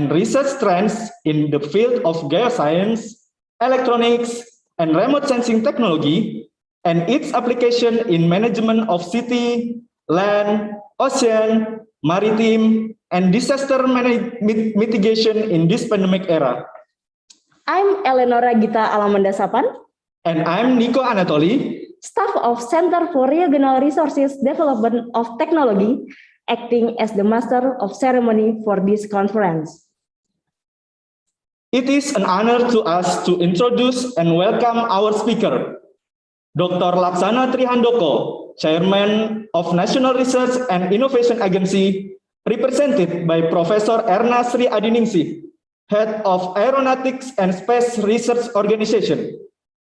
and research trends in the field of geoscience, electronics, and remote sensing technology, and its application in management of city, land, ocean, maritime, and disaster mitigation in this pandemic era. I'm Eleonora Gita Alamandasapan. And I'm Nico Anatoli, staff of Center for Regional Resources Development of Technology, acting as the master of ceremony for this conference. It is an honor to us to introduce and welcome our speaker, Dr. Laksana Trihandoko, Chairman of National Research and Innovation Agency, represented by Professor Erna Sri Adiningsih, Head of Aeronautics and Space Research Organization.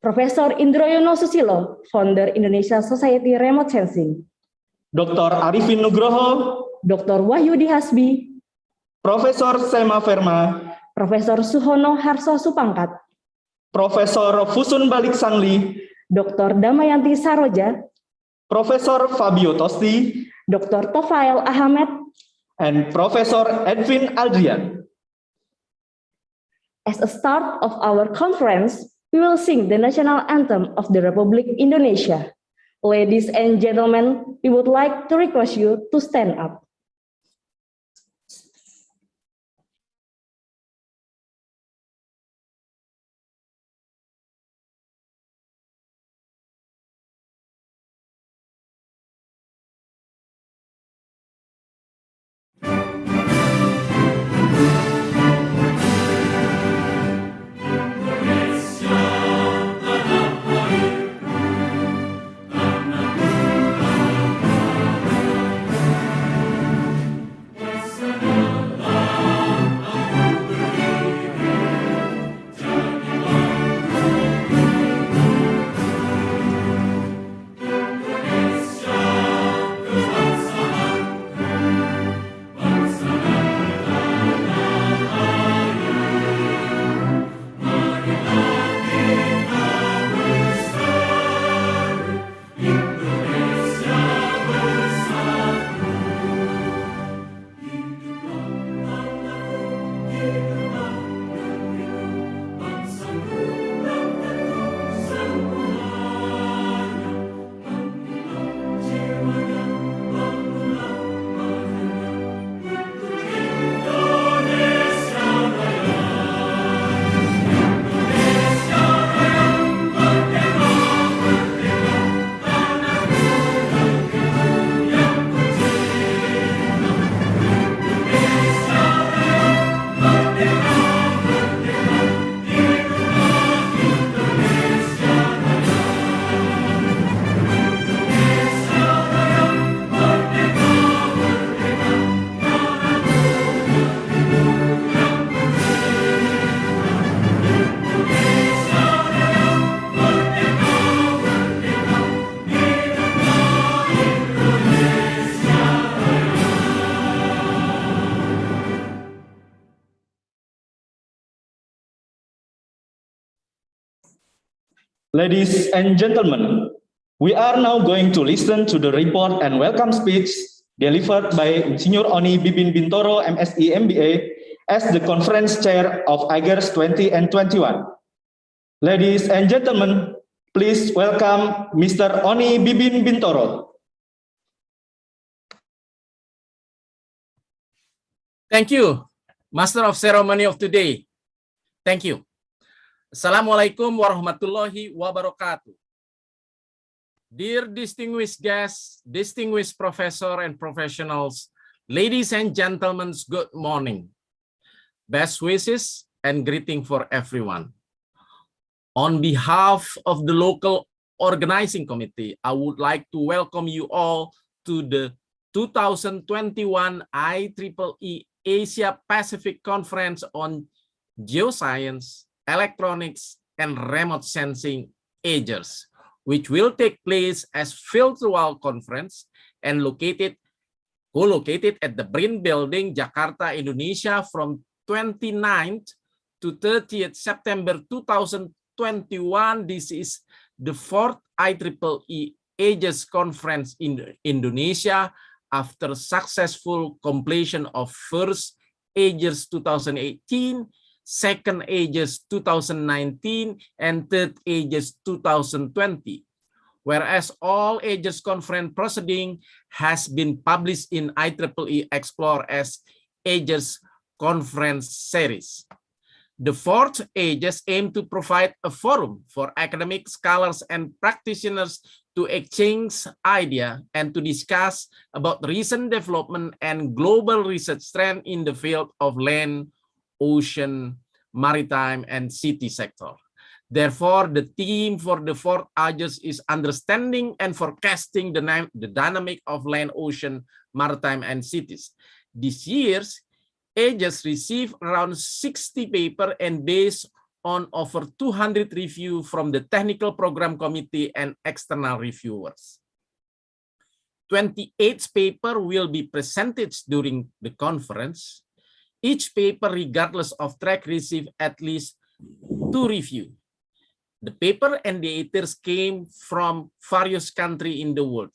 Professor Indroyono Susilo, Founder Indonesia Society Remote Sensing. Dr. Arifin Nugroho, Dr. Wahyudi Hasbi, Profesor Sema Verma, Profesor Suhono Harso Supangkat, Profesor Fusun Balik Sangli, Dr. Damayanti Saroja, Profesor Fabio Tosti, Dr. Tofael Ahmed, and Profesor Edwin Aldrian. As a start of our conference, we will sing the national anthem of the Republic Indonesia. Ladies and gentlemen, we would like to request you to stand up. Ladies and gentlemen, we are now going to listen to the report and welcome speech delivered by Senior Oni Bibin Bintoro, MSc MBA, as the conference chair of AGERS 20 and 21. Ladies and gentlemen, please welcome Mr. Oni Bibin Bintoro. Thank you, Master of Ceremony of today. Thank you. Assalamualaikum warahmatullahi wabarakatuh. Dear distinguished guests, distinguished professor and professionals, ladies and gentlemen, good morning. Best wishes and greeting for everyone. On behalf of the local organizing committee, I would like to welcome you all to the 2021 IEEE Asia Pacific Conference on Geoscience, Electronics, and Remote Sensing, AGERS, which will take place as virtual conference and co-located at the BRIN Building, Jakarta, Indonesia from 29th to 30th September 2021. This is the fourth IEEE AGERS conference in Indonesia after successful completion of first AGERS 2018, second AGERS 2019, and third AGERS 2020. Whereas all AGERS conference proceeding has been published in IEEE Explore as AGERS conference series. The fourth AGERS aim to provide a forum for academic scholars and practitioners to exchange ideas and to discuss about recent development and global research trend in the field of land, ocean, maritime, and city sector. Therefore, the theme for the fourth AGERS is understanding and forecasting the dynamic of land, ocean, maritime, and cities. This year's AGERS received around 60 papers and based on over 200 reviews from the technical program committee and external reviewers. 28 papers will be presented during the conference. Each paper, regardless of track, received at least 2 reviews. The paper and the editors came from various countries in the world,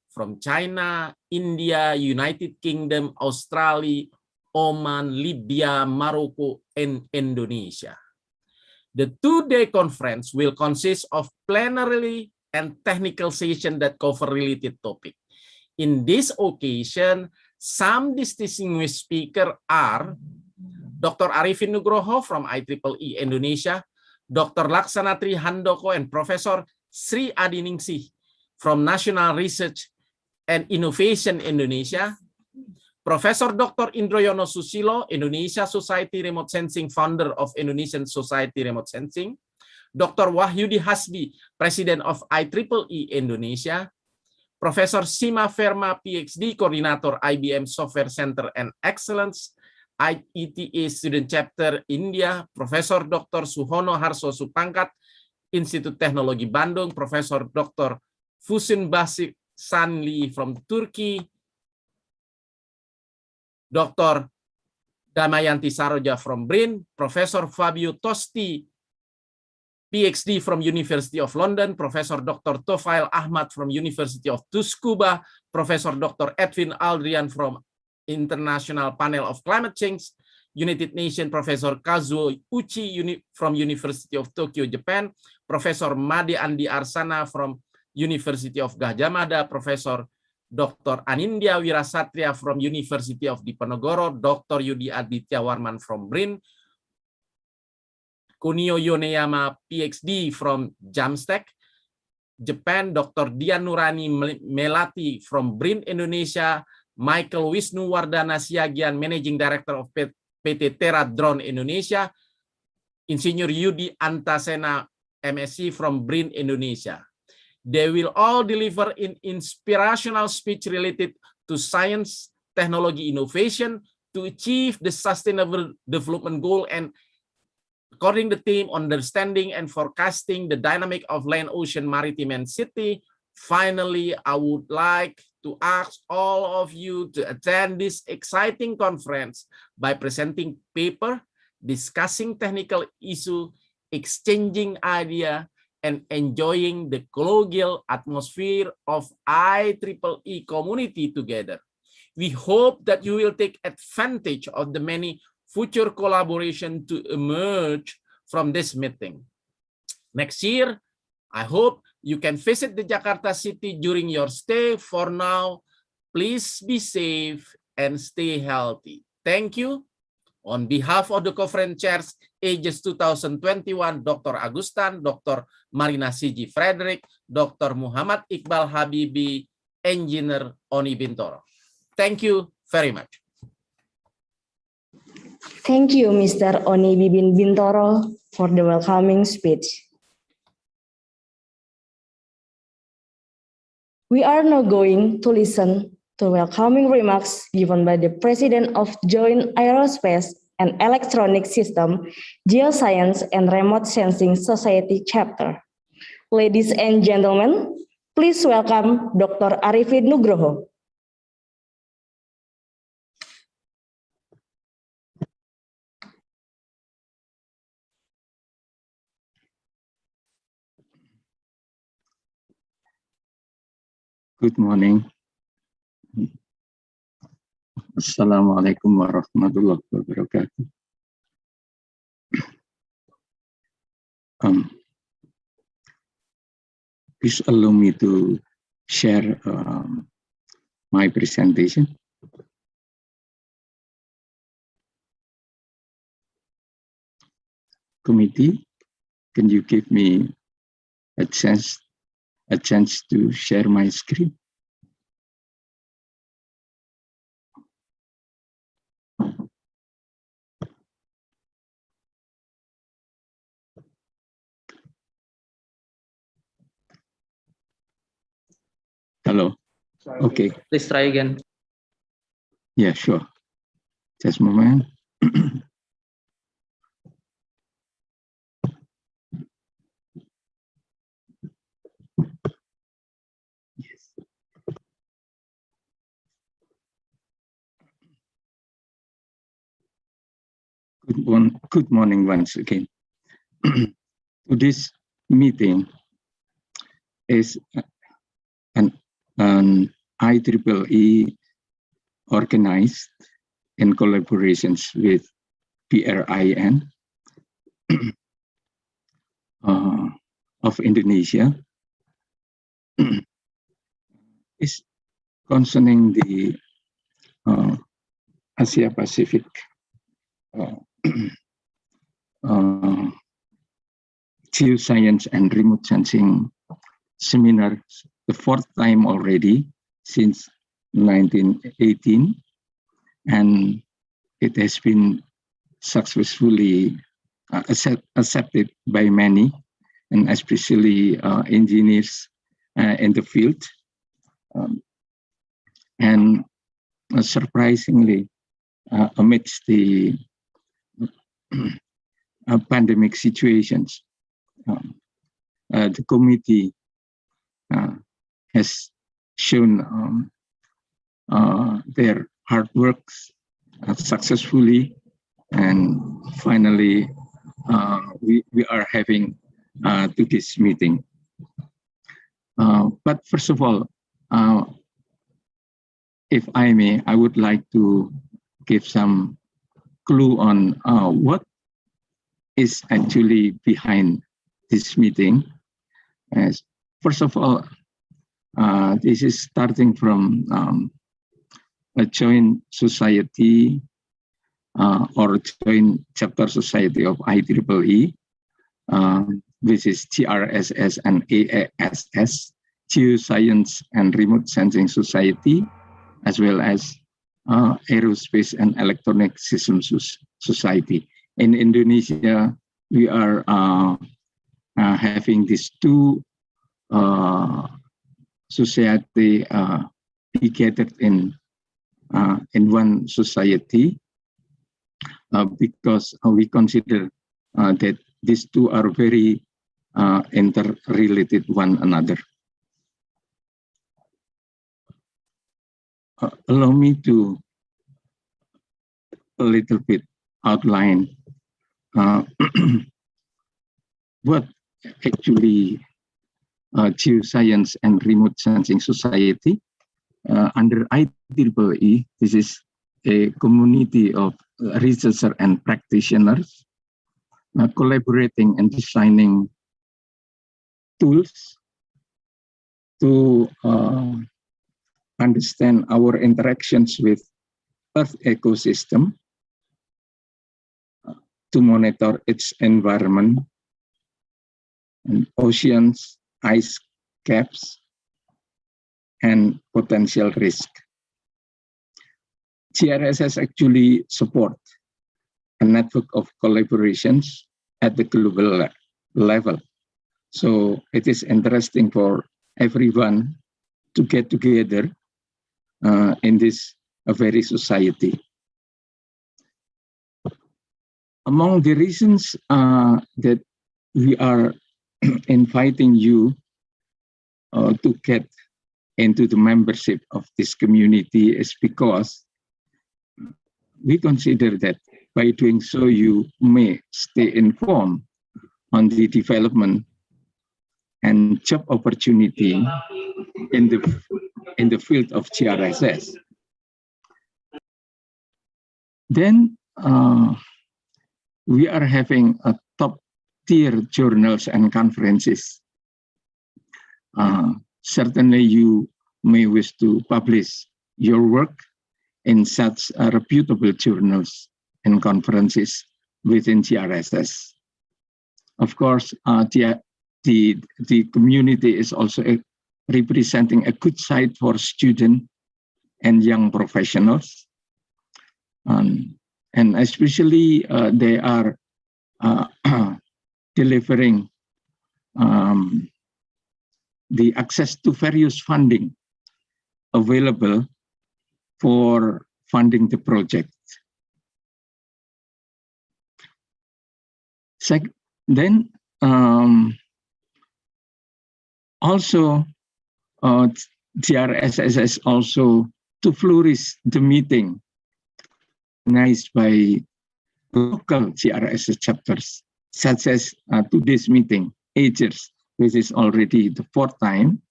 from China, India, United Kingdom, Australia, Oman, Libya, Morocco, and Indonesia. The 2-day conference will consist of plenary and technical sessions that cover related topics. In this occasion, some distinguished speakers are Dr. Arifin Nugroho from IEEE Indonesia, Dr. Laksanatri Handoko and Professor Sri Adiningsih from National Research and Innovation Indonesia, Professor Dr. Indroyono Susilo, Indonesia Society Remote Sensing, founder of Indonesian Society Remote Sensing, Dr. Wahyudi Hasbi, President of IEEE Indonesia, Professor Sima Verma, PhD, Coordinator IBM Software Center and Excellence, IETA Student Chapter India, Professor Dr. Suhono Harso Supangkat, Institut Teknologi Bandung, Professor Dr. Fusun Basik Sanli from Turkey, Dr. Damayanti Saroja from BRIN, Professor Fabio Tosti, PhD from University of London, Professor Dr. Tofail Ahmad from University of Tsukuba, Professor Dr. Edwin Aldrian from International Panel of Climate Change, United Nations, Professor Kazuo Uchi from University of Tokyo, Japan, Professor Made Andi Arsana from University of Gadjah Mada, Professor Dr. Anindya Wirasatria from University of Diponegoro, Dr. Yudi Aditya Warman from BRIN, Kunio Yoneyama, PhD from Jamstek, Japan, Dr. Dian Nurani Melati from BRIN Indonesia, Michael Wisnu Wardana Siagian, Managing Director of PT Tera Drone Indonesia, Insinyur Yudi Antasena, MSc from BRIN Indonesia. They will all deliver an inspirational speech related to science, technology, innovation to achieve the sustainable development goal and according to the theme, understanding and forecasting the dynamic of land, ocean, maritime, and city. Finally, I would like to ask all of you to attend this exciting conference by presenting paper, discussing technical issue, exchanging idea, and enjoying the collegial atmosphere of IEEE community together. We hope that you will take advantage of the many future collaboration to emerge from this meeting. Next year, I hope you can visit the Jakarta city during your stay. For now, please be safe and stay healthy. Thank you. On behalf of the conference chairs, AGERS 2021, Dr. Agustan, Dr. Marina Siji Frederick, Dr. Muhammad Iqbal Habibi, Engineer Oni Bintoro. Thank you very much. Thank you, Mr. Oni Bibin Bintoro, for the welcoming speech. We are now going to listen to welcoming remarks given by the President of Joint Aerospace and Electronic System, Geoscience and Remote Sensing Society Chapter. Ladies and gentlemen, please welcome Dr. Arifin Nugroho. Good morning. Assalamualaikum warahmatullahi wabarakatuh. Please allow me to share my presentation. Committee, can you give me a chance to share my screen? Hello. Sorry. Okay. Please try again. Yeah, sure. Just a moment. Yes. Good morning once again. Today's meeting is an IEEE organized in collaborations with BRIN of Indonesia is concerning the Asia Pacific geoscience and remote sensing seminar, the fourth time already since 1918, and it has been successfully accepted by many, and especially engineers in the field. And surprisingly, amidst the pandemic situations, the committee has shown their hard works successfully, and finally we are having today's meeting. But first of all, if I may, I would like to give some clue on what is actually behind this meeting. As first of all, this is starting from a joint society or joint chapter society of IEEE, which is GRSS and AASS, Geoscience and Remote Sensing Society, as well as Aerospace and Electronic Systems Society. In Indonesia, we are having these two society together in one society because we consider that these two are very interrelated one another. Allow me to a little bit outline what actually Geoscience and Remote Sensing Society under IEEE. This is a community of researchers and practitioners collaborating and designing tools to understand our interactions with Earth ecosystem, to monitor its environment, and oceans, ice caps, and potential risk. GRSS actually support a network of collaborations at the global level. So it is interesting for everyone to get together in this very society. Among the reasons that we are inviting you to get into the membership of this community is because we consider that by doing so, you may stay informed on the development and job opportunity in the field of GRSS. Then we are having a top-tier journals and conferences. Certainly you may wish to publish your work in such reputable journals and conferences within GRSS. Of course, the community is also representing a good site for students and young professionals. And especially they are delivering the access to various funding available for funding the project. Then also GRSS also to flourish the meeting organized by local GRSS chapters, such as today's meeting, AGERS, which is already the 4th time.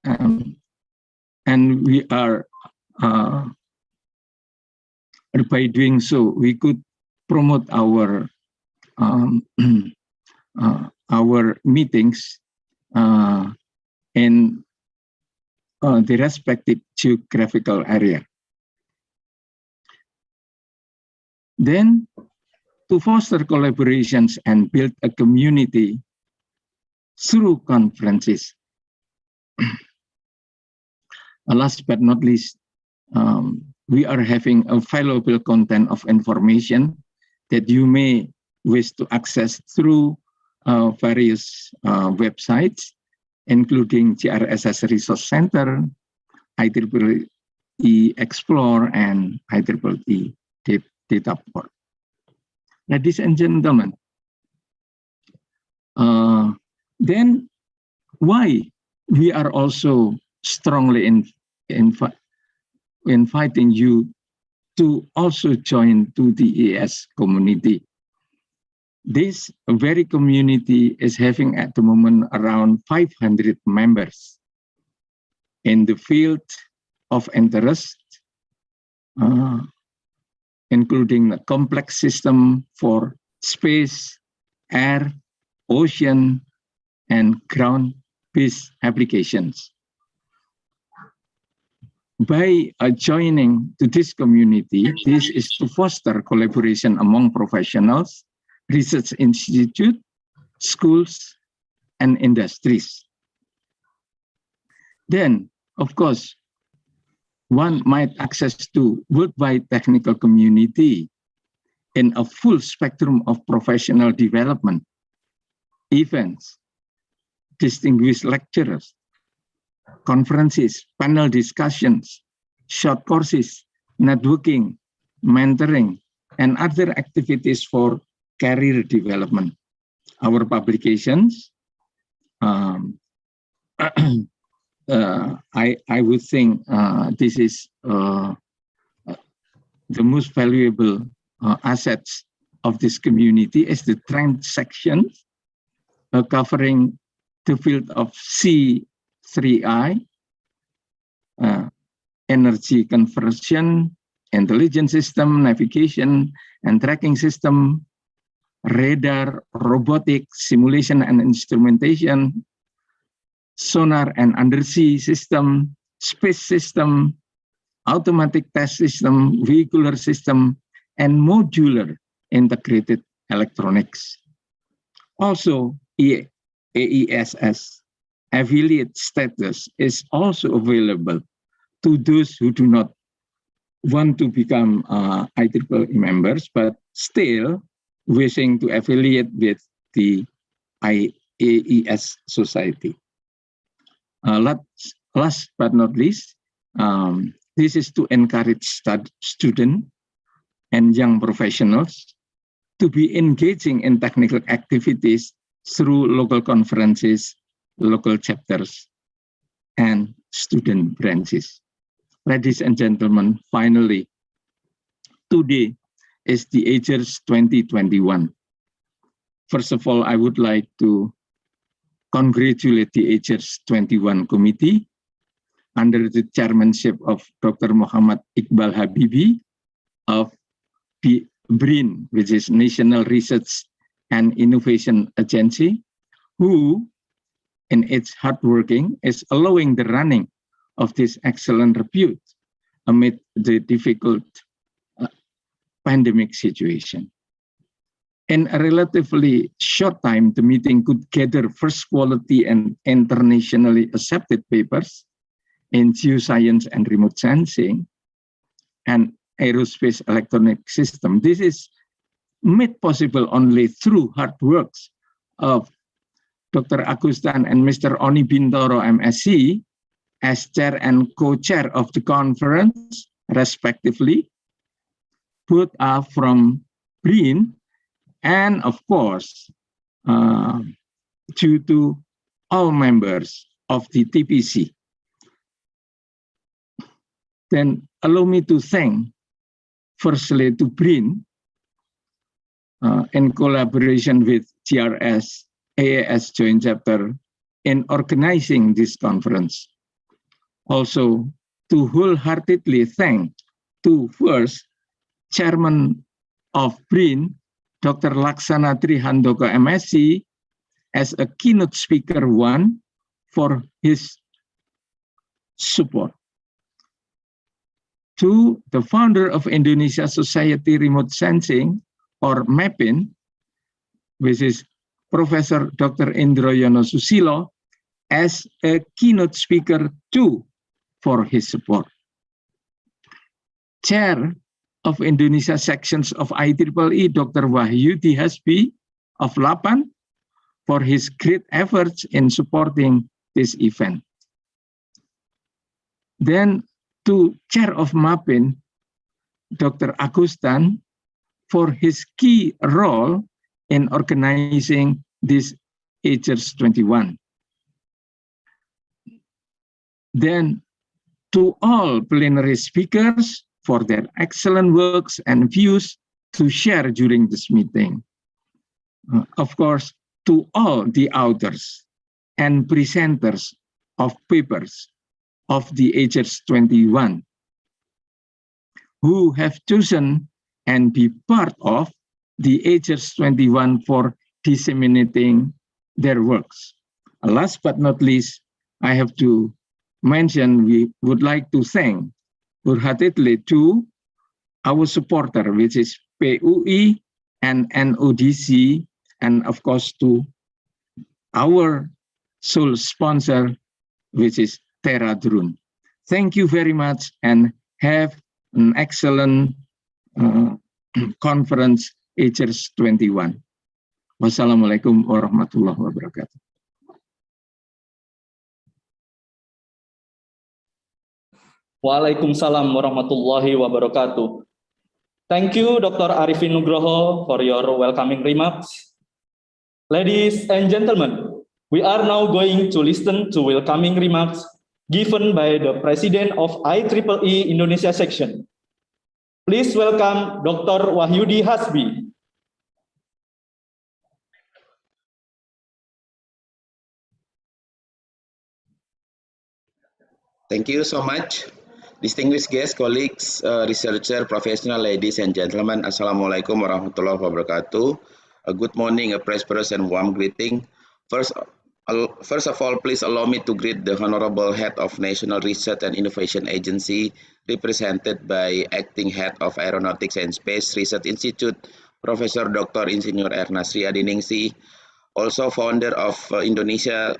And we are, by doing so, we could promote our meetings in the respective geographical area. Then, to foster collaborations and build a community through conferences. Last but not least, we are having a valuable content of information that you may wish to access through various websites, including GRSS Resource Center, IEEE Explore, and IEEE Data Port. Ladies and gentlemen, then why we are also strongly inviting you to also join to the EAS community. This very community is having at the moment around 500 members in the field of interest, including the complex system for space, air, ocean, and ground-based applications. By joining to this community, this is to foster collaboration among professionals, research institutes, schools, and industries. Then, of course, one might access to worldwide technical community in a full spectrum of professional development, events, distinguished lecturers, conferences, panel discussions, short courses, networking, mentoring, and other activities for career development. Our publications, I would think this is the most valuable assets of this community is the trend section covering the field of C3I, energy conversion, intelligence system, navigation and tracking system, radar, robotics, simulation and instrumentation, sonar and undersea system, space system, automatic test system, vehicular system, and modular integrated electronics. Also, AESS affiliate status is also available to those who do not want to become IEEE members, but still wishing to affiliate with the IAES society. Last but not least, this is to encourage students and young professionals to be engaging in technical activities through local conferences, local chapters, and student branches. Ladies and gentlemen, finally, today is the AGERS 2021. First of all, I would like to congratulate the AGERS 21 committee under the chairmanship of Dr. Muhammad Iqbal Habibi of BRIN, which is National Research and Innovation Agency, who, in its hard working, is allowing the running of this excellent repute amid the difficult pandemic situation. In a relatively short time, the meeting could gather first quality and internationally accepted papers in geoscience and remote sensing and aerospace electronic system. This is made possible only through hard works of Dr. Agustan and Mr. Oni Bintoro, MSc, as chair and co-chair of the conference, respectively. Both are from BRIN, and of course, due to all members of the TPC. Then allow me to thank firstly to BRIN in collaboration with GRS, AAS Joint Chapter in organizing this conference. Also to wholeheartedly thank to first Chairman of BRIN, Dr. Laksana Trihandoko, MSc, as a keynote speaker one for his support. To the founder of Indonesia Society Remote Sensing, or MAPIN, which is Professor Dr. Indroyono Susilo, as a keynote speaker too for his support. Chair of Indonesia sections of IEEE, Dr. Wahyudi Hasbi of LAPAN, for his great efforts in supporting this event. Then to Chair of MAPIN, Dr. Agustan, for his key role in organizing this AGERS 21. Then to all plenary speakers for their excellent works and views to share during this meeting. Of course, to all the authors and presenters of papers of the AGERS 21 who have chosen and be part of the AGERS 21 for disseminating their works. Last but not least, I have to mention we would like to thank wholeheartedly to our supporter, which is PUI and NODC, and of course to our sole sponsor, which is Teradrun. Thank you very much and have an excellent conference AGERS 21. Wassalamualaikum warahmatullahi wabarakatuh. Waalaikumsalam warahmatullahi wabarakatuh. Thank you, Dr. Arifin Nugroho, for your welcoming remarks. Ladies and gentlemen, we are now going to listen to welcoming remarks given by the President of IEEE Indonesia section. Please welcome Dr. Wahyudi Hasbi. Thank you so much. Distinguished guests, colleagues, researcher, professional, ladies and gentlemen, Assalamualaikum warahmatullahi wabarakatuh. Good morning, a prosperous and warm greeting. First of all, please allow me to greet the Honorable Head of National Research and Innovation Agency, represented by Acting Head of Aeronautics and Space Research Institute, Professor Dr. Insinyur Ernasri Adiningsi, also founder of Indonesia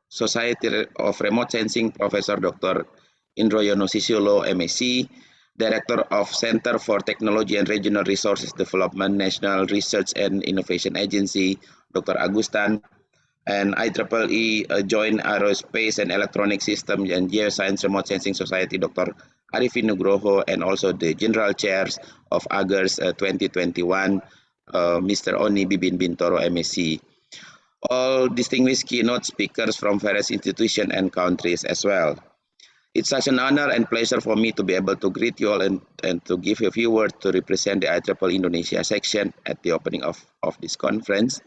Society of Remote Sensing, Professor Dr. Indroyono Susilo, MSc, Director of Center for Technology and Regional Resources Development, National Research and Innovation Agency, Dr. Agustan, and IEEE Joint Aerospace and Electronic System and Geoscience Remote Sensing Society, Dr. Arifin Nugroho, and also the General Chairs of AGERS 2021, Mr. Oni Bintoro, MSc. All distinguished keynote speakers from various institutions and countries as well. It's such an honor and pleasure for me to be able to greet you all and to give a few words to represent the IEEE Indonesia section at the opening of this conference.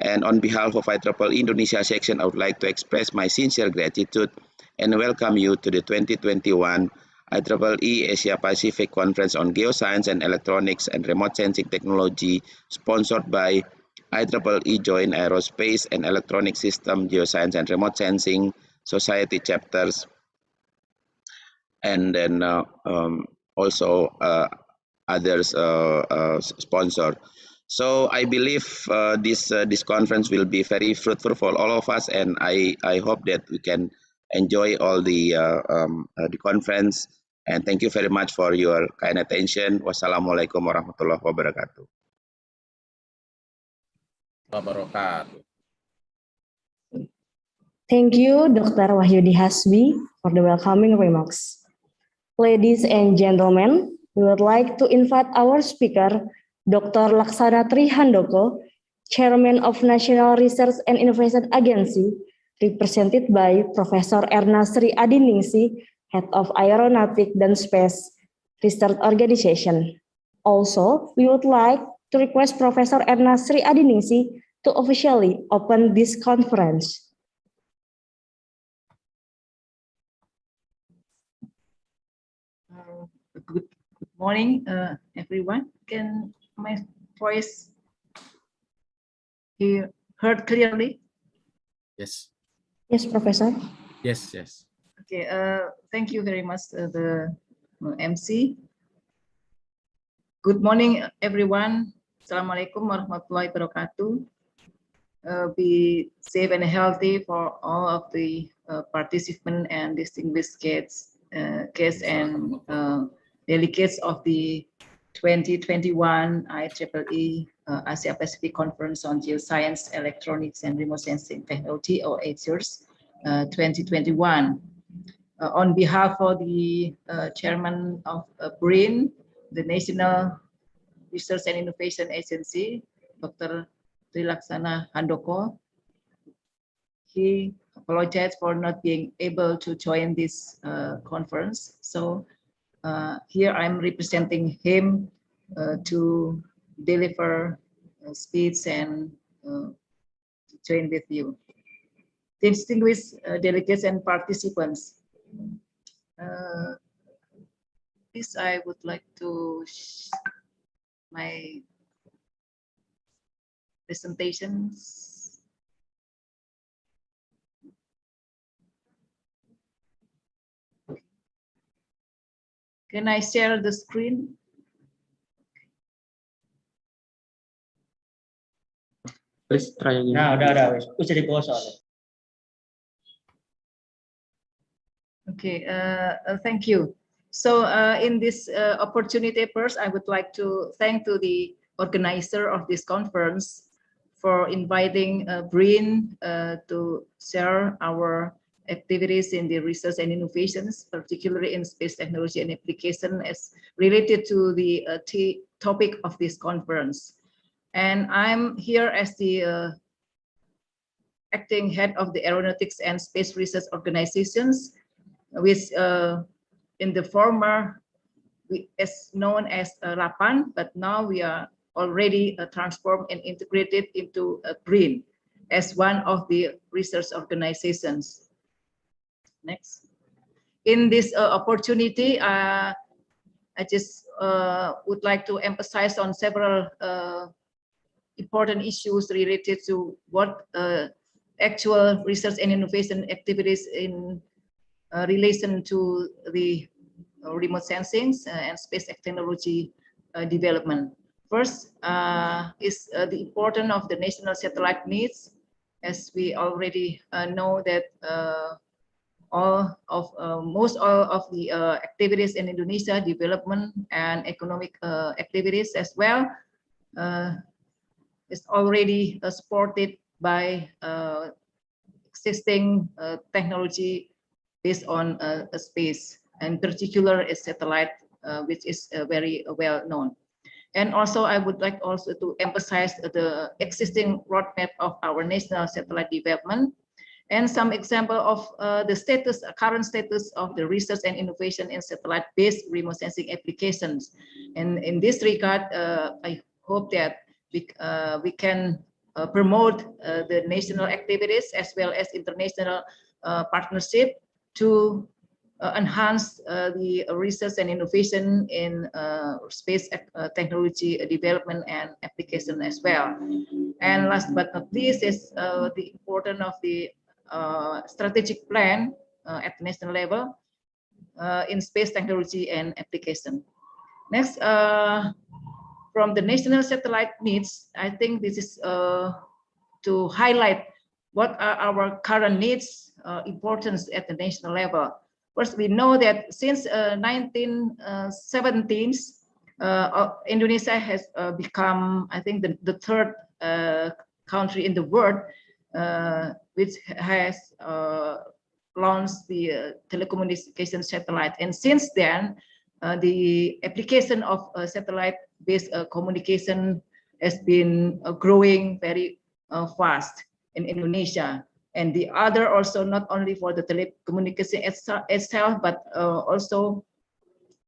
And on behalf of IEEE Indonesia section, I would like to express my sincere gratitude and welcome you to the 2021 IEEE Asia Pacific Conference on Geoscience and Electronics and Remote Sensing Technology, sponsored by IEEE Joint Aerospace and Electronic System Geoscience and Remote Sensing Society chapters, and then also others sponsor. So I believe this conference will be very fruitful for all of us, and I hope that we can enjoy all the conference. And thank you very much for your kind attention. Wassalamualaikum warahmatullahi wabarakatuh. Wabarakatuh. Thank you, Dr. Wahyudi Hasbi, for the welcoming remarks. Ladies and gentlemen, we would like to invite our speaker, Dr. Laksana Trihandoko, Chairman of National Research and Innovation Agency, represented by Professor Erna Sri Adiningsi, Head of Aeronautic and Space Research Organization. Also, we would like to request Professor Erna Sri Adiningsi to officially open this conference. Good morning, everyone. Can my voice be heard clearly? Yes. Yes, Professor. Yes, yes. Okay, thank you very much, the MC. Good morning, everyone. Assalamualaikum warahmatullahi wabarakatuh. Be safe and healthy for all of the participants and distinguished guests and delegates of the 2021 IEEE Asia Pacific Conference on Geoscience, Electronics, and Remote Sensing Technology, or AGERS 2021. On behalf of the Chairman of BRIN, the National Research and Innovation Agency, Dr. Trilaksana Handoko, he apologized for not being able to join this conference. So here I'm representing him to deliver a speech and join with you. Distinguished delegates and participants, this I would like to my presentations. Can I share the screen? Please try again. Nah, udah. Bisa di pause soalnya. Okay, thank you. So in this opportunity, first, I would like to thank to the organizer of this conference for inviting BRIN to share our activities in the research and innovations, particularly in space technology and application, as related to the topic of this conference. And I'm here as the acting head of the Aeronautics and Space Research Organizations, which in the former is known as RAPAN, but now we are already transformed and integrated into BRIN as one of the research organizations. Next. In this opportunity, I just would like to emphasize on several important issues related to what actual research and innovation activities in relation to the remote sensing and space technology development. First is the importance of the national satellite needs. As we already know that most of the activities in Indonesia, development and economic activities as well, is already supported by existing technology based on a space, and particular is satellite, which is very well known. And also, I would like also to emphasize the existing roadmap of our national satellite development, and some example of the status, current status of the research and innovation in satellite-based remote sensing applications. And in this regard, I hope that we can promote the national activities as well as international partnership to enhance the research and innovation in space technology development and application as well. And last but not least is the importance of the strategic plan at national level in space technology and application. Next, from the national satellite needs, I think this is to highlight what are our current needs, importance at the national level. First, we know that since 1917s, Indonesia has become, I think, the third country in the world which has launched the telecommunication satellite. And since then, the application of satellite-based communication has been growing very fast in Indonesia. And the other also not only for the telecommunication itself, but also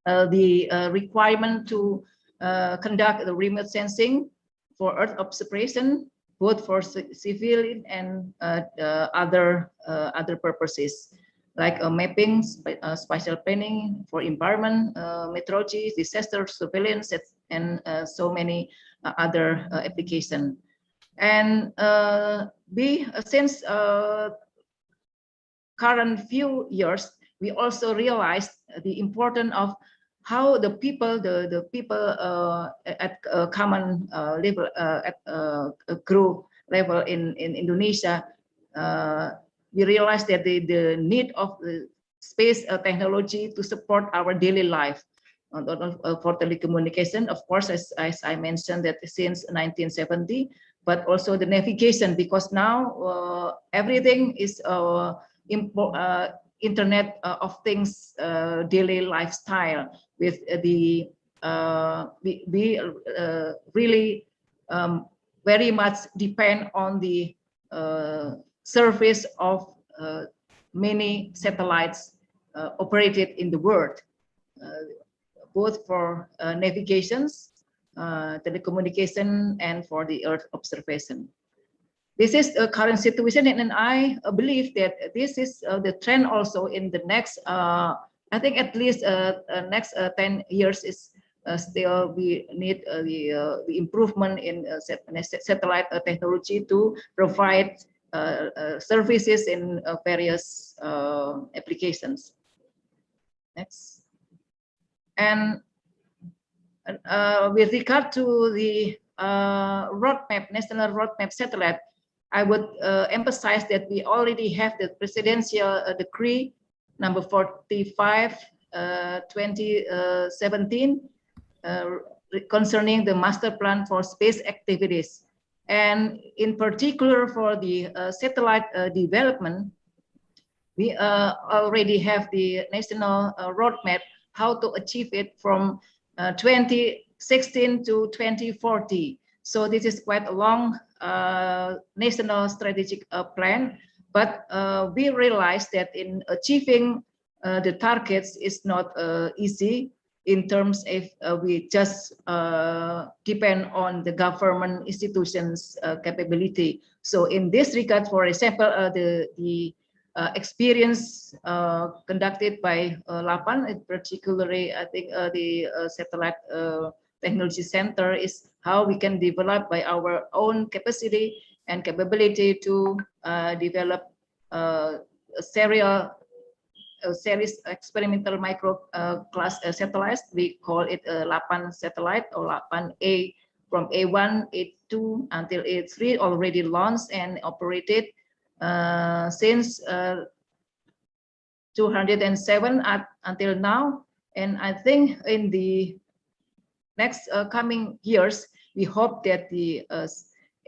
the requirement to conduct the remote sensing for Earth observation, both for civilian and other purposes, like mapping, spatial planning for environment, meteorology, disaster surveillance, and so many other applications. And since current few years, we also realized the importance of how the people at a common level, at a group level in Indonesia, we realized that the need of the space technology to support our daily life for telecommunication, of course, as I mentioned, that since 1970, but also the navigation, because now everything is Internet of Things daily lifestyle. With the we really very much depend on the service of many satellites operated in the world, both for navigations, telecommunication, and for the Earth observation. This is the current situation, and I believe that this is the trend also in the next, I think at least next 10 years is still we need the improvement in satellite technology to provide services in various applications. Next. And with regard to the roadmap, national roadmap satellite, I would emphasize that we already have the presidential decree number 45, 2017, concerning the master plan for space activities. And in particular for the satellite development, we already have the national roadmap how to achieve it from 2016 to 2040. So this is quite a long national strategic plan, but we realize that in achieving the targets is not easy in terms of we just depend on the government institutions' capability. So in this regard, for example, the experience conducted by LAPAN, particularly I think the Satellite Technology Center, is how we can develop by our own capacity and capability to develop a series experimental micro class satellites. We call it LAPAN satellite or LAPAN A, from A1, A2 until A3, already launched and operated since 2007 until now. And I think in the next coming years, we hope that the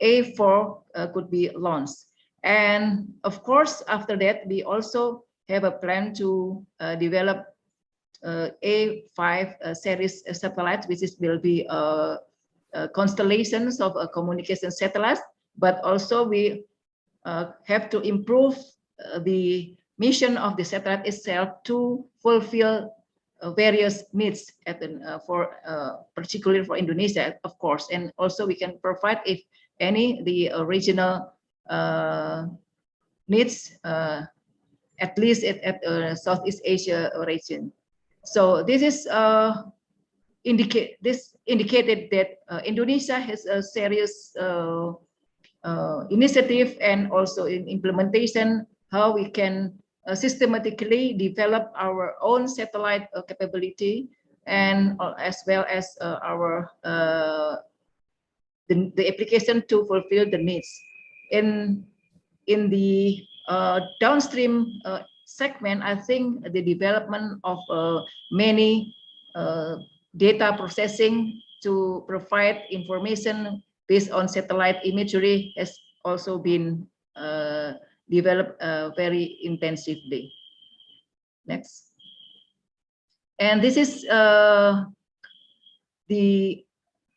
A4 could be launched. And of course, after that, we also have a plan to develop A5 series satellites, which will be constellations of communication satellites, but also we have to improve the mission of the satellite itself to fulfill various needs at the, particularly for Indonesia, of course, and also we can provide, if any, the regional needs at least at Southeast Asia region. So this is indicated that Indonesia has a serious initiative and also in implementation how we can systematically develop our own satellite capability, and as well as our the application to fulfill the needs in the downstream segment. I think the development of many data processing to provide information based on satellite imagery has also been developed very intensively. Next. And this is the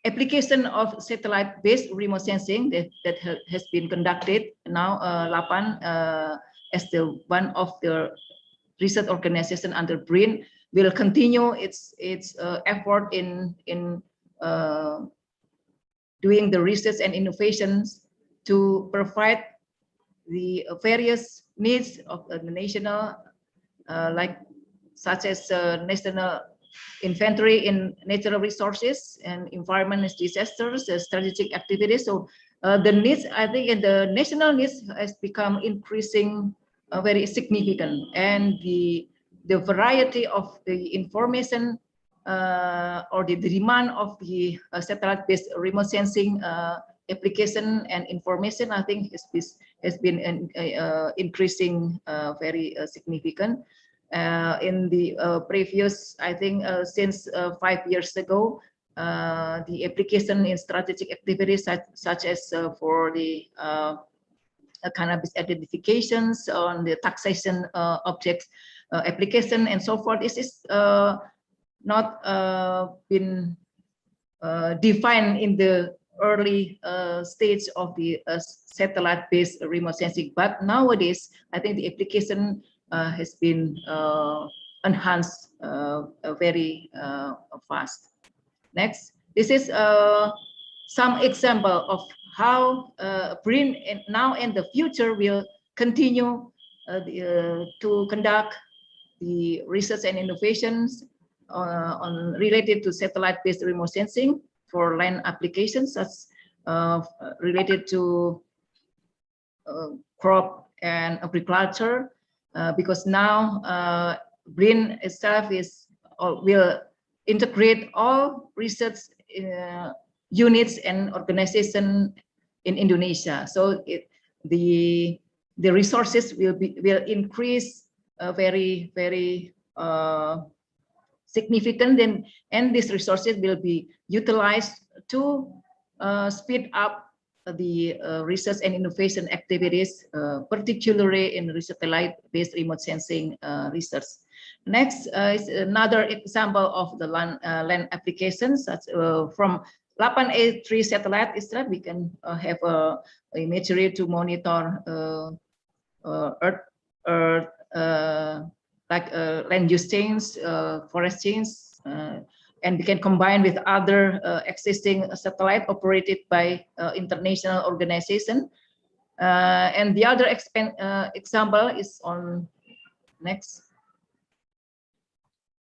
application of satellite-based remote sensing that has been conducted now. LAPAN as the one of the research organization under BRIN will continue its effort in doing the research and innovations to provide the various needs of the national, like such as national inventory in natural resources and environment disasters, strategic activities. So the needs, I think, in the national needs has become increasing very significant, and the variety of the information or the demand of the satellite-based remote sensing application and information, I think, has been increasing very significant. In the previous, I think, since 5 years ago, the application in strategic activities such as for the cannabis identifications on the taxation objects application and so forth, this is not been defined in the early stage of the satellite-based remote sensing. But nowadays, I think the application has been enhanced very fast. Next, this is some example of how BRIN now and the future will continue to conduct the research and innovations on related to satellite-based remote sensing for land applications, such related to crop and agriculture, because now BRIN itself will integrate all research units and organization in Indonesia. So the resources will increase very significant, and these resources will be utilized to speed up the research and innovation activities, particularly in satellite-based remote sensing research. Next is another example of the land applications, such from LAPAN A3 satellite itself, we can have imagery to monitor Earth, like land use change, forest change, and we can combine with other existing satellite operated by international organization. And the other example is on next.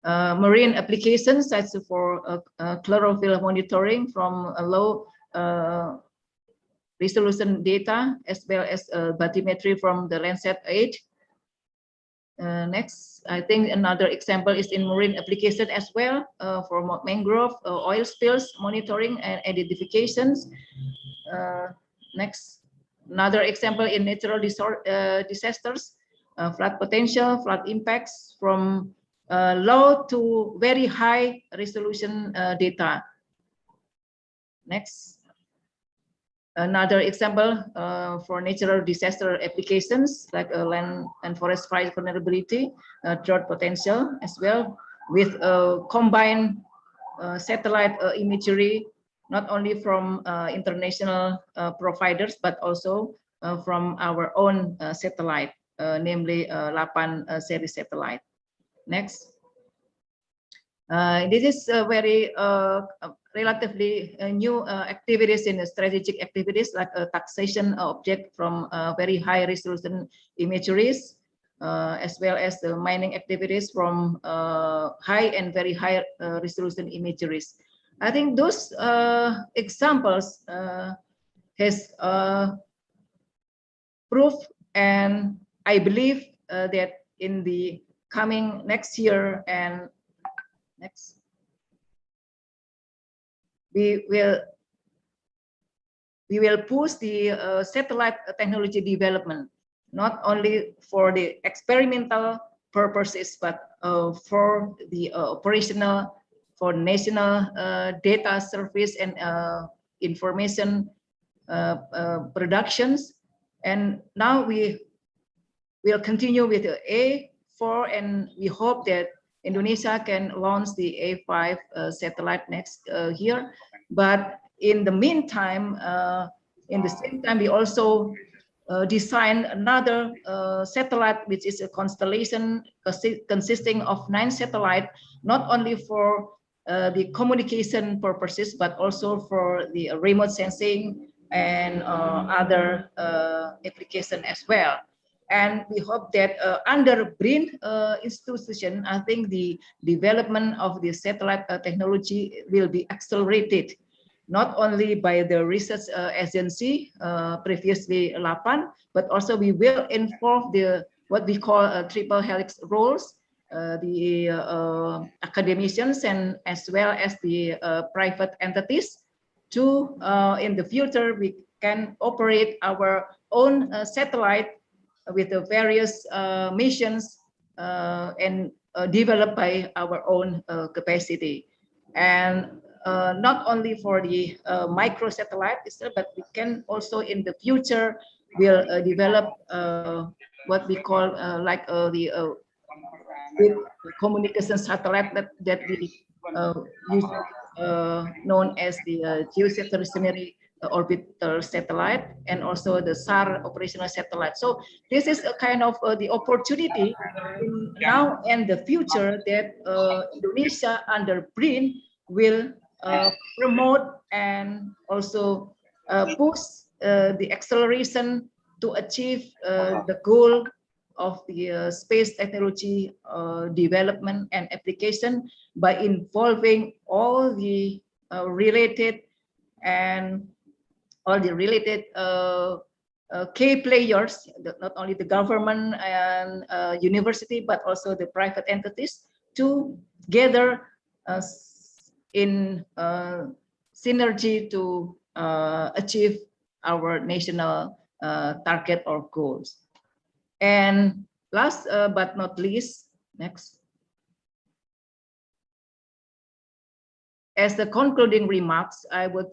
Marine applications, such for chlorophyll monitoring from a low resolution data, as well as bathymetry from the Landsat 8. Next, I think another example is in marine application as well, for mangrove oil spills monitoring and identifications. Next, another example in natural disasters, flood potential, flood impacts from low to very high resolution data. Next, another example for natural disaster applications, like land and forest fire vulnerability, drought potential as well, with combined satellite imagery, not only from international providers, but also from our own satellite, namely LAPAN series satellite. Next. This is very relatively new activities in strategic activities, like taxation object from very high resolution imageries, as well as the mining activities from high and very high resolution imageries. I think those examples has proof, and I believe that in the coming next year and next, we will push the satellite technology development, not only for the experimental purposes, but for the operational, for national data service and information productions. And now we will continue with the A4, and we hope that Indonesia can launch the A5 satellite next year. But in the meantime, in the same time, we also designed another satellite, which is a constellation consisting of 9 satellites, not only for the communication purposes, but also for the remote sensing and other application as well. And we hope that under BRIN institution, I think the development of the satellite technology will be accelerated, not only by the research agency, previously LAPAN, but also we will involve the what we call triple helix roles, the academicians and as well as the private entities, to in the future we can operate our own satellite with the various missions and developed by our own capacity. And not only for the micro satellite, but we can also in the future will develop what we call like the communication satellite that we use known as the geostationary orbital satellite, and also the SAR operational satellite. So this is a kind of the opportunity in now and the future that Indonesia under BRIN will promote and also push the acceleration to achieve the goal of the space technology development and application by involving all the related and all the related key players, not only the government and university, but also the private entities, to gather in synergy to achieve our national target or goals. And last but not least, next. As the concluding remarks, I would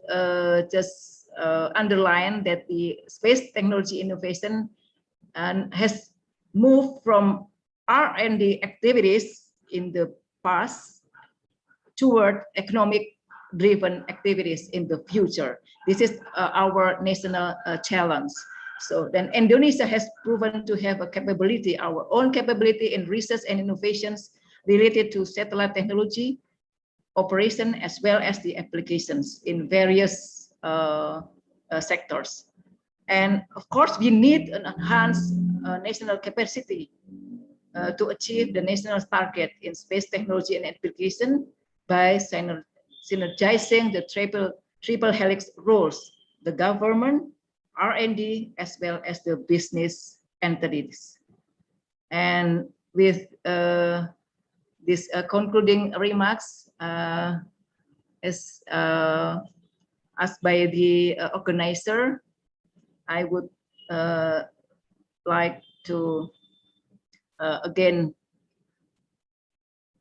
just underline that the space technology innovation has moved from R&D activities in the past toward economic-driven activities in the future. This is our national challenge. So then Indonesia has proven to have a capability, our own capability in research and innovations related to satellite technology, operation, as well as the applications in various sectors. And of course, we need an enhanced national capacity to achieve the national target in space technology and application by synergizing the triple helix roles, the government, R&D, as well as the business entities. And with these concluding remarks, as asked by the organizer, I would like to again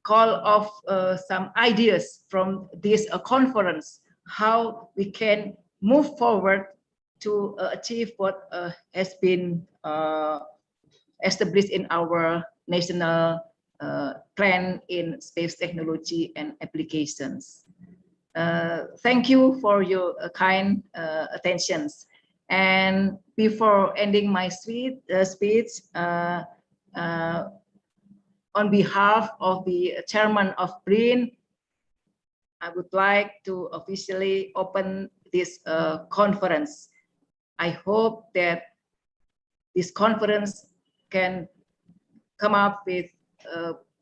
call off some ideas from this conference, how we can move forward to achieve what has been established in our national plan in space technology and applications. Thank you for your kind attentions. And before ending my speech, on behalf of the chairman of BRIN, I would like to officially open this conference. I hope that this conference can come up with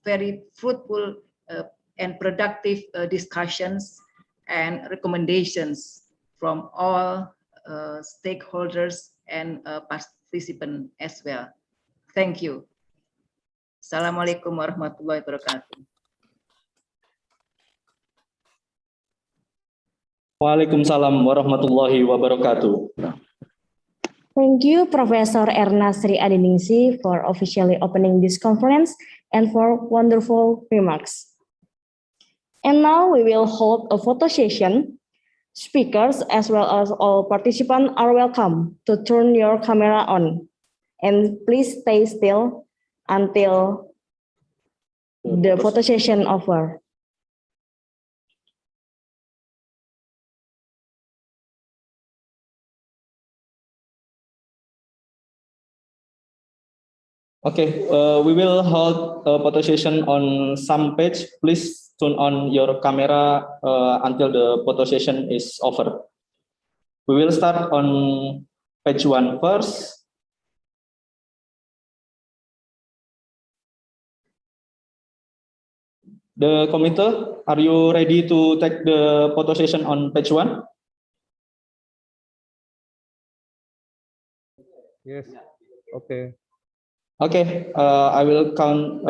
very fruitful and productive discussions and recommendations from all stakeholders and participants as well. Thank you. Assalamualaikum warahmatullahi wabarakatuh. Waalaikumsalam warahmatullahi wabarakatuh. Thank you, Professor Erna Sri Adiningsi, for officially opening this conference and for wonderful remarks. And now we will hold a photo session. Speakers as well as all participants are welcome to turn your camera on. And please stay still until the photo session over. Okay, we will hold a photo session on some page. Please turn on your camera until the photo session is over. We will start on page 1 first. The committee, are you ready to take the photo session on page 1? Yes. Okay. Okay, I will count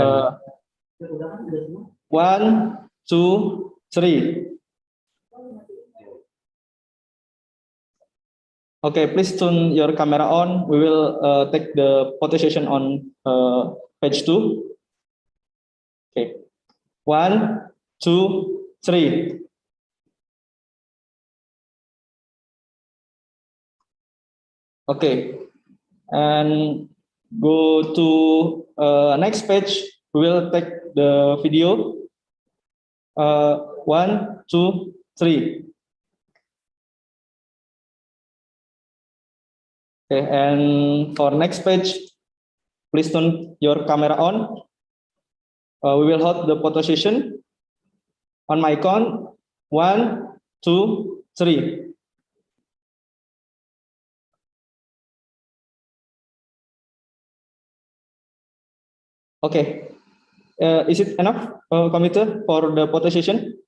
1, 2, 3. Okay, please turn your camera on. We will take the photo session on page 2. Okay, 1, 2, 3. Okay, and go to next page. We will take the video. 1, 2, 3. Okay, and for next page, please turn your camera on. We will hold the photo session. On my count, 1, 2, 3. Okay, is it enough, committee, for the photo session?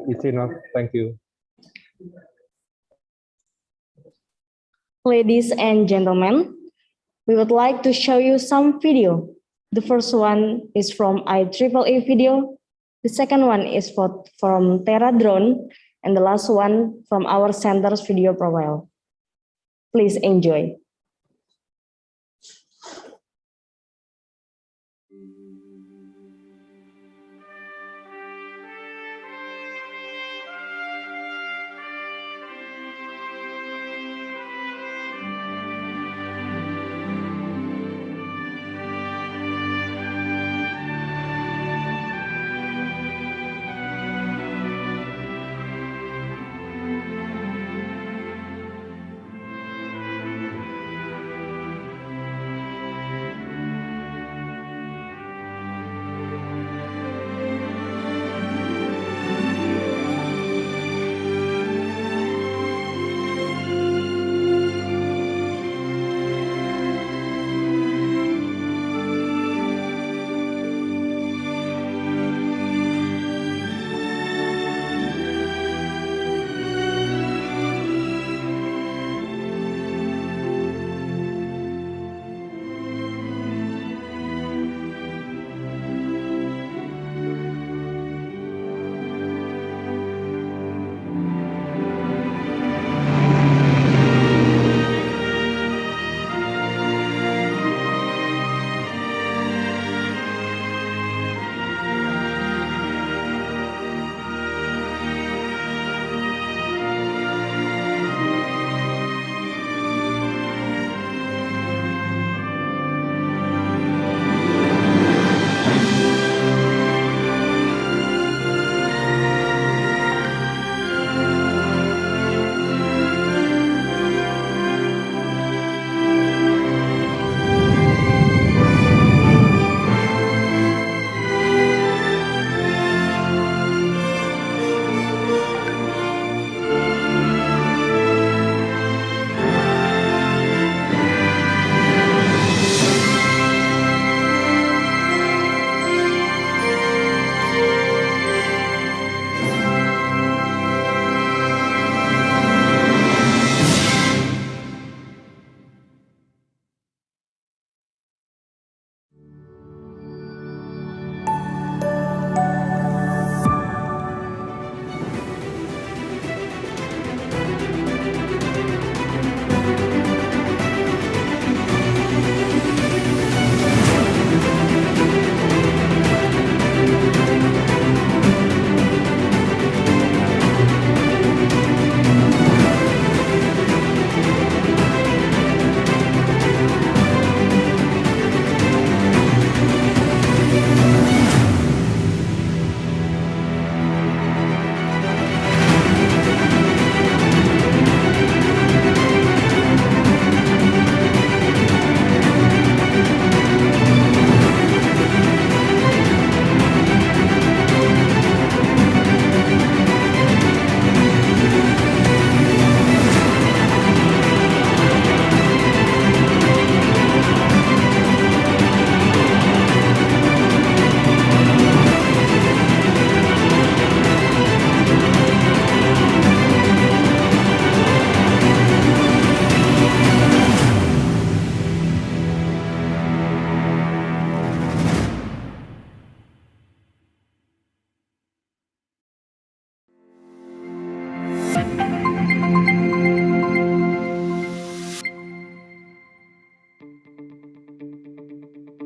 It's enough. Thank you. Ladies and gentlemen, we would like to show you some video. The first one is from IEEE video. The second one is from Terra Drone, and the last one from our center's video profile. Please enjoy.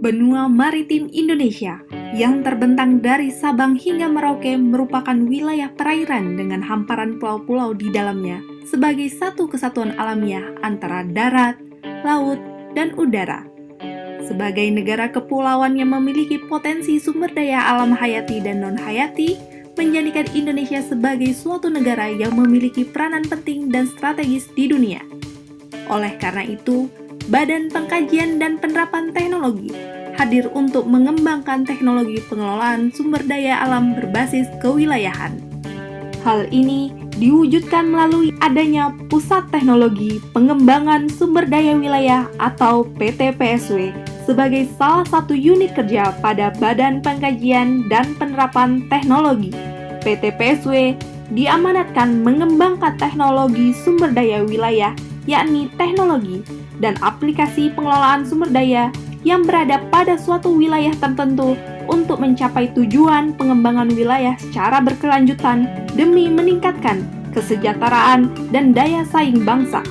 benua maritim Indonesia yang terbentang dari Sabang hingga Merauke merupakan wilayah perairan dengan hamparan pulau-pulau di dalamnya sebagai satu kesatuan alamiah antara darat, laut, dan udara. Sebagai negara kepulauan yang memiliki potensi sumber daya alam hayati dan non-hayati, menjadikan Indonesia sebagai suatu negara yang memiliki peranan penting dan strategis di dunia. Oleh karena itu, Badan Pengkajian dan Penerapan Teknologi hadir untuk mengembangkan teknologi pengelolaan sumber daya alam berbasis kewilayahan. Hal ini diwujudkan melalui adanya Pusat Teknologi Pengembangan Sumber Daya Wilayah atau PTPSW sebagai salah satu unit kerja pada Badan Pengkajian dan Penerapan Teknologi. PTPSW diamanatkan mengembangkan teknologi sumber daya wilayah, yakni teknologi dan aplikasi pengelolaan sumber daya yang berada pada suatu wilayah tertentu untuk mencapai tujuan pengembangan wilayah secara berkelanjutan demi meningkatkan kesejahteraan dan daya saing bangsa.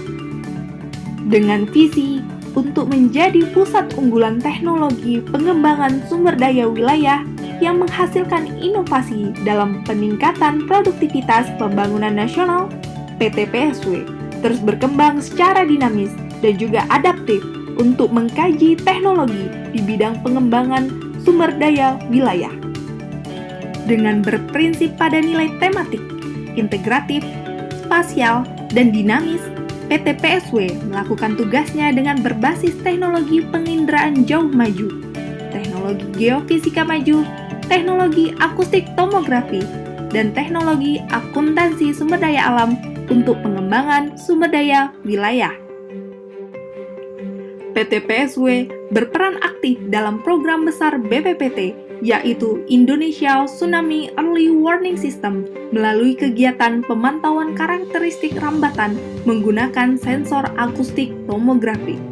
Dengan visi untuk menjadi pusat unggulan teknologi pengembangan sumber daya wilayah yang menghasilkan inovasi dalam peningkatan produktivitas pembangunan nasional, PTPSW terus berkembang secara dinamis dan juga adaptif untuk mengkaji teknologi di bidang pengembangan sumber daya wilayah. Dengan berprinsip pada nilai tematik, integratif, spasial, dan dinamis, PTPSW melakukan tugasnya dengan berbasis teknologi penginderaan jauh maju, teknologi geofisika maju, teknologi akustik tomografi, dan teknologi akuntansi sumber daya alam untuk pengembangan sumber daya wilayah. PTPSW berperan aktif dalam program besar BPPT, yaitu Indonesia Tsunami Early Warning System, melalui kegiatan pemantauan karakteristik rambatan menggunakan sensor akustik tomografi,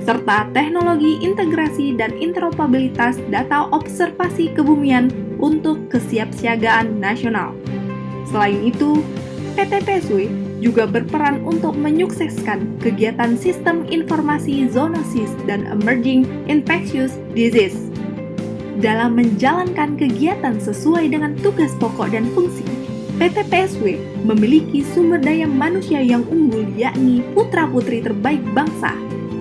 serta teknologi integrasi dan interoperabilitas data observasi kebumian untuk kesiapsiagaan nasional. Selain itu, PTPSW juga berperan untuk menyukseskan kegiatan sistem informasi zoonosis dan emerging infectious disease. Dalam menjalankan kegiatan sesuai dengan tugas pokok dan fungsi, PTPSW memiliki sumber daya manusia yang unggul, yakni putra-putri terbaik bangsa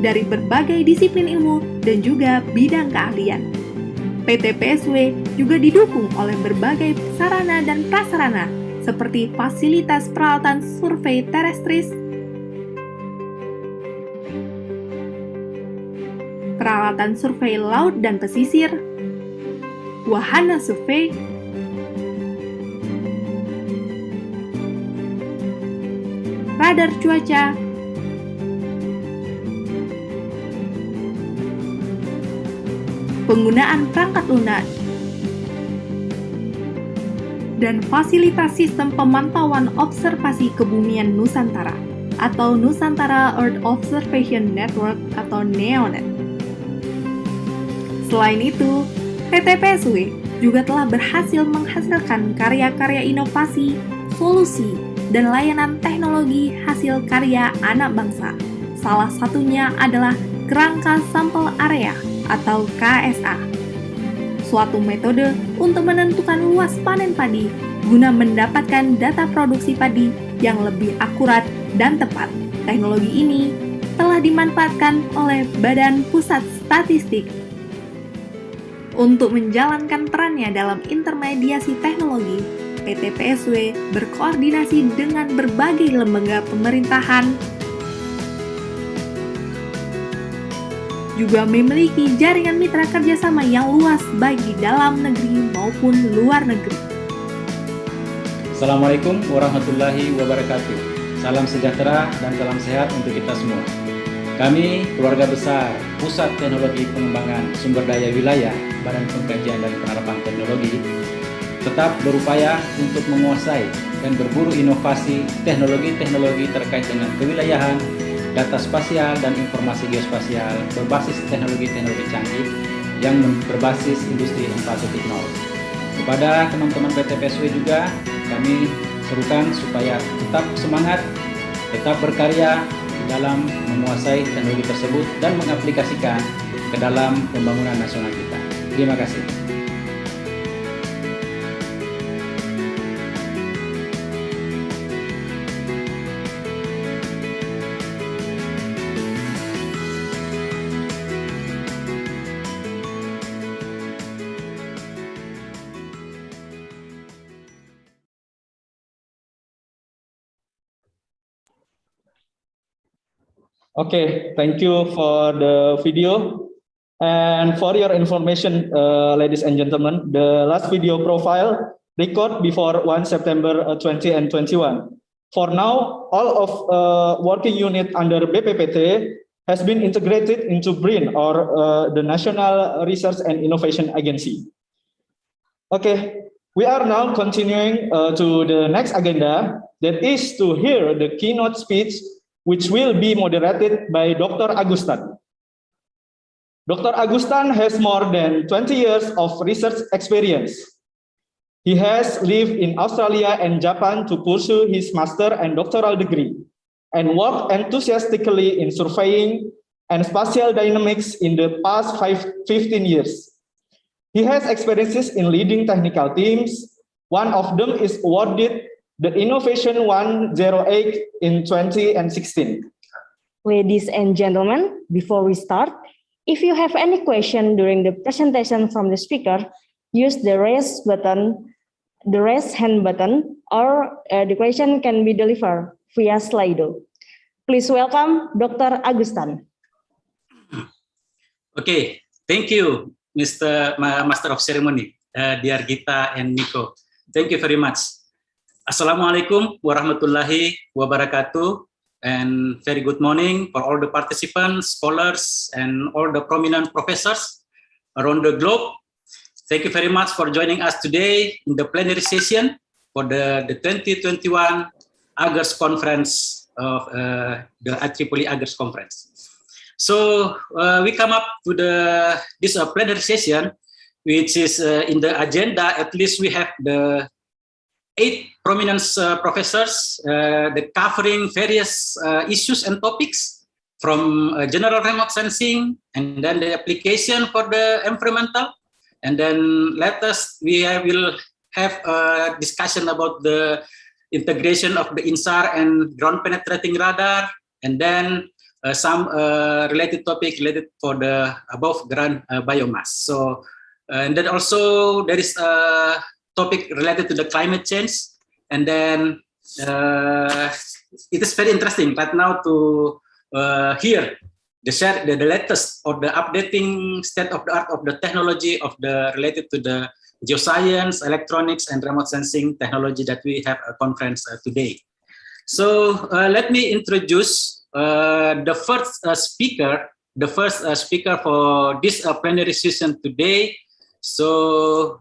dari berbagai disiplin ilmu dan juga bidang keahlian. PTPSW juga didukung oleh berbagai sarana dan prasarana seperti fasilitas peralatan survei terestris, peralatan survei laut dan pesisir, wahana survei, radar cuaca, penggunaan perangkat lunak, dan fasilitas sistem pemantauan observasi kebumian Nusantara atau Nusantara Earth Observation Network atau NEONET. Selain itu, PTPSW juga telah berhasil menghasilkan karya-karya inovasi, solusi, dan layanan teknologi hasil karya anak bangsa. Salah satunya adalah kerangka sampel area atau KSA, suatu metode untuk menentukan luas panen padi guna mendapatkan data produksi padi yang lebih akurat dan tepat. Teknologi ini telah dimanfaatkan oleh Badan Pusat Statistik. Untuk menjalankan perannya dalam intermediasi teknologi, PTPSW berkoordinasi dengan berbagai lembaga pemerintahan, juga memiliki jaringan mitra kerjasama yang luas baik di dalam negeri maupun luar negeri. Assalamualaikum warahmatullahi wabarakatuh. Salam sejahtera dan salam sehat untuk kita semua. Kami, keluarga besar Pusat Teknologi Pengembangan Sumber Daya Wilayah Badan Pengkajian dan Penerapan Teknologi, tetap berupaya untuk menguasai dan berburu inovasi teknologi-teknologi terkait dengan kewilayahan, data spasial dan informasi geospasial berbasis teknologi-teknologi canggih yang berbasis industri 4.0. Kepada teman-teman PTPSW juga kami serukan supaya tetap semangat, tetap berkarya dalam menguasai teknologi tersebut dan mengaplikasikan ke dalam pembangunan nasional kita. Terima kasih. Okay, thank you for the video. And for your information, ladies and gentlemen, the last video profile recorded before 1 September 2021. For now, all of working unit under BPPT has been integrated into BRIN, or the National Research and Innovation Agency. Okay, we are now continuing to the next agenda, that is to hear the keynote speech, which will be moderated by Dr. Agustan. Dr. Agustan has more than 20 years of research experience. He has lived in Australia and Japan to pursue his master and doctoral degree, and worked enthusiastically in surveying and spatial dynamics in the past 15 years. He has experiences in leading technical teams. One of them is awarded the Innovation 108 in 2016. Ladies and gentlemen, before we start, if you have any question during the presentation from the speaker, use the raise hand button, or the question can be delivered via Slido. Please welcome Dr. Agustan. Okay, thank you, Mr. Master of Ceremony, dear Gita and Nico. Thank you very much. Assalamualaikum warahmatullahi wabarakatuh, and very good morning for all the participants, scholars, and all the prominent professors around the globe. Thank you very much for joining us today in the plenary session for the 2021 AGERS conference of the IEEE AGERS conference. So we come up to this plenary session, which is in the agenda. At least we have the 8 prominent professors covering various issues and topics, from general remote sensing, and then the application for the environmental, and then we will have a discussion about the integration of the INSAR and ground penetrating radar, and then some related topic related for the above ground biomass. So and then also there is a topic related to the climate change, and then it is very interesting right now to hear the latest or the updating state of the art of the technology of the related to the geoscience, electronics, and remote sensing technology that we have a conference today. So let me introduce the first speaker for this plenary session today. So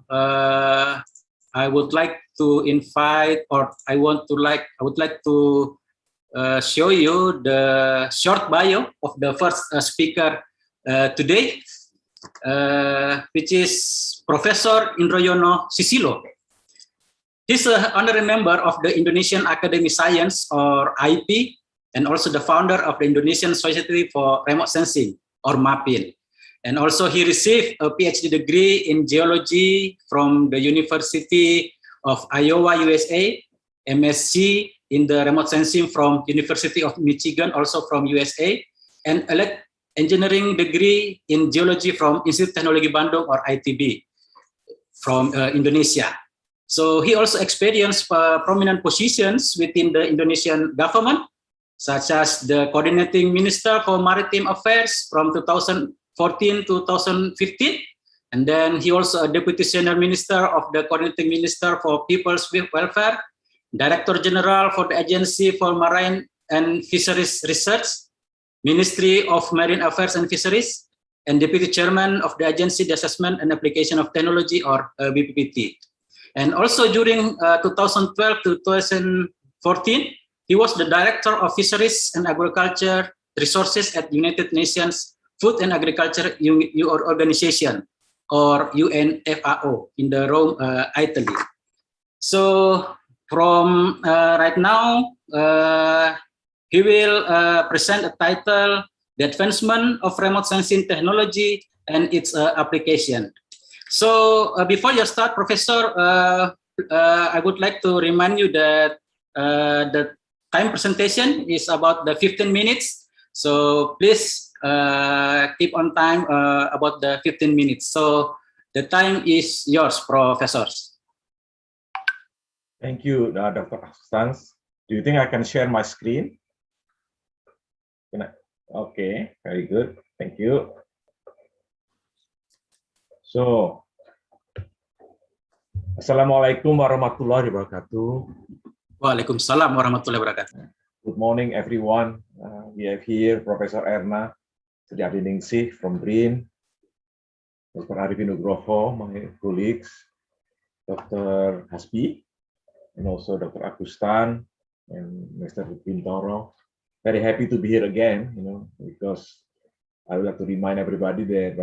I would like to invite, or I would like to show you the short bio of the first speaker today, which is Professor Indroyono Sisilo. He's an honorary member of the Indonesian Academy Science, or IP, and also the founder of the Indonesian Society for Remote Sensing, or MAPIN. And also he received a PhD degree in geology from the University of Iowa, USA, MSc in the remote sensing from University of Michigan, also from USA, and engineering degree in geology from Institut Teknologi Bandung, or ITB, from Indonesia. So he also experienced prominent positions within the Indonesian government, such as the Coordinating Minister for Maritime Affairs from 2014 to 2015. And then he also a Deputy Senior Minister of the Coordinating Minister for People's Welfare, Director General for the Agency for Marine and Fisheries Research, Ministry of Marine Affairs and Fisheries, and Deputy Chairman of the Agency the Assessment and Application of Technology, or BPPT. And also during 2012 to 2014, he was the Director of Fisheries and Agriculture Resources at United Nations Food and Agriculture Organization, or UNFAO, in the Rome, Italy. So from right now, he will present a title the advancement of remote sensing technology and its application. So before you start, Professor, I would like to remind you that the time presentation is about the 15 minutes. So please keep on time about the 15 minutes. So the time is yours, professors. Thank you, Dr. Stans. Do you think I can share my screen? Okay, very good. Thank you. So, Assalamualaikum warahmatullahi wabarakatuh. Waalaikumsalam warahmatullahi wabarakatuh. Good morning, everyone. We have here Professor Erna Setiadiningsih from BRIN, Dr. Arifin Nugroho, my colleagues, Dr. Hasbi, and also Dr. Agustan and Mr. Bintoro. Very happy to be here again, because I would like to remind everybody that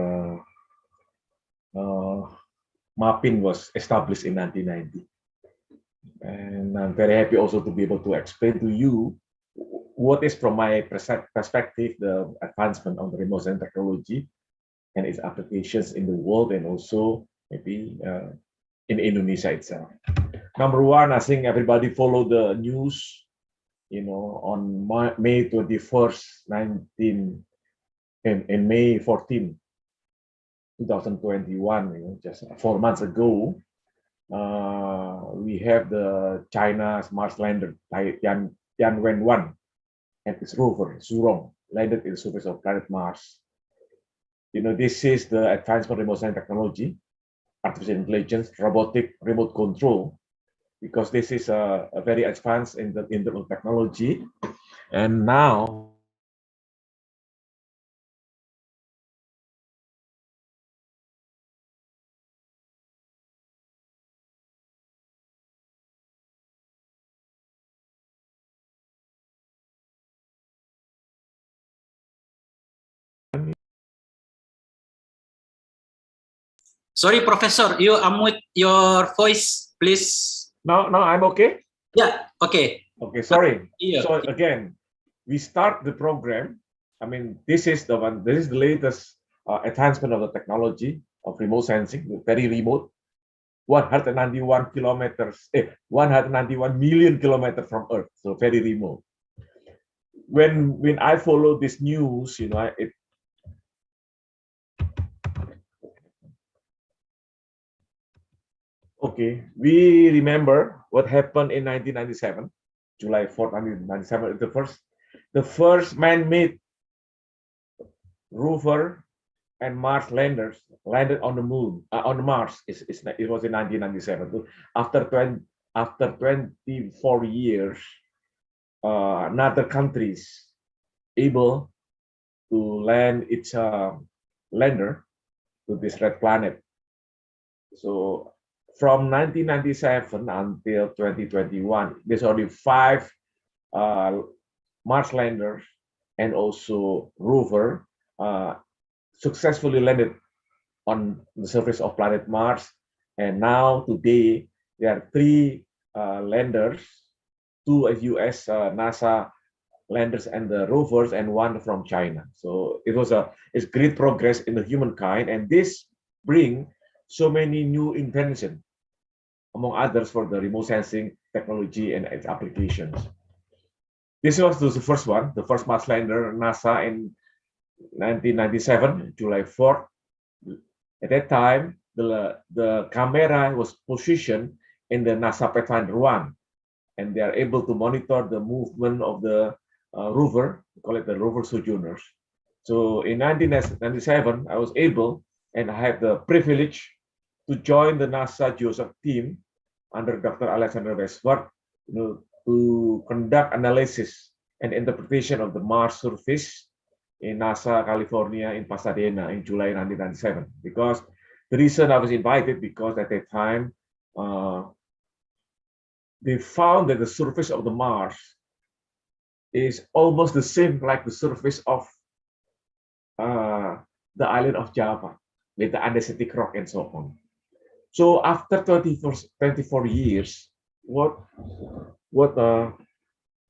mapping was established in 1990. And I'm very happy also to be able to explain to you what is, from my perspective, the advancement of the remote sensing technology and its applications in the world, and also maybe in Indonesia itself. Number one, I think everybody followed the news, on May 21st, and May 14, 2021, just 4 months ago, we have the China's Mars lander Tianwen-1 and its rover Zhurong landed in the surface of planet Mars. This is the advancement of remote sensing technology, artificial intelligence, robotic remote control, because this is a very advanced in the technology, and now Sorry, Professor, you unmute your voice, please. No, I'm okay. Yeah, okay. Okay, sorry. Yeah. So again, we start the program. I mean, this is the one. This is the latest advancement of the technology of remote sensing, very remote. 191 kilometers, 191 million kilometers from Earth, so very remote. When I follow this news, okay, we remember what happened in 1997, July 4th, 1997. The first man-made rover and Mars landers landed on the moon, on Mars. It was in 1997. After 24 years, another countries able to land its lander to this red planet. So from 1997 until 2021, there's only 5 Mars landers and also rover successfully landed on the surface of planet Mars. And now today, there are 3 landers, 2 US NASA landers and the rovers, and 1 from China. So it's great progress in the humankind, and this brings so many new inventions, among others, for the remote sensing technology and its applications. This was the first one, the first Mars lander, NASA in 1997, July 4th. At that time, the camera was positioned in the NASA Pathfinder 1, and they are able to monitor the movement of the rover, we call it the rover sojourners. So in 1997, I was able, and I have the privilege to join the NASA GEOSAT team under Dr. Alexander Westward, to conduct analysis and interpretation of the Mars surface in NASA, California, in Pasadena in July 1997. Because the reason I was invited, because at that time, they found that the surface of the Mars is almost the same like the surface of the island of Java, with the andesitic rock and so on. So after 24 years, what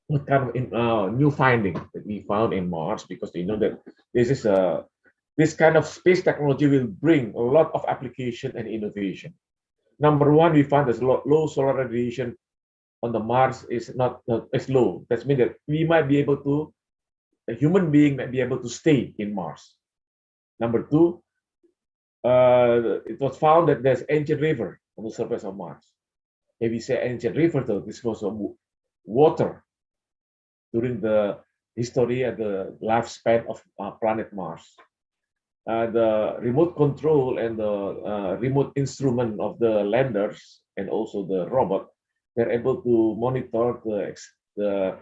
what kind of new finding that we found in Mars, because we know that this kind of space technology will bring a lot of application and innovation. Number one, we found that low solar radiation on the Mars is not as low. That means that we might be able to, a human being might be able to stay in Mars. Number two, it was found that there's ancient river on the surface of Mars. If we say ancient river, though, this was water during the history and the lifespan of planet Mars. The remote control and the remote instrument of the landers and also the robot, they're able to monitor the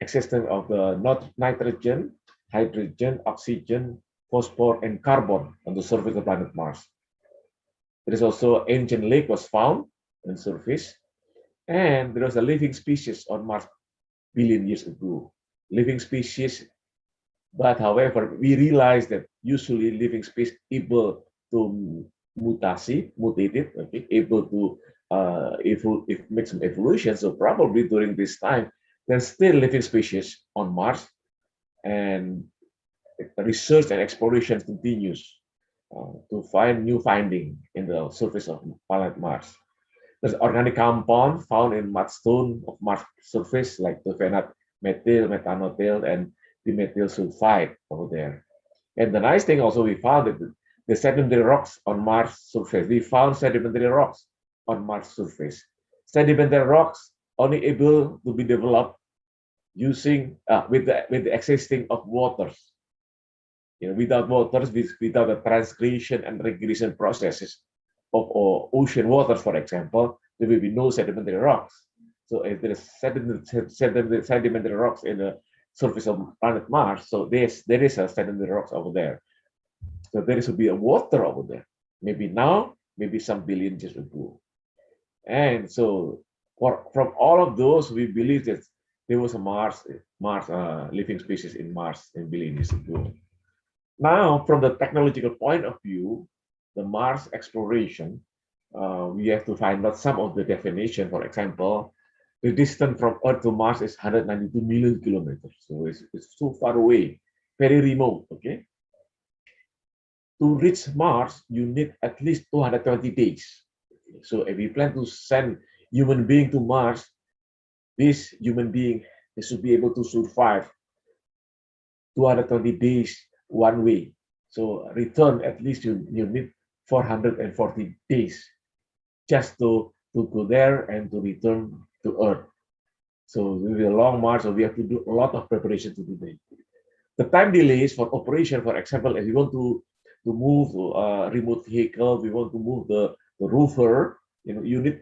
existence of the nitrogen, hydrogen, oxygen, phosphor, and carbon on the surface of planet Mars. There is also ancient lake was found on the surface, and there was a living species on Mars billion years ago. Living species, but however, we realize that usually living species able to mutated, okay, able to make some evolution. So probably during this time, there's still living species on Mars, and research and exploration continues to find new finding in the surface of planet Mars. There's organic compound found in mudstone of Mars surface, like the methyl, metanotyl, and dimethyl sulfide over there. And the nice thing also, we found that the sedimentary rocks on Mars surface, we found sedimentary rocks on Mars surface. Sedimentary rocks only able to be developed using with the existing of waters. You know, without waters, without the transgression and regression processes of ocean waters, for example, there will be no sedimentary rocks. So if there is sedimentary rocks in the surface of planet Mars, so there is a sedimentary rocks over there. So there will be a water over there. Maybe now, maybe some billion years ago. And so from all of those, we believe that there was a Mars living species in Mars in billion years ago. Now, from the technological point of view, the Mars exploration, we have to find out some of the definition. For example, the distance from Earth to Mars is 192 million kilometers. So it's so far away, very remote, okay? To reach Mars, you need at least 220 days. So if we plan to send human being to Mars, this human being should be able to survive 220 days one way. So return, at least you need 440 days just to go there and to return to Earth. So with a long march, so we have to do a lot of preparation to do that. The time delays for operation, for example, if you want to move a remote vehicle, we want to move the rover, you need,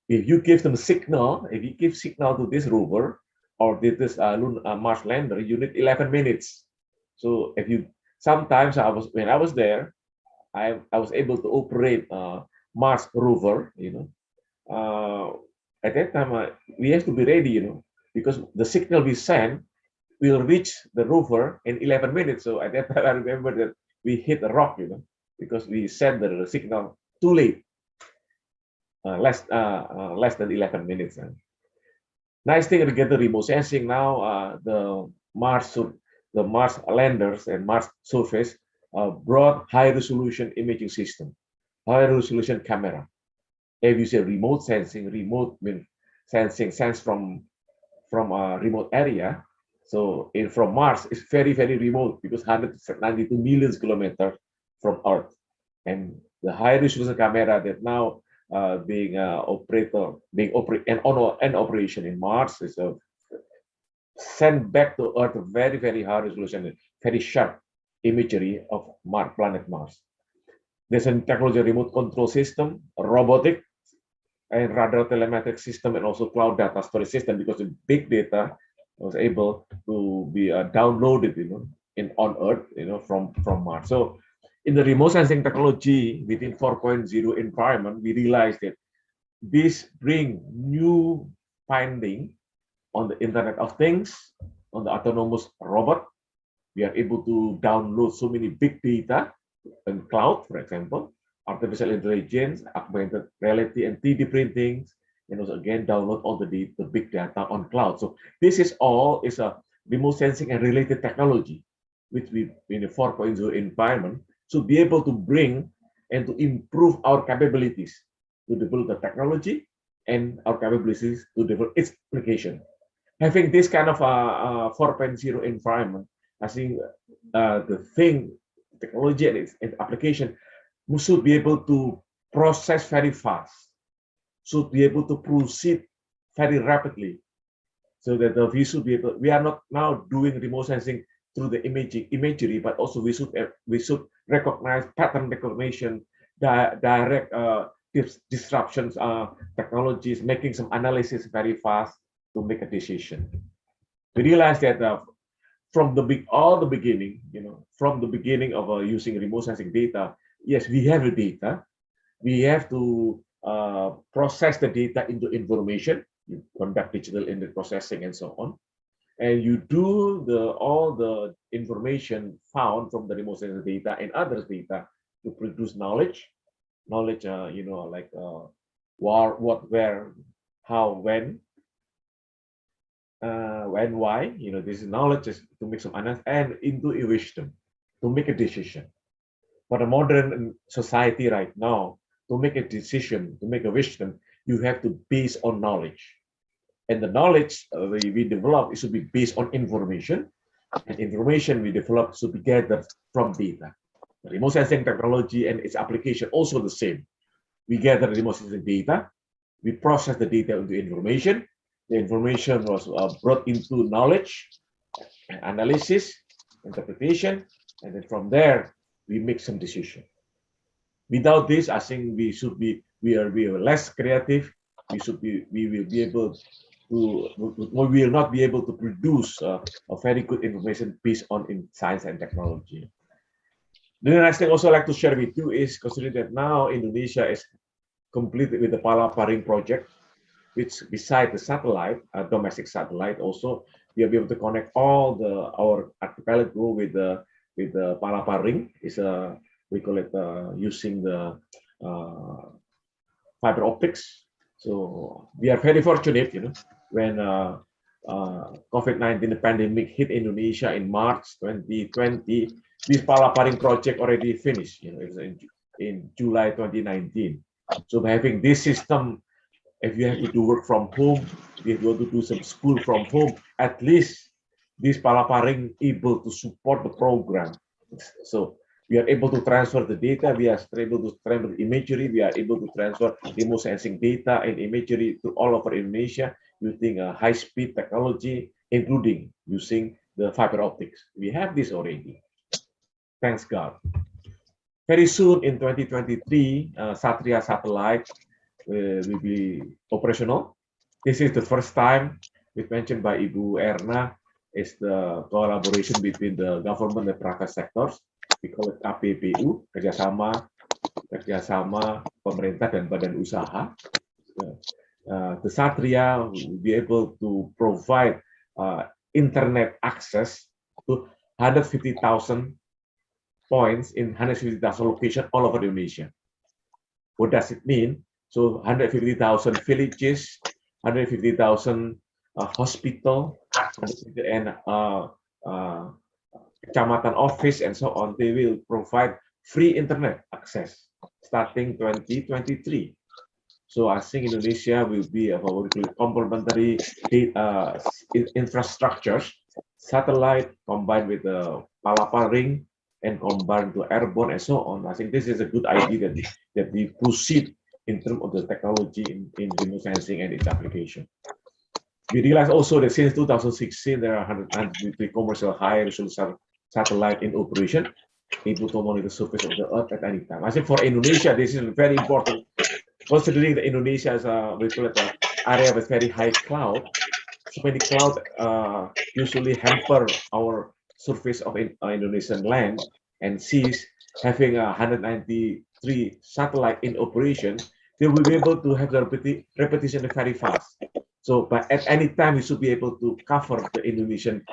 if you give them a signal, if you give signal to this rover or this Mars lander, you need 11 minutes. So if you, sometimes when I was there, I was able to operate Mars rover, at that time we have to be ready, because the signal we send will reach the rover in 11 minutes. So at that time I remember that we hit a rock, because we sent the signal too late, less than 11 minutes. Nice thing to get the remote sensing now. The Mars landers and Mars surface brought high resolution imaging system, high resolution camera. If you say remote sensing, remote means sensing sense from a remote area. So from Mars, it's very, very remote because 192 million kilometers from Earth. And the high resolution camera that now being operated and operation in Mars is sent back to Earth very, very high resolution, very sharp imagery of planet Mars. There's a technology remote control system, robotic, and radar telemetric system, and also cloud data storage system, because the big data was able to be downloaded, on Earth, from Mars. So in the remote sensing technology within 4.0 environment, we realized that this bring new finding on the Internet of Things, on the autonomous robot. We are able to download so many big data in cloud, for example, artificial intelligence, augmented reality, and 3D printing, and also again download all the big data on cloud. So this is all is a remote sensing and related technology, which we in a 4.0 environment should be able to bring and to improve our capabilities to develop the technology and our capabilities to develop its application. Having this kind of a 4.0 environment, I think the technology and its application, we should be able to process very fast, should be able to proceed very rapidly, so that we should be able. We are not now doing remote sensing through the imagery, but also we should recognize pattern recognition, direct disruptions, technologies, making some analysis very fast to make a decision. We realize that from the beginning, from the beginning of using remote sensing data, yes, we have the data. We have to process the data into information. You conduct digital image processing and so on, and you do all the information found from the remote sensing data and others data to produce knowledge, like what, where, how, when, why. This is knowledge is to make some analysis and into a wisdom to make a decision. For the modern society right now, to make a decision, to make a wisdom, you have to base on knowledge. And the knowledge we develop should be based on information, and information we develop should be gathered from data. The remote sensing technology and its application also the same. We gather remote sensing data, we process the data into information. The information was brought into knowledge, analysis, interpretation, and then from there we make some decision. Without this, I think we are less creative. We will not be able to produce a very good information based on science and technology. The next thing I also like to share with you is, considering that now Indonesia is completed with the Palaparing project, which beside the satellite, domestic satellite, also we will be able to connect all our archipelago with the Palaparing. We call it using the fiber optics. So we are very fortunate, when COVID-19 pandemic hit Indonesia in March 2020, this Palaparing project already finished. It was in July 2019. So by having this system, if you have to do work from home, if you want to do some school from home, at least this Palaparing able to support the program. So we are able to transfer the data, we are able to transfer the imagery, we are able to transfer remote sensing data and imagery to all over Indonesia using a high-speed technology, including using the fiber optics. We have this already. Thanks God. Very soon in 2023, Satria satellite will be operational. This is the first time, it's mentioned by Ibu Erna, is the collaboration between the government and private sectors. We call it KPPU, kerjasama pemerintah dan badan usaha. The Satria will be able to provide internet access to 150,000 points in 150,000 locations all over Indonesia. What does it mean? So 150,000 villages, 150,000 hospital, and kecamatan office and so on, they will provide free internet access starting 2023. So I think Indonesia will be a complementary infrastructures, satellite combined with the Palaparing and combined to airborne and so on. I think this is a good idea that we proceed in terms of the technology in remote sensing and its application. We realize also that since 2016, there are 103 commercial high-resolution satellite in operation, able to monitor the surface of the Earth at any time. I think for Indonesia, this is very important, considering that Indonesia is an area with very high cloud. So many clouds usually hamper our surface of Indonesian land and seas. Having 193 satellite in operation, they will be able to have the repetition very fast. So, but at any time, we should be able to cover the Indonesian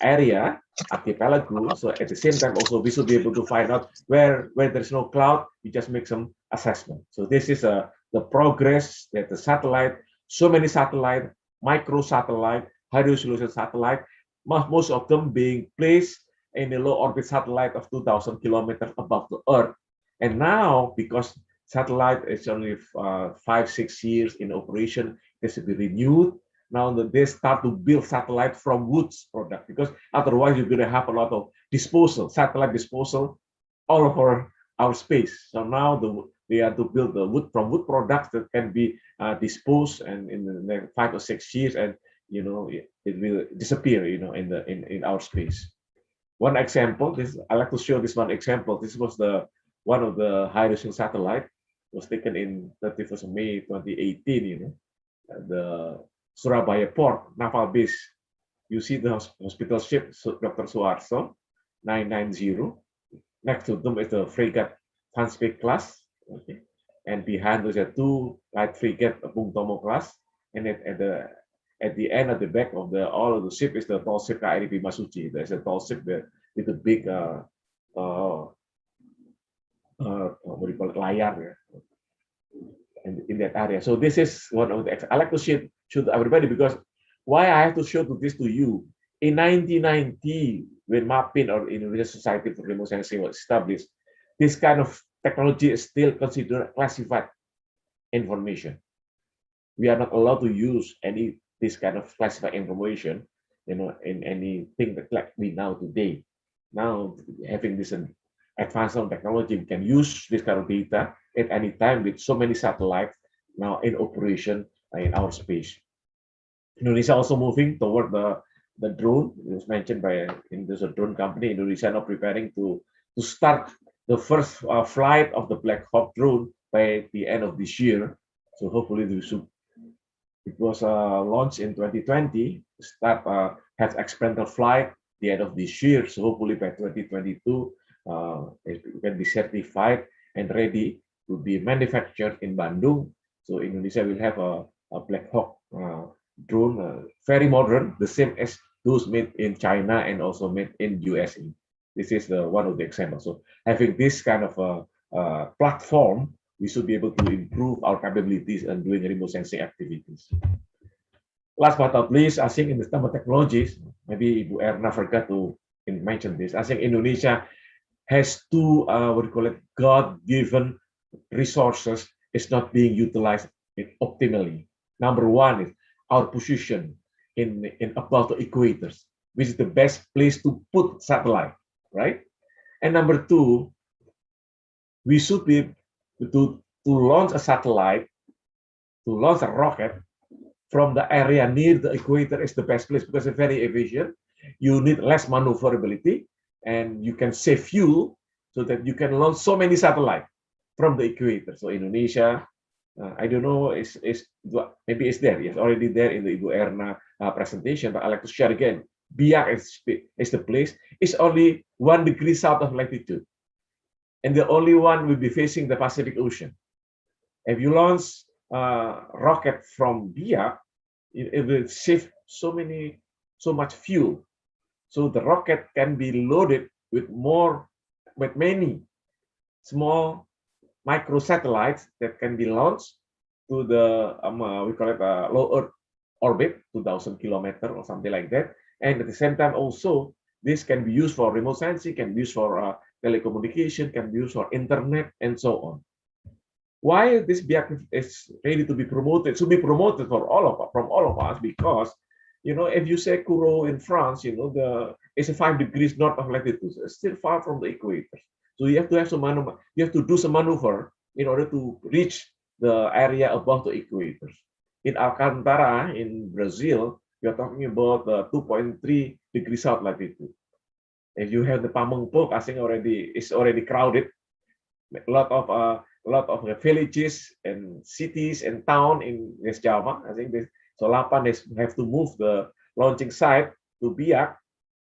area, archipelago. So at the same time, also, we should be able to find out where there's no cloud, we just make some assessment. So this is the progress that the satellite, so many satellite, micro satellite, high resolution satellite, most of them being placed in a low orbit satellite of 2,000 kilometers above the Earth. And now, because satellite is only 5-6 years in operation, it has to be renewed. Now that they start to build satellite from woods product, because otherwise you're going to have a lot of disposal, satellite disposal all over our space. So now they are to build the wood from wood products that can be disposed, and in the next 5 or 6 years, and it will disappear, in our space. One example, I like to show this one example. This was one of the high-resolution satellite was taken in 31st of May 2018. The Surabaya Port naval base. You see the hospital ship Dr. Suharto 990. Next to them is the frigate Transpik class. Okay. And behind those are two light frigate Bung Tomo class. And at the end of the back of all of the ship is the tall ship KRI Bimasuci. There's a tall ship there with a big what do you call it, layar in that area. So this is one of the. I like to show to everybody, because why I have to show this to you. In 1990, when MAPIN, or Indonesian Society for Remote Sensing, was established, this kind of technology is still considered classified information. We are not allowed to use this kind of classified information, in anything that like we now today. Now, having this advanced technology, we can use this kind of data at any time with so many satellites now in operation in our space. Indonesia also moving toward the drone. It was mentioned there's a drone company. Indonesia now preparing to start the first flight of the Black Hawk drone by the end of this year. So hopefully it was launched in 2020. Start have experimental flight the end of this year. So hopefully by 2022 it can be certified and ready to be manufactured in Bandung. So Indonesia will have a Black Hawk drone, very modern, the same as those made in China and also made in USA. This is one of the examples. So having this kind of platform, we should be able to improve our capabilities and doing remote sensing activities. Last but not least, I think in the term of technologies, maybe Ibu Erna forgot to mention this. I think Indonesia has two what do you call it, God-given resources is not being utilized optimally. Number one is our position in above the equators, which is the best place to put satellite, right? And number two, we should be to launch a satellite, to launch a rocket from the area near the equator is the best place, because it's very efficient. You need less maneuverability, and you can save fuel so that you can launch so many satellites from the equator. So Indonesia, I don't know, maybe it's there. It's already there in the Ibu Erna presentation, but I like to share again. Biak is the place. It's only 1 degree south of latitude, and the only one will be facing the Pacific Ocean. If you launch rocket from Biak, it will save so much fuel. So the rocket can be loaded with many small micro satellites that can be launched to the we call it low Earth orbit, 2,000 kilometers or something like that. And at the same time, also this can be used for remote sensing, can be used for telecommunication, can be used for internet, and so on. Why this BIAC is ready to be promoted? Should be promoted from all of us, because if you say Kourou in France, it's 5 degrees north of latitude. It's still far from the equator. So you have to have some maneuver. You have to do some maneuver in order to reach the area above the equator. In Alcantara, in Brazil, we are talking about 2.3 degrees south latitude. If you have the Pamengpeuk, I think it's already crowded. A lot of villages and cities and town in West Java. I think so. Lapan have to move the launching site to Biak.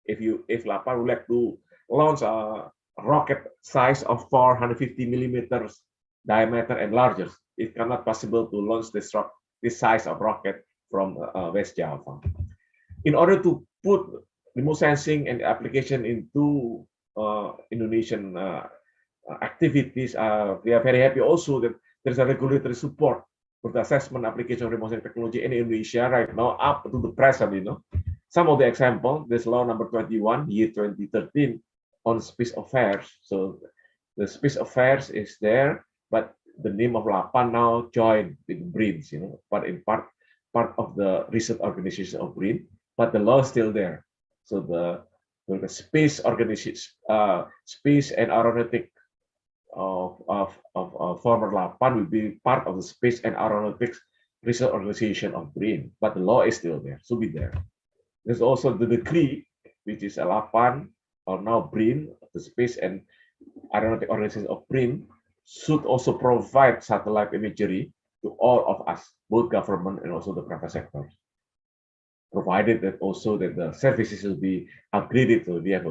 If Lapan would like to launch a rocket size of 450 millimeters diameter and larger, it cannot possible to launch this size of rocket from West Java. In order to put remote sensing and application into Indonesian activities, we are very happy also that there's a regulatory support for the assessment application of remote sensing technology in Indonesia right now up to the present. Some of the example, there's law number 21, year 2013 on space affairs. So the space affairs is there, but the name of LAPAN now joined with BRINs, but in part of the research organization of BRIN, but the law is still there. So the space organization, space and aeronautic of former LAPAN will be part of the space and aeronautics research organization of BRIN, but the law is still there, so be there. There's also the decree, which is a LAPAN or now BRIN, the space and aeronautic organization of BRIN, should also provide satellite imagery to all of us, both government and also the private sector, provided that also that the services will be upgraded to we have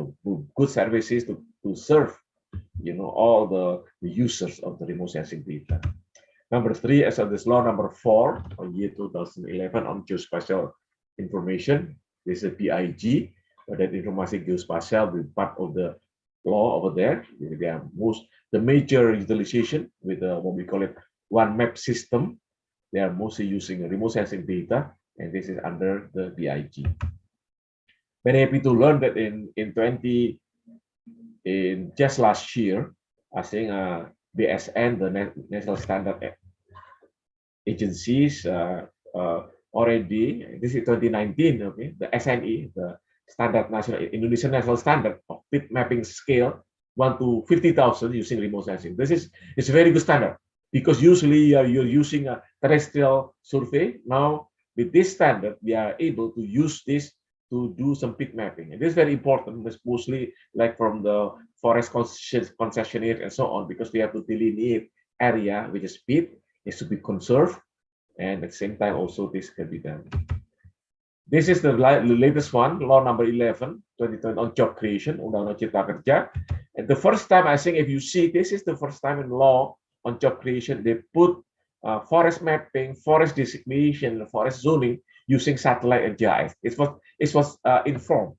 good services to serve all the users of the remote sensing data. Number 3, as of this law number 4 on year 2011 on geospatial information, this is a BIG, but that information geospatial will be part of the law over there. They are the major utilization with what we call it one map system. They are mostly using remote sensing data, and this is under the BIG. Very happy to learn that in just last year, I think BSN, the National Standard Agencies, already, this is 2019, okay, the SNE, the Standard National Indonesian National Standard of bit mapping scale 1 to 50,000 using remote sensing. It's a very good standard because usually you're using a terrestrial survey. Now with this standard, we are able to use this to do some bit mapping, and this is very important. It's mostly like from the forest concessionaire and so on, because we have to delineate area which is bit, is to be conserved, and at the same time also this can be done. This is the latest one, law number 11, 2020 on job creation, Undang-Undang Cipta Kerja. And the first time, I think if you see, this is the first time in law on job creation, they put forest mapping, forest designation, forest zoning using satellite and GIS. It was informed,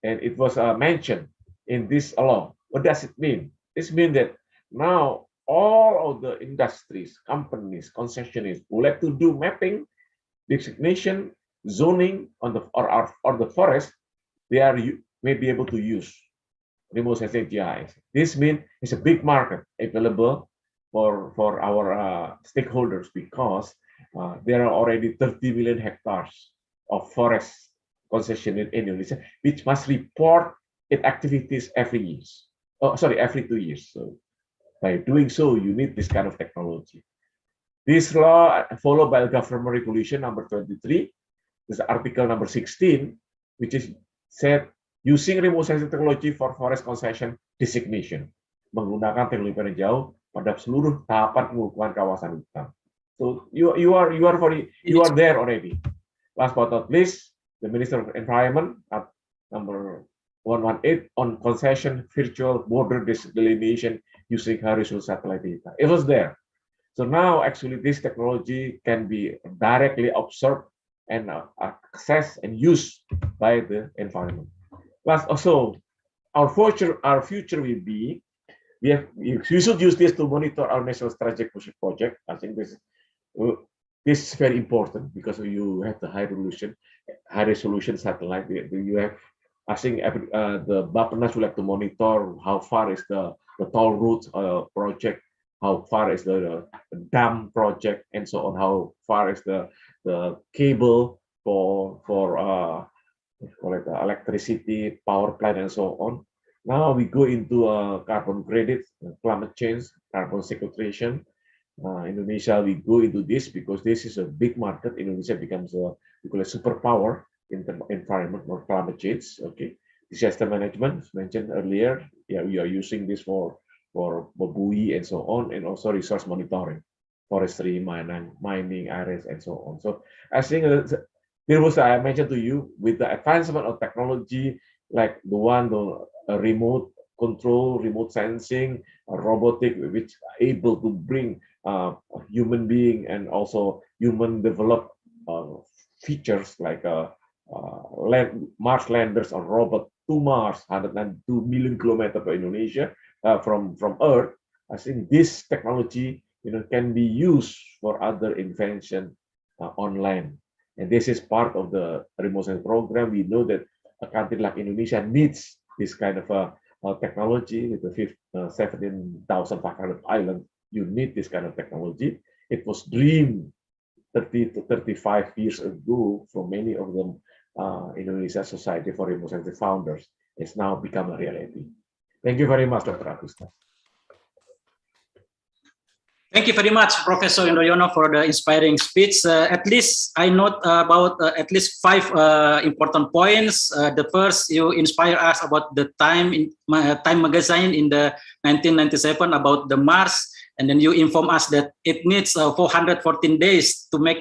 and it was mentioned in this law. What does it mean? It means that now all of the industries, companies, concessionaires who like to do mapping, designation, zoning on the forest, they may be able to use remote sensing GIS. This means it's a big market available for our stakeholders, because there are already 30 million hectares of forest concession in Indonesia, which must report its activities every 2 years. So by doing so, you need this kind of technology. This law followed by the government regulation number 23. This is article number 16, which is said using remote sensing technology for forest concession designation, menggunakan teknologi pandang jauh pada seluruh tahapan pengukuran kawasan hutan. So you are there already. Last but not least, the Minister of Environment at number 118 on concession virtual border delineation using horizontal satellite data. It was there. So now actually this technology can be directly observed and accessed and used by the environment. Plus also our future will be, we should use this to monitor our national strategic project. I think this is very important because you have the high resolution satellite. You have, I think the Bappenas would like to monitor how far is the toll route project, how far is the dam project, and so on. How far is the cable for electricity, power plant, and so on. Now we go into carbon credits, climate change, carbon sequestration. Indonesia, we go into this because this is a big market. Indonesia becomes a superpower in the environment or climate change. Okay, disaster management mentioned earlier. Yeah, we are using this for buoy and so on, and also resource monitoring, forestry, mining areas, and so on. So I think there was, I mentioned to you, with the advancement of technology like the remote control, remote sensing, robotic, which are able to bring human being and also human developed features like Mars landers or robot to Mars, 102 million kilometers to Indonesia from Earth. I think this technology can be used for other invention online. And this is part of the remote sensing program. We know that a country like Indonesia needs this kind of technology with the 17,500 islands. You need this kind of technology. It was dreamed 30 to 35 years ago from many of them Indonesia Society for Remote Sensing founders. It's now become a reality. Thank you very much, Dr. Agusta. Thank you very much, Professor Indroyono, for the inspiring speech. At least I note about at least 5 important points. The first, you inspire us about the Time magazine in the 1997 about the Mars, and then you inform us that it needs 414 days to make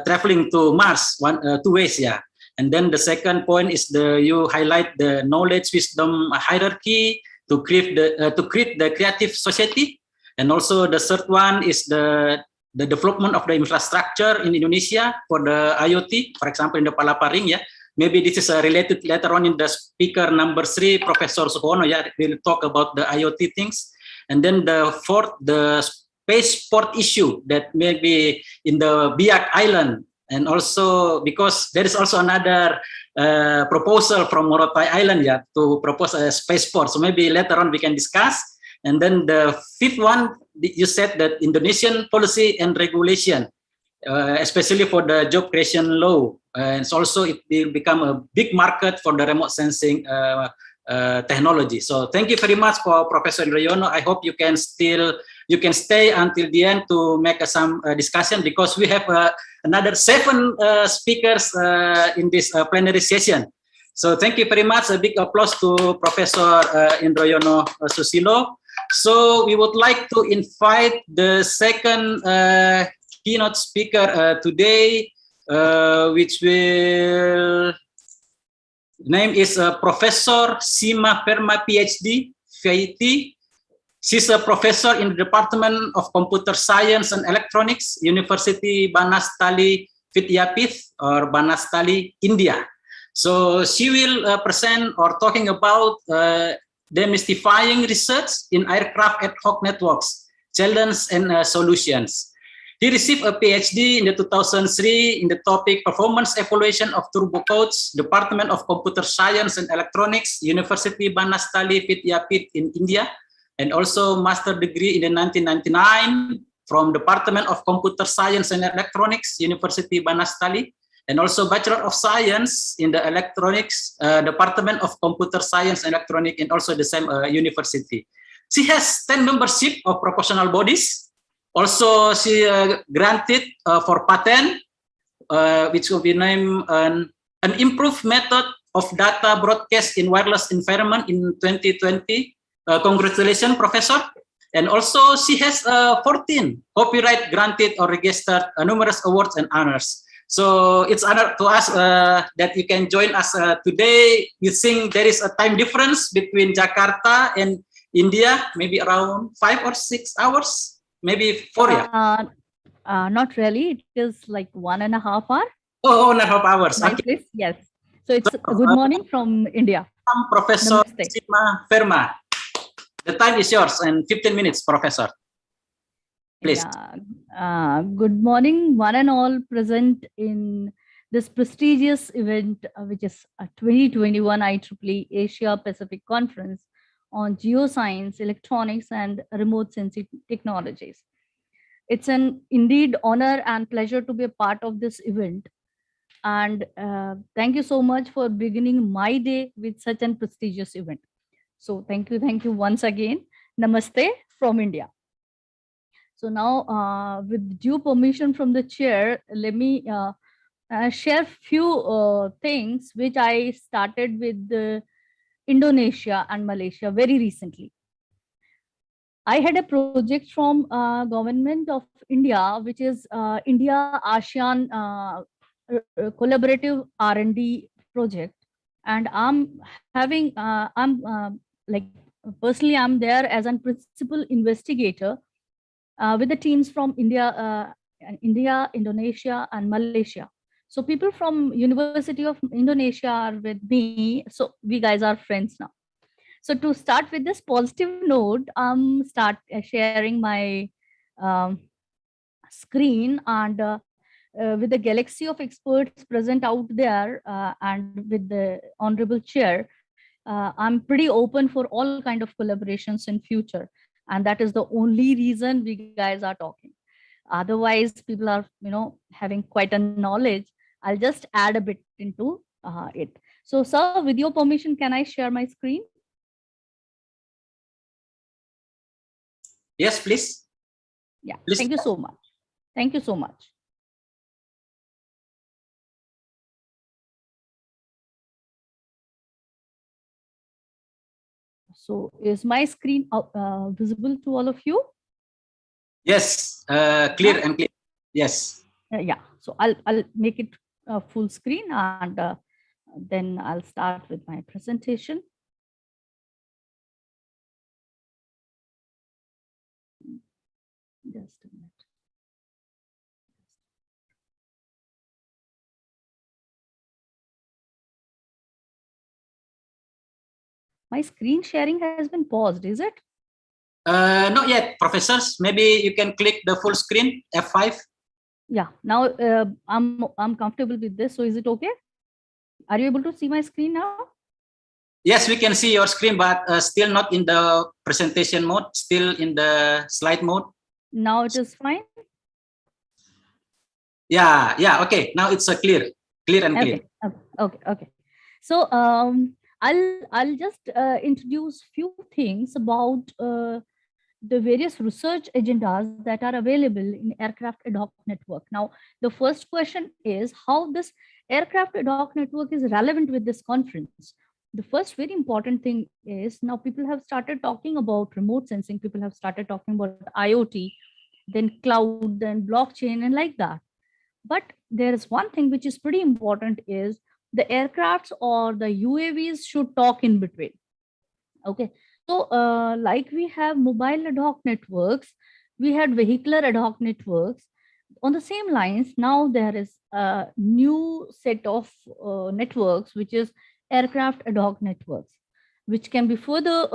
traveling to Mars, 2 ways, yeah. And then the second point is you highlight the knowledge wisdom hierarchy to create the creative society. And also the third one is the development of the infrastructure in Indonesia for the IoT, for example, in the Palaparing, yeah. Maybe this is related later on in the speaker number 3, Professor Suhono, yeah, will talk about the IoT things. And then the fourth, the spaceport issue that may be in the Biak Island. And also because there is also another proposal from Morotai Island, yeah, to propose a spaceport. So maybe later on we can discuss. And then the fifth one, you said that Indonesian policy and regulation, especially for the job creation law, and also it will become a big market for the remote sensing technology. So thank you very much for Professor Indroyono. I hope you can stay until the end to make some discussion, because we have another 7 speakers in this plenary session. So thank you very much. A big applause to Professor Indroyono Susilo. So we would like to invite the second keynote speaker today, which will name is Professor Sima Verma, PhD, VIT. She's a professor in the Department of Computer Science and Electronics, University Banastali Vidyapith or Banastali, India. So she will present or talking about demystifying research in aircraft ad hoc networks, challenges and solutions. He received a PhD in the 2003 in the topic Performance Evaluation of Turbocoach, Department of Computer Science and Electronics, University Banastali Vidyapith in India, and also master degree in the 1999 from Department of Computer Science and Electronics, University Banastali, and also Bachelor of Science in the Electronics Department of Computer Science and Electronics, and also the same university. She has 10 membership of professional bodies. Also, she granted for patent, which will be named an improved method of data broadcast in wireless environment in 2020. Congratulations, Professor. And also, she has 14 copyright granted or registered numerous awards and honors. So it's honor to us that you can join us today. You think there is a time difference between Jakarta and India, maybe around 5 or 6 hours, maybe 4, yeah? Not really. It is like 1.5 hours. Oh, 1.5 hours. My Okay. place, yes. So it's good morning from India. I'm Professor Namaste. Sima Verma. The time is yours, and 15 minutes, Professor. Please. Yeah. Good morning, one and all present in this prestigious event, which is a 2021 IEEE Asia Pacific Conference on Geoscience, Electronics, and Remote Sensing Technologies. It's an indeed honor and pleasure to be a part of this event. And thank you so much for beginning my day with such an prestigious event. So thank you once again. Namaste from India. So now, with due permission from the chair, let me share few things which I started with Indonesia and Malaysia very recently. I had a project from government of India, which is India ASEAN collaborative R&D project, and I'm having like personally I'm there as a principal investigator with the teams from India, Indonesia, and Malaysia. So people from University of Indonesia are with me. So we guys are friends now. So to start with this positive note, start sharing my screen, and with the galaxy of experts present out there, and with the honorable chair, I'm pretty open for all kind of collaborations in future, and that is the only reason we guys are talking. Otherwise, people are having quite a knowledge. I'll just add a bit into it. So, sir, with your permission, can I share my screen? Yes, please. Yeah. Please. Thank you so much. Thank you so much. So is my screen visible to all of you? Yes, clear and clear. Yes. Yeah. So I'll make it full screen, and then I'll start with my presentation. Just a minute. My screen sharing has been paused, is it? Not yet, professors. Maybe you can click the full screen, F5. Yeah, now I'm comfortable with this. So is it okay? Are you able to see my screen now? Yes, we can see your screen, but still not in the presentation mode, still in the slide mode. Now it is fine? Yeah, okay. Now it's clear and clear. Okay. So I'll just introduce few things about the various research agendas that are available in aircraft ad hoc network. Now, the first question is how this aircraft ad hoc network is relevant with this conference. The first very important thing is now people have started talking about remote sensing, people have started talking about IoT, then cloud, then blockchain, and like that. But there is one thing which is pretty important is the aircrafts or the UAVs should talk in between. Okay. So like we have mobile ad hoc networks, we had vehicular ad hoc networks. On the same lines, now there is a new set of networks, which is aircraft ad hoc networks, which can be further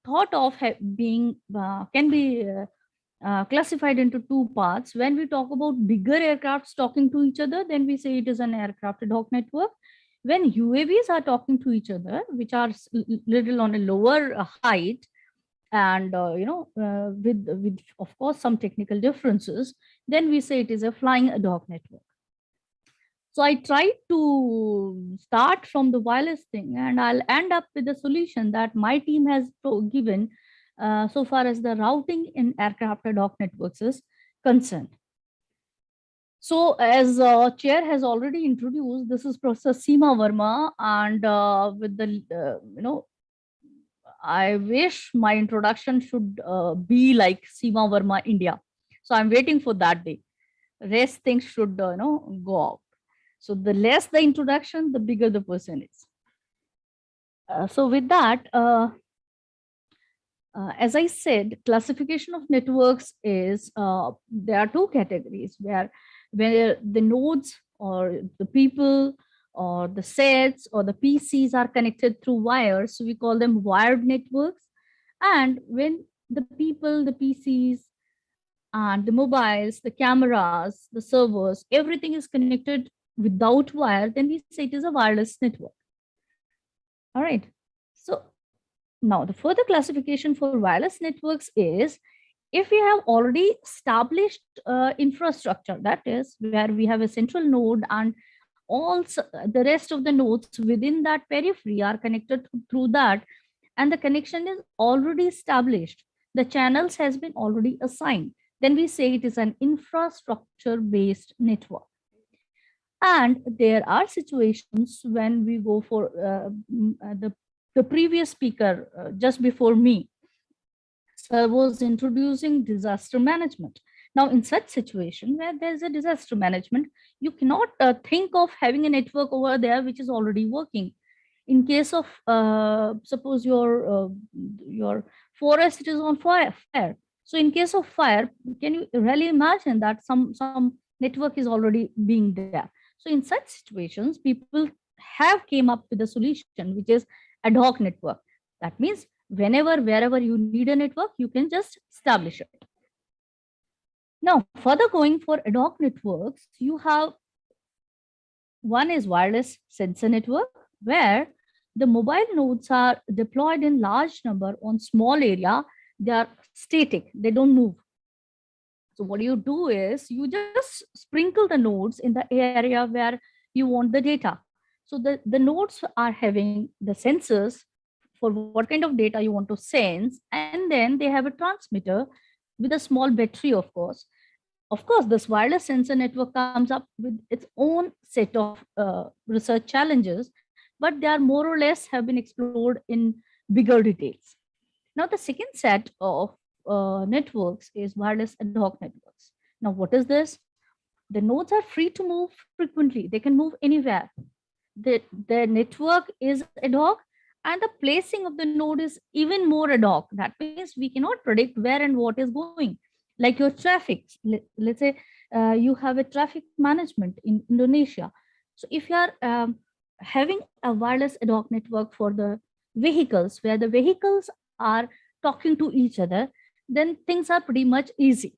thought of being, can be classified into two parts. When we talk about bigger aircrafts talking to each other, then we say it is an aircraft ad hoc network. When UAVs are talking to each other, which are little on a lower height, and with of course some technical differences, then we say it is a flying ad hoc network. So I tried to start from the wireless thing, and I'll end up with a solution that my team has given so far as the routing in aircraft ad hoc networks is concerned. So as chair has already introduced, this is Professor Seema Verma, and with the, I wish my introduction should be like Seema Verma India. So I'm waiting for that day. Rest things should, go out. So the less the introduction, the bigger the person is. So with that, as I said, classification of networks is, there are two categories where the nodes or the people or the sets or the PCs are connected through wires. So we call them wired networks. And when the people, the PCs, and the mobiles, the cameras, the servers, everything is connected without wire, then we say it is a wireless network. All right. So now the further classification for wireless networks is if we have already established infrastructure, that is where we have a central node and all the rest of the nodes within that periphery are connected through that, and the connection is already established, the channels has been already assigned, then we say it is an infrastructure based network. And there are situations when we go for the previous speaker just before me was introducing disaster management. Now, in such situation where there's a disaster management, you cannot think of having a network over there which is already working. In case of suppose your forest is on fire. So in case of fire, can you really imagine that some network is already being there? So in such situations, people have came up with a solution which is ad hoc network. That means whenever, wherever you need a network, you can just establish it. Now, further going for ad hoc networks, you have one is wireless sensor network, where the mobile nodes are deployed in large number on small area. They are static, they don't move. So what you do is you just sprinkle the nodes in the area where you want the data. So the nodes are having the sensors for what kind of data you want to sense, and then they have a transmitter with a small battery, of course. Of course, this wireless sensor network comes up with its own set of research challenges, but they are more or less have been explored in bigger details. Now, the second set of networks is wireless ad hoc networks. Now, what is this? The nodes are free to move frequently. They can move anywhere. The network is ad hoc, and the placing of the node is even more ad hoc. That means we cannot predict where and what is going. Like your traffic, let's say you have a traffic management in Indonesia. So if you are having a wireless ad hoc network for the vehicles, where the vehicles are talking to each other, then things are pretty much easy,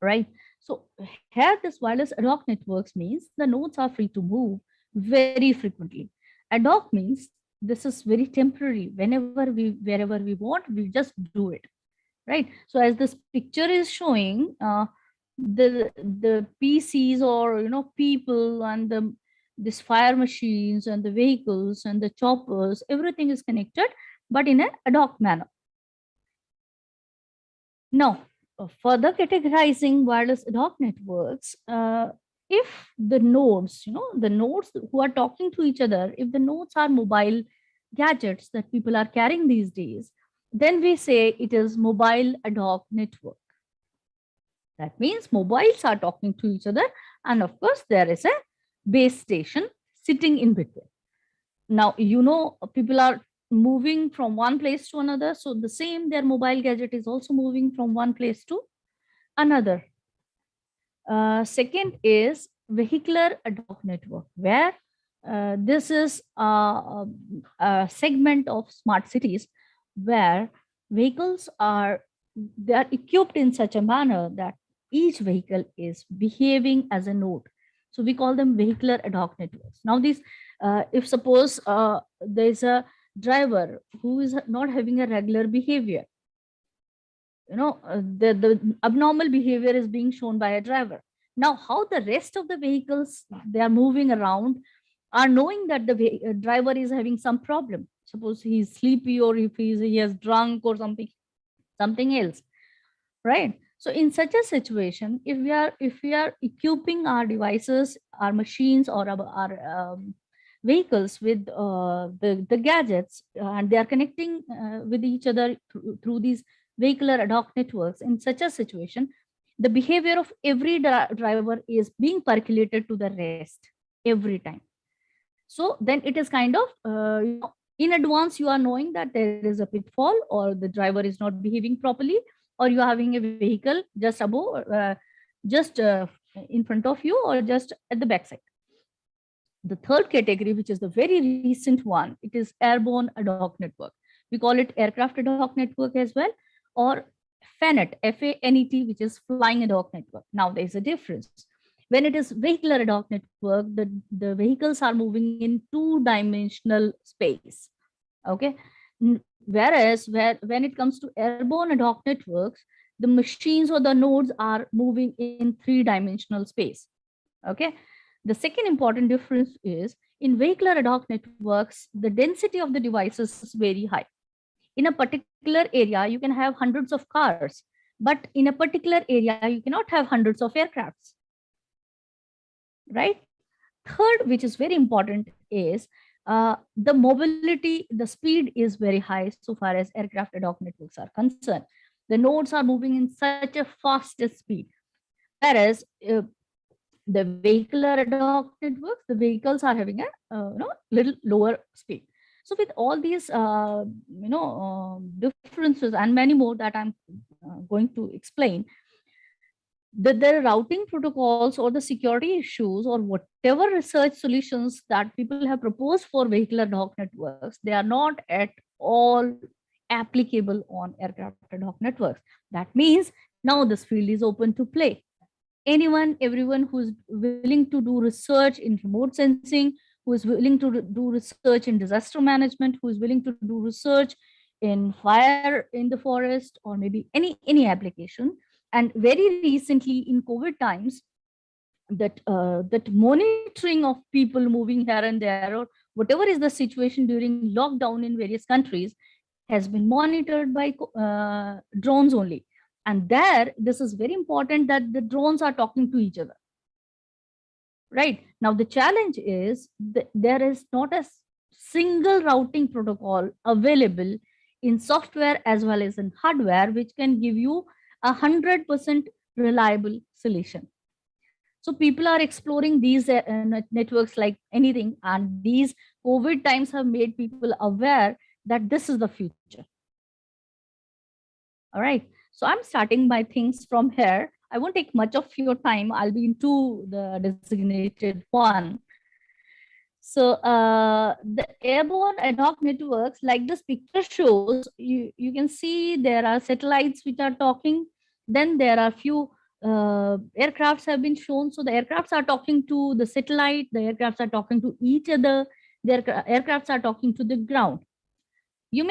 right? So here this wireless ad hoc networks means the nodes are free to move very frequently. Ad hoc means this is very temporary. Wherever we want, we just do it, right? So as this picture is showing, the PCs, or people, and this fire machines and the vehicles and the choppers, everything is connected, but in an ad hoc manner. Now, further categorizing wireless ad hoc networks, if the nodes, the nodes who are talking to each other, if the nodes are mobile gadgets that people are carrying these days, then we say it is mobile ad hoc network. That means mobiles are talking to each other, and of course there is a base station sitting in between. Now, people are moving from one place to another, so the same, their mobile gadget is also moving from one place to another. Second is vehicular ad hoc network, where this is a segment of smart cities where vehicles are equipped in such a manner that each vehicle is behaving as a node. So we call them vehicular ad hoc networks. Now, these, if suppose there's a driver who is not having a regular behavior, the abnormal behavior is being shown by a driver. Now, how the rest of the vehicles they are moving around are knowing that the driver is having some problem. Suppose he's sleepy, or if he has drunk or something else, right? So in such a situation, if we are equipping our devices, our machines, or our vehicles with the gadgets, and they are connecting with each other through these vehicular ad hoc networks, in such a situation, the behavior of every driver is being percolated to the rest every time. So then it is kind of, in advance, you are knowing that there is a pitfall, or the driver is not behaving properly, or you are having a vehicle just above, just in front of you, or just at the backside. The third category, which is the very recent one, it is airborne ad hoc network. We call it aircraft ad hoc network as well, or FANET, F-A-N-E-T, which is flying ad hoc network. Now, there is a difference. When it is vehicular ad hoc network, the vehicles are moving in two-dimensional space. Okay. Whereas when it comes to airborne ad hoc networks, the machines or the nodes are moving in three-dimensional space. Okay. The second important difference is in vehicular ad hoc networks, the density of the devices is very high. In a particular area, you can have hundreds of cars, but in a particular area, you cannot have hundreds of aircrafts. Right? Third, which is very important, is the mobility, the speed is very high so far as aircraft ad hoc networks are concerned. The nodes are moving in such a fast speed. Whereas the vehicular ad hoc networks, the vehicles are having a little lower speed. So with all these differences and many more that I'm going to explain, the routing protocols or the security issues or whatever research solutions that people have proposed for vehicular ad hoc networks, they are not at all applicable on aircraft ad hoc networks. That means Now this field is open to play. Everyone who's willing to do research in remote sensing, who is willing to do research in disaster management, who is willing to do research in fire in the forest, or maybe any application. And very recently in COVID times, that monitoring of people moving here and there, or whatever is the situation during lockdown in various countries, has been monitored by drones only. And there, this is very important that the drones are talking to each other. Right now, the challenge is that there is not a single routing protocol available in software as well as in hardware, which can give you 100% reliable solution. So people are exploring these networks like anything, and these COVID times have made people aware that this is the future. All right, so I'm starting my things from here. I won't take much of your time. I'll be into the designated one. So the airborne ad hoc networks, like this picture shows, you can see there are satellites which are talking. Then there are few aircrafts have been shown. So the aircrafts are talking to the satellite, the aircrafts are talking to each other, the aircrafts are talking to the ground. You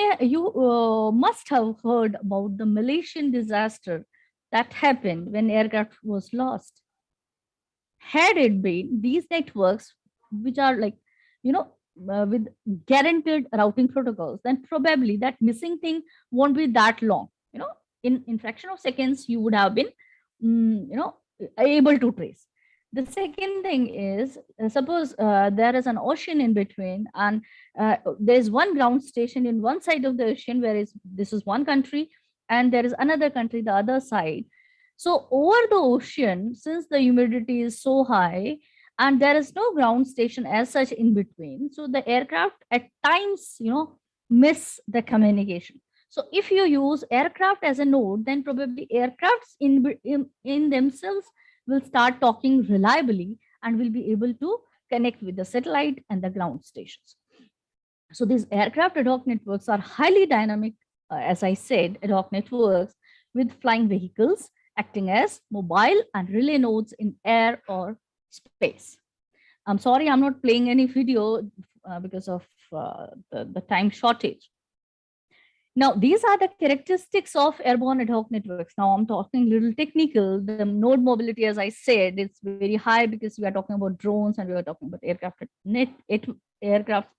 must have heard about the Malaysian disaster that happened when aircraft was lost. Had it been these networks, which are like, with guaranteed routing protocols, then probably that missing thing won't be that long. In fraction of seconds, you would have been, able to trace. The second thing is, suppose there is an ocean in between, and there's one ground station in one side of the ocean, whereas this is one country, and there is another country, the other side. So over the ocean, since the humidity is so high, and there is no ground station as such in between, so the aircraft at times, miss the communication. So if you use aircraft as a node, then probably aircrafts in themselves will start talking reliably and will be able to connect with the satellite and the ground stations. So these aircraft ad hoc networks are highly dynamic, as I said, ad hoc networks with flying vehicles acting as mobile and relay nodes in air or space. I'm sorry, I'm not playing any video because of the time shortage. Now, these are the characteristics of airborne ad hoc networks. Now, I'm talking a little technical. The node mobility, as I said, it's very high because we are talking about drones and we are talking about aircraft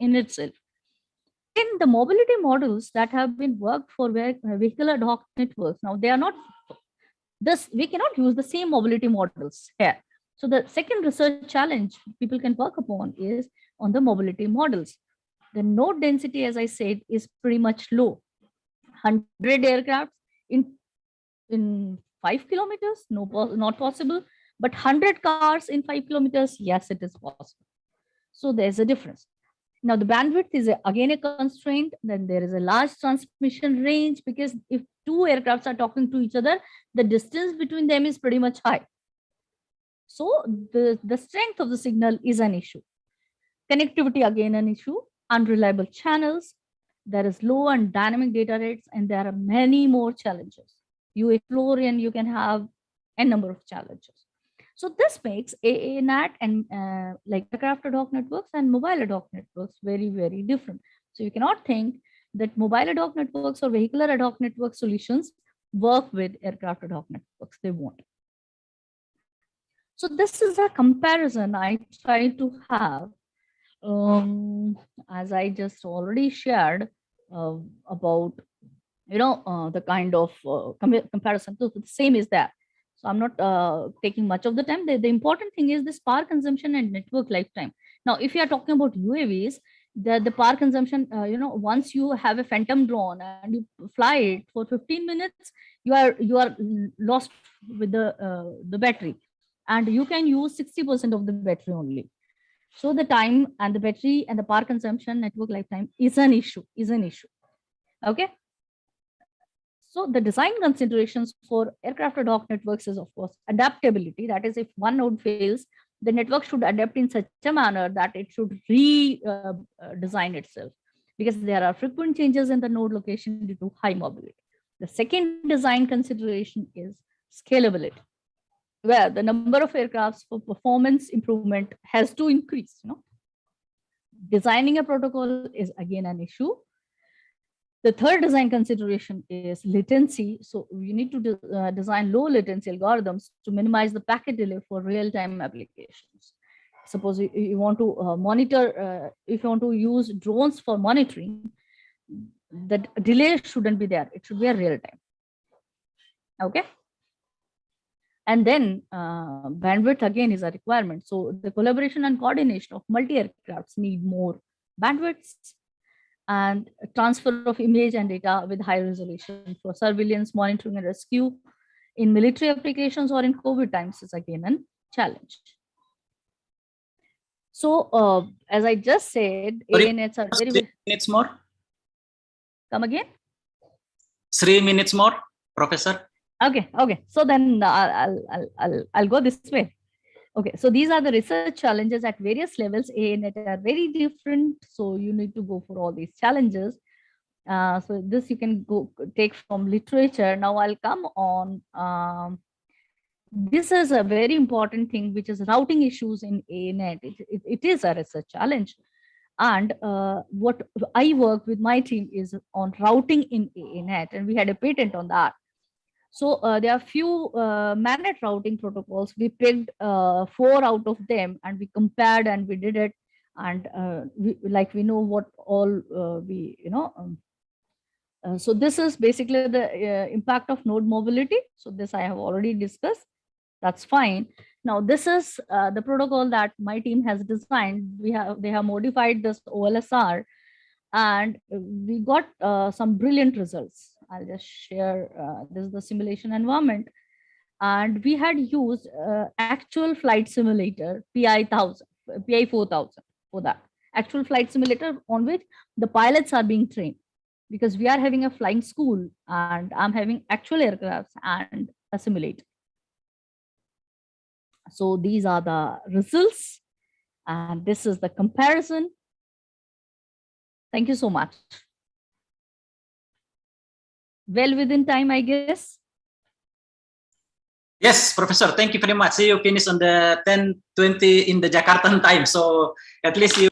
in itself. In the mobility models that have been worked for vehicle ad hoc networks, now they are not we cannot use the same mobility models here. So the second research challenge people can work upon is on the mobility models. The node density, as I said, is pretty much low. 100 aircrafts in 5 kilometers, not possible. But 100 cars in 5 kilometers, yes, it is possible. So there's a difference. Now the bandwidth is again a constraint. Then there is a large transmission range, because if two aircrafts are talking to each other, the distance between them is pretty much high. So the strength of the signal is an issue. Connectivity, again, an issue. Unreliable channels. There is low and dynamic data rates, and there are many more challenges. You explore and you can have a number of challenges. So this makes AANAT and like aircraft ad hoc networks and mobile ad hoc networks very, very different. So you cannot think that mobile ad hoc networks or vehicular ad hoc network solutions work with aircraft ad hoc networks. They won't. So this is a comparison I try to have, as I just already shared about, the kind of comparison. So the same is there. So I'm not taking much of the time. The important thing is this power consumption and network lifetime. Now, if you are talking about UAVs, the power consumption, once you have a phantom drone and you fly it for 15 minutes, you are lost with the battery, and you can use 60% of the battery only. So the time and the battery and the power consumption, network lifetime is an issue. Okay. So the design considerations for aircraft ad hoc networks is, of course, adaptability. That is, if one node fails, the network should adapt in such a manner that it should redesign itself, because there are frequent changes in the node location due to high mobility. The second design consideration is scalability, where the number of aircrafts for performance improvement has to increase. Designing a protocol is again an issue. The third design consideration is latency. So you need to design low latency algorithms to minimize the packet delay for real-time applications. Suppose you want to monitor, if you want to use drones for monitoring, the delay shouldn't be there. It should be a real time. Okay. And then bandwidth again is a requirement. So the collaboration and coordination of multi-aircrafts need more bandwidths, and transfer of image and data with high resolution for surveillance, monitoring, and rescue in military applications or in COVID times is again a challenge. So as I just said, ANHs are very... 3 minutes more. Come again? 3 minutes more, Professor. Okay. So then I'll go this way. Okay, so these are the research challenges at various levels. ANET are very different, so you need to go for all these challenges. So this you can go take from literature. Now I'll come on. This is a very important thing, which is routing issues in ANET. It is a research challenge. And what I work with my team is on routing in ANET, and we had a patent on that. So there are few MANET routing protocols. We picked 4 out of them, and we compared and we did it. And we know what all so this is basically the impact of node mobility. So this I have already discussed. That's fine. Now this is the protocol that my team has designed. They have modified this OLSR, and we got some brilliant results. I'll just share. This is the simulation environment, and we had used actual flight simulator PI 4000 for that actual flight simulator on which the pilots are being trained, because we are having a flying school and I'm having actual aircrafts and a simulator. So these are the results, and this is the comparison. Thank you so much. Well within time, I guess. Yes, Professor, thank you very much. See, you finished on the 10:20 in the Jakartan time. So at least you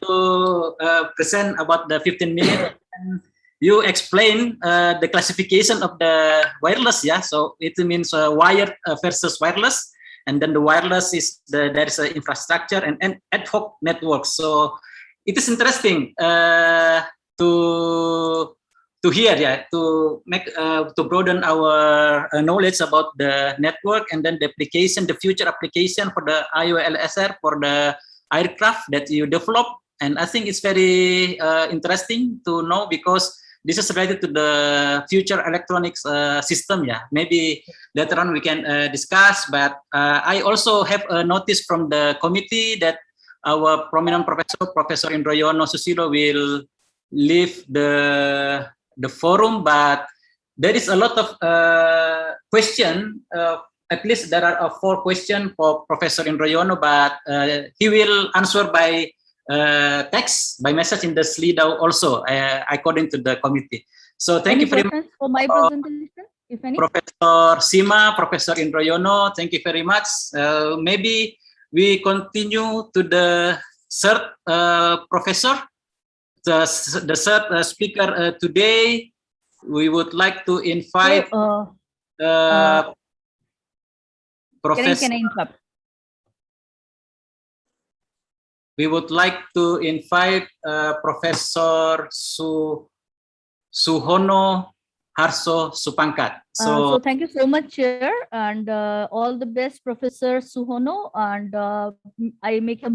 present about the 15 minutes. And you explain the classification of the wireless, yeah? So it means wired versus wireless. And then the wireless is there is an infrastructure and ad hoc networks. So it is interesting to hear, yeah, to make to broaden our knowledge about the network, and then the application, the future application for the IOLSR for the aircraft that you develop. And I think it's very interesting to know, because this is related to the future electronics system. Yeah, maybe later on we can discuss. But I also have a notice from the committee that our prominent professor, Professor Indroyono Susilo, will leave the forum. But there is a lot of question. At least there are 4 questions for Professor Indroyono, but he will answer by text, by message in the Slido also, according to the committee. So thank you very much for my presentation, if any. Professor Sima, Professor Indroyono, thank you very much. Maybe we continue to the third professor, the third speaker today. We would like to invite Professor. Can I interrupt? We would like to invite Professor Suhono Harso Supangkat. So thank you so much, Chair, and all the best, Professor Suhono. And I make a,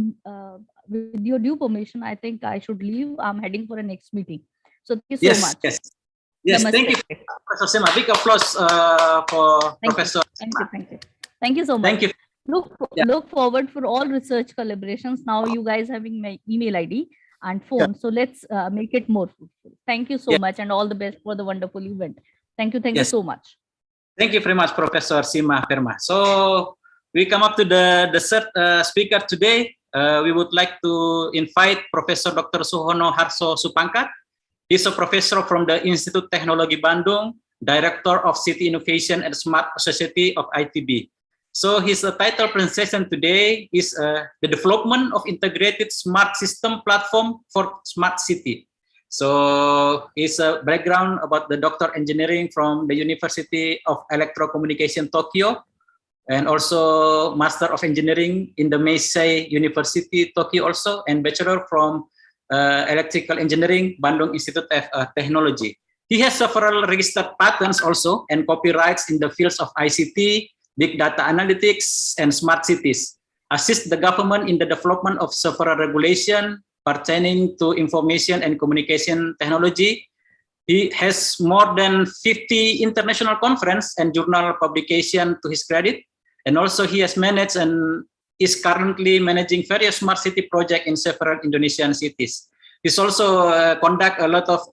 with your due permission, I think I should leave. I'm heading for a next meeting. So thank you so much. Yes, Namaste. thank you, Professor Sima. Big applause for Professor Sima. Thank you so much. Thank you. Look forward for all research collaborations. Now you guys having my email ID and phone, so let's make it more fruitful. Thank you so much, and all the best for the wonderful event. Thank you you so much. Thank you very much, Professor Sima Perma. So we come up to the third speaker today. We would like to invite Professor Dr. Suhono Harso Supangkat. He's a professor from the Institut Teknologi Bandung, Director of City Innovation and Smart Society of ITB. So his title presentation today is the development of integrated smart system platform for smart city. So his background about the doctor engineering from the University of Electrocommunication Tokyo, and also Master of Engineering in the Meisei University Tokyo also, and Bachelor from Electrical Engineering Bandung Institute of Technology. He has several registered patents also and copyrights in the fields of ICT, big data analytics, and smart cities. Assist the government in the development of several regulation pertaining to information and communication technology. He has more than 50 international conference and journal publication to his credit. And also he has managed and is currently managing various smart city projects in several Indonesian cities. He's also conduct a lot of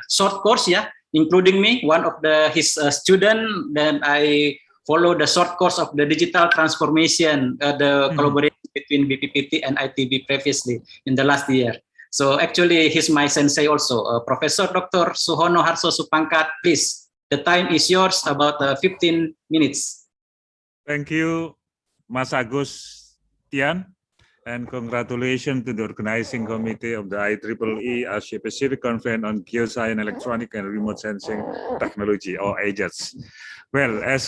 short course, yeah, including me, one of his student. Then I follow the short course of the digital transformation, the collaboration between BPPT and ITB previously in the last year. So actually, he's my sensei also, Professor Dr. Suhono Harso Supangkat. Please, the time is yours, about 15 minutes. Thank you, Mas Agus Tian, and congratulations to the organizing committee of the IEEE Asia Pacific Conference on Geoscience, Electronic and Remote Sensing Technology, or AGERS. Well, as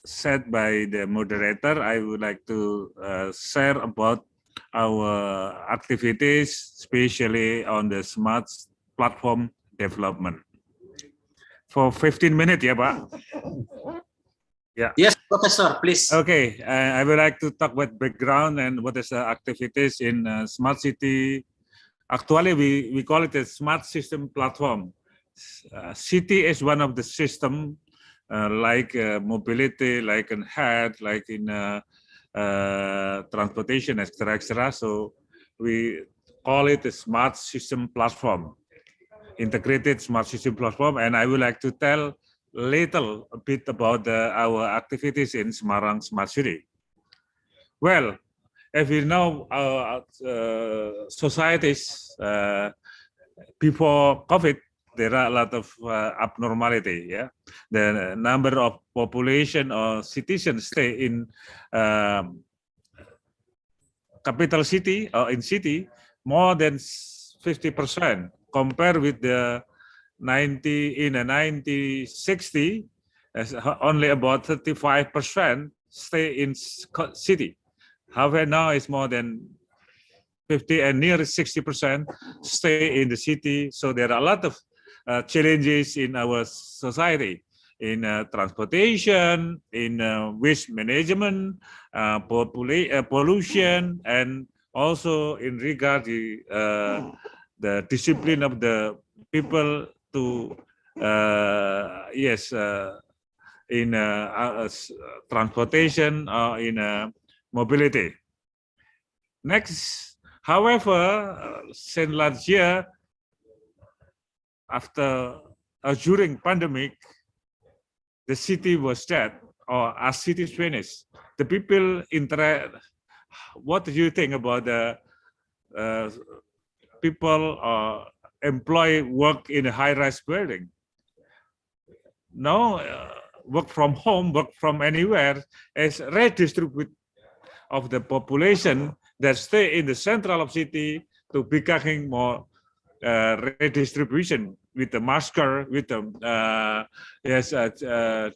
said by the moderator, I would like to share about our activities, especially on the smart platform development. For 15 minutes, yeah, Pak? Yeah. Yes, Professor, please. Okay, I would like to talk about background and what is the activities in smart city. Actually, we call it a smart system platform. City is one of the system like mobility, like in health, like in transportation, etc., etc. So we call it a smart system platform, integrated smart system platform. And I would like to tell a bit about our activities in Semarang Smart City. Well, as we know, our societies before COVID, there are a lot of abnormality. Yeah, the number of population or citizens stay in capital city or in city more than 50% compared with the 1960, only about 35% stay in city. However, now it's more than 50 and near 60% stay in the city. So there are a lot of challenges in our society, in transportation, in waste management, pollution, and also in regard to the discipline of the people to in transportation or in mobility. Next, however, since last year, during pandemic, the city was dead, or as cities finished. The people what do you think about the people employ work in a high-rise building? No, work from home, work from anywhere is redistribute of the population that stay in the central of city to becoming more redistribution with the masker, with the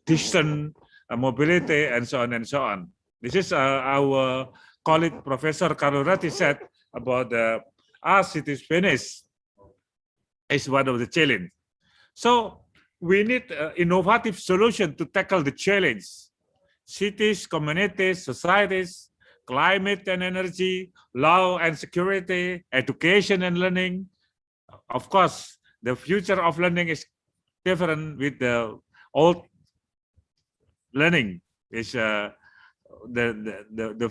distant mobility, and so on and so on. This is our colleague Professor Karurati said about as it is finished is one of the challenge. So we need innovative solution to tackle the challenge. Cities, communities, societies, climate and energy, law and security, education and learning. Of course, the future of learning is different with the old learning. Is the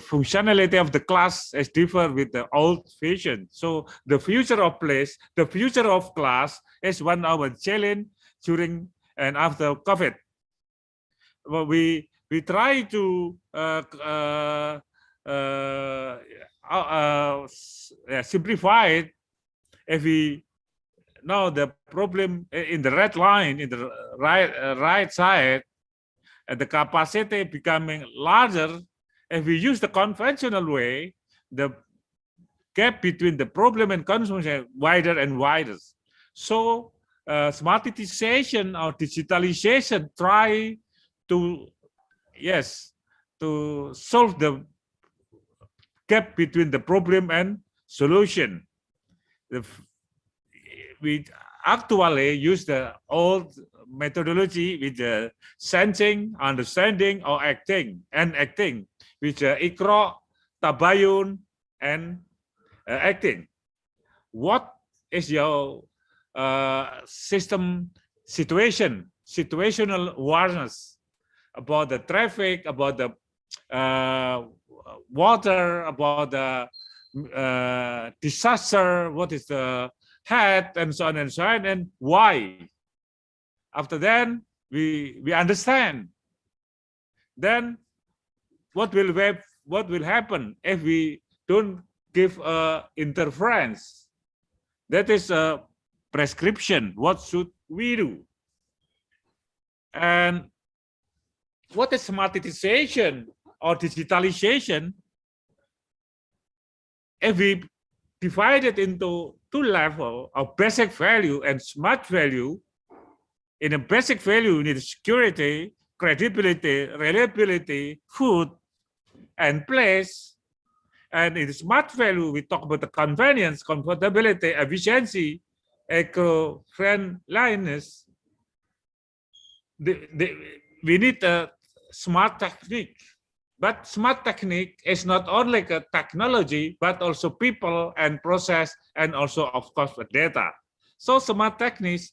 functionality of the class is different with the old vision. So the future of place, the future of class is one of our challenge during and after COVID. Well, we try to simplify it if we now the problem in the red line in the right side, the capacity becoming larger. If we use the conventional way, the gap between the problem and consumption wider and wider. So smartization or digitalization try to, yes, to solve the gap between the problem and solution. We actually use the old methodology with the sensing, understanding, or acting, with ikro, tabayun, and acting. What is your situational awareness about the traffic, about the water, about the disaster, what is the head, and so on and so on, and why? After then, we understand. Then what will happen if we don't give interference? That is a prescription. What should we do? And what is smartization or digitalization? If we divide it into two levels of basic value and smart value, in a basic value, you need security, credibility, reliability, food, and place. And in smart value, we talk about the convenience, comfortability, efficiency, eco-friendliness. We need a smart technique. But smart technique is not only a technology, but also people and process, and also, of course, the data. So smart techniques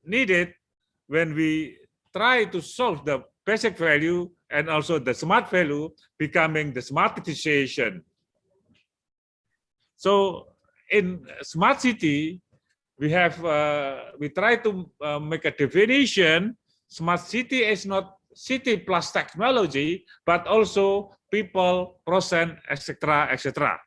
needed when we try to solve the basic value and also the smart value, becoming the smartization. So in smart city, we try to make a definition. Smart city is not city plus technology, but also people, process, etc., etc.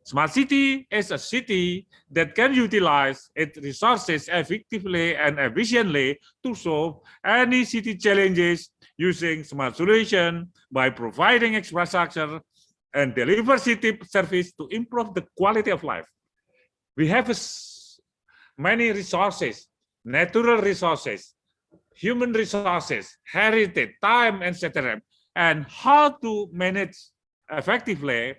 Smart city is a city that can utilize its resources effectively and efficiently to solve any city challenges using smart solution by providing infrastructure and deliver city service to improve the quality of life. We have many resources, natural resources, human resources, heritage, time, etc., and how to manage effectively,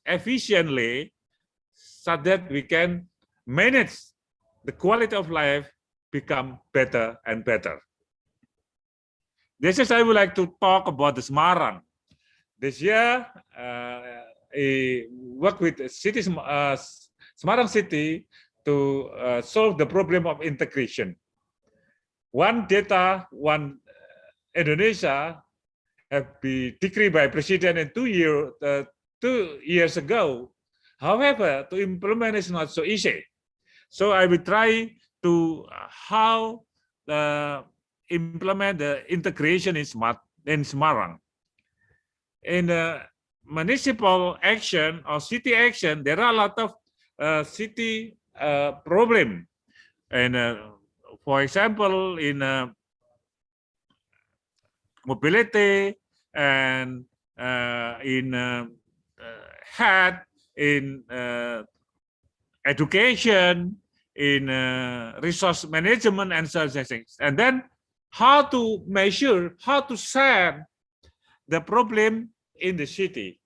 efficiently, so that we can manage the quality of life become better and better. This is I would like to talk about the Semarang. This year, I work with Semarang City to solve the problem of integration. One data, one Indonesia have been decreed by President in 2 years ago. However, to implement is not so easy. So I will try to how implement the integration in Semarang. In municipal action or city action, there are a lot of city problem. And for example, in mobility and in health, in education, in resource management, and such things. And then how to measure, how to share the problem in the city.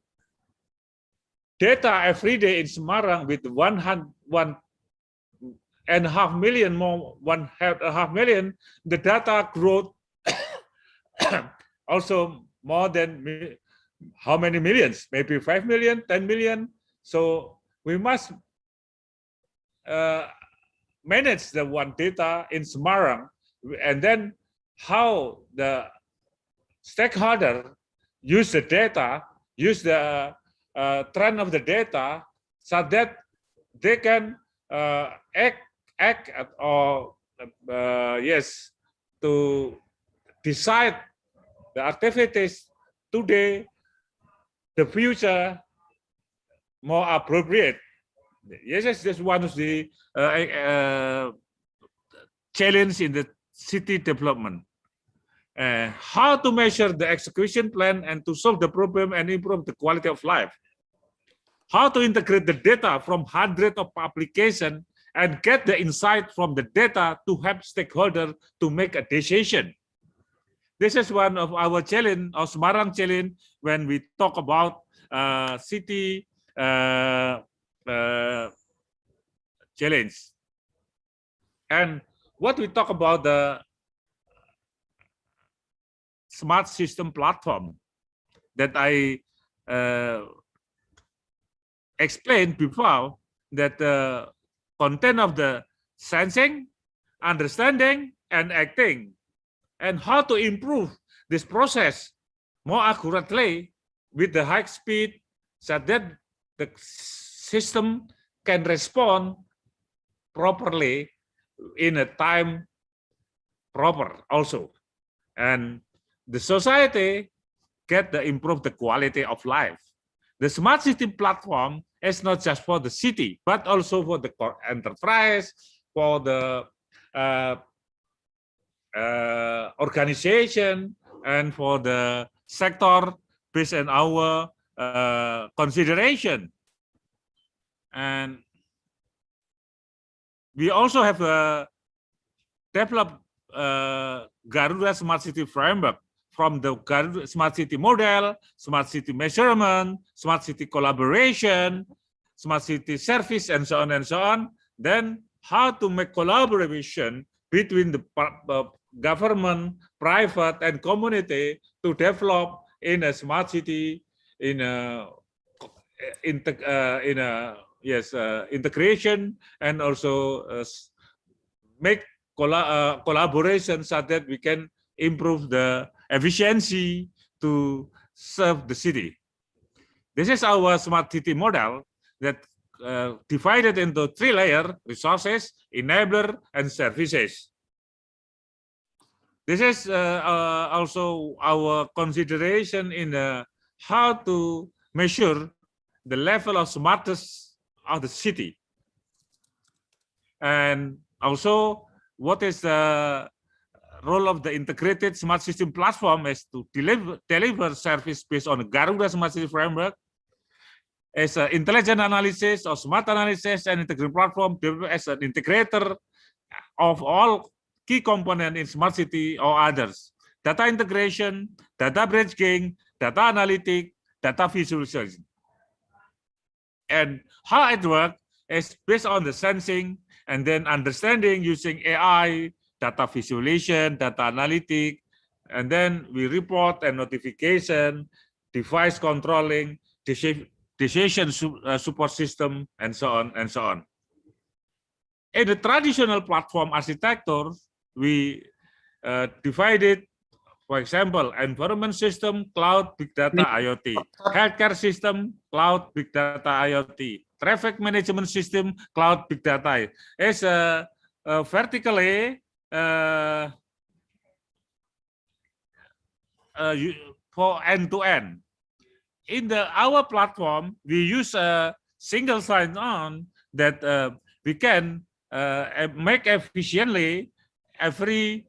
Data every day in Semarang with 1.5 million more, 1.5 million, the data growth also more than how many millions? Maybe 5 million, 10 million. So we must manage the one data in Semarang, and then how the stakeholder use the data, use the trend of the data, so that they can act or yes, to decide the activities today, the future more appropriate Yes, that's one of the challenge in the city development. How to measure the execution plan and to solve the problem and improve the quality of life. How to integrate the data from hundreds of applications and get the insight from the data to help stakeholders to make a decision. This is one of our challenge, or Semarang challenge, when we talk about city challenge. And what we talk about the smart system platform that I explained before, that the content of the sensing, understanding, and acting, and how to improve this process more accurately with the high speed so that the system can respond properly in a time proper also. And the society get the improve the quality of life. The smart city platform is not just for the city, but also for the enterprise, for the organization, and for the sector based on our consideration. And we also have developed Garuda Smart City Framework from the Garuda Smart City Model, Smart City Measurement, Smart City Collaboration, Smart City Service, and so on and so on. Then how to make collaboration between the government, private, and community to develop in a smart city in a integration, and also make collaboration so that we can improve the efficiency to serve the city. This is our smart city model that divided into 3 layers: resources, enabler, and services. This is also our consideration in how to measure the level of smartness of the city. And also, what is the role of the integrated smart system platform is to deliver service based on the Garuda Smart City Framework as an intelligent analysis or smart analysis and integrated platform as an integrator of all key components in smart city or others: data integration, data bridging, data analytic, data visualization. And how it works is based on the sensing and then understanding using AI, data visualization, data analytic, and then we report and notification, device controlling, decision support system, and so on and so on. In the traditional platform architecture, we divided, for example, environment system, cloud, big data, IoT, healthcare system, cloud, big data, IoT, traffic management system, cloud, big data. It's vertically for end-to-end. In our platform, we use a single sign-on that we can make efficiently every